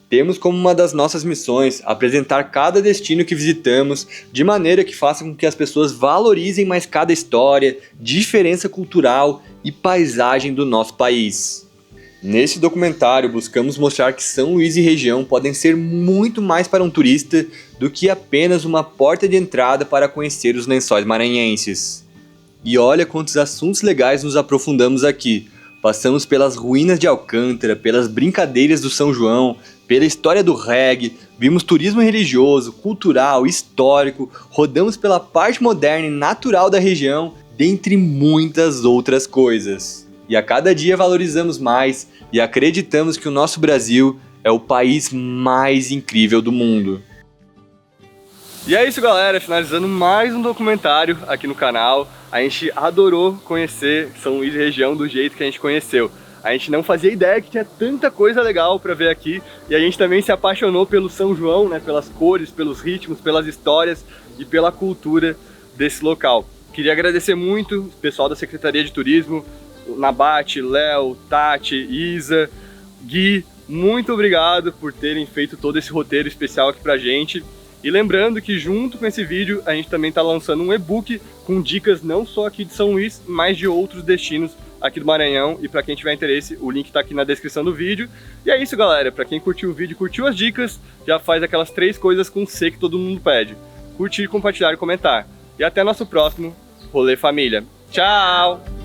Temos como uma das nossas missões apresentar cada destino que visitamos de maneira que faça com que as pessoas valorizem mais cada história, diferença cultural e paisagem do nosso país. Nesse documentário, buscamos mostrar que São Luís e região podem ser muito mais para um turista do que apenas uma porta de entrada para conhecer os lençóis maranhenses. E olha quantos assuntos legais nos aprofundamos aqui. Passamos pelas ruínas de Alcântara, pelas brincadeiras do São João, pela história do reggae, vimos turismo religioso, cultural, histórico, rodamos pela parte moderna e natural da região, dentre muitas outras coisas. E a cada dia valorizamos mais e acreditamos que o nosso Brasil é o país mais incrível do mundo. E é isso, galera, finalizando mais um documentário aqui no canal. A gente adorou conhecer São Luís e região do jeito que a gente conheceu. A gente não fazia ideia que tinha tanta coisa legal para ver aqui, e a gente também se apaixonou pelo São João, né, pelas cores, pelos ritmos, pelas histórias e pela cultura desse local. Queria agradecer muito o pessoal da Secretaria de Turismo, Nabate, Léo, Tati, Isa, Gui, muito obrigado por terem feito todo esse roteiro especial aqui pra gente. E lembrando que junto com esse vídeo a gente também está lançando um e-book com dicas não só aqui de São Luís, mas de outros destinos aqui do Maranhão, e para quem tiver interesse, o link tá aqui na descrição do vídeo. E é isso, galera, para quem curtiu o vídeo, curtiu as dicas, já faz aquelas 3 coisas com C que todo mundo pede: curtir, compartilhar e comentar. E até nosso próximo Rolê Família. Tchau!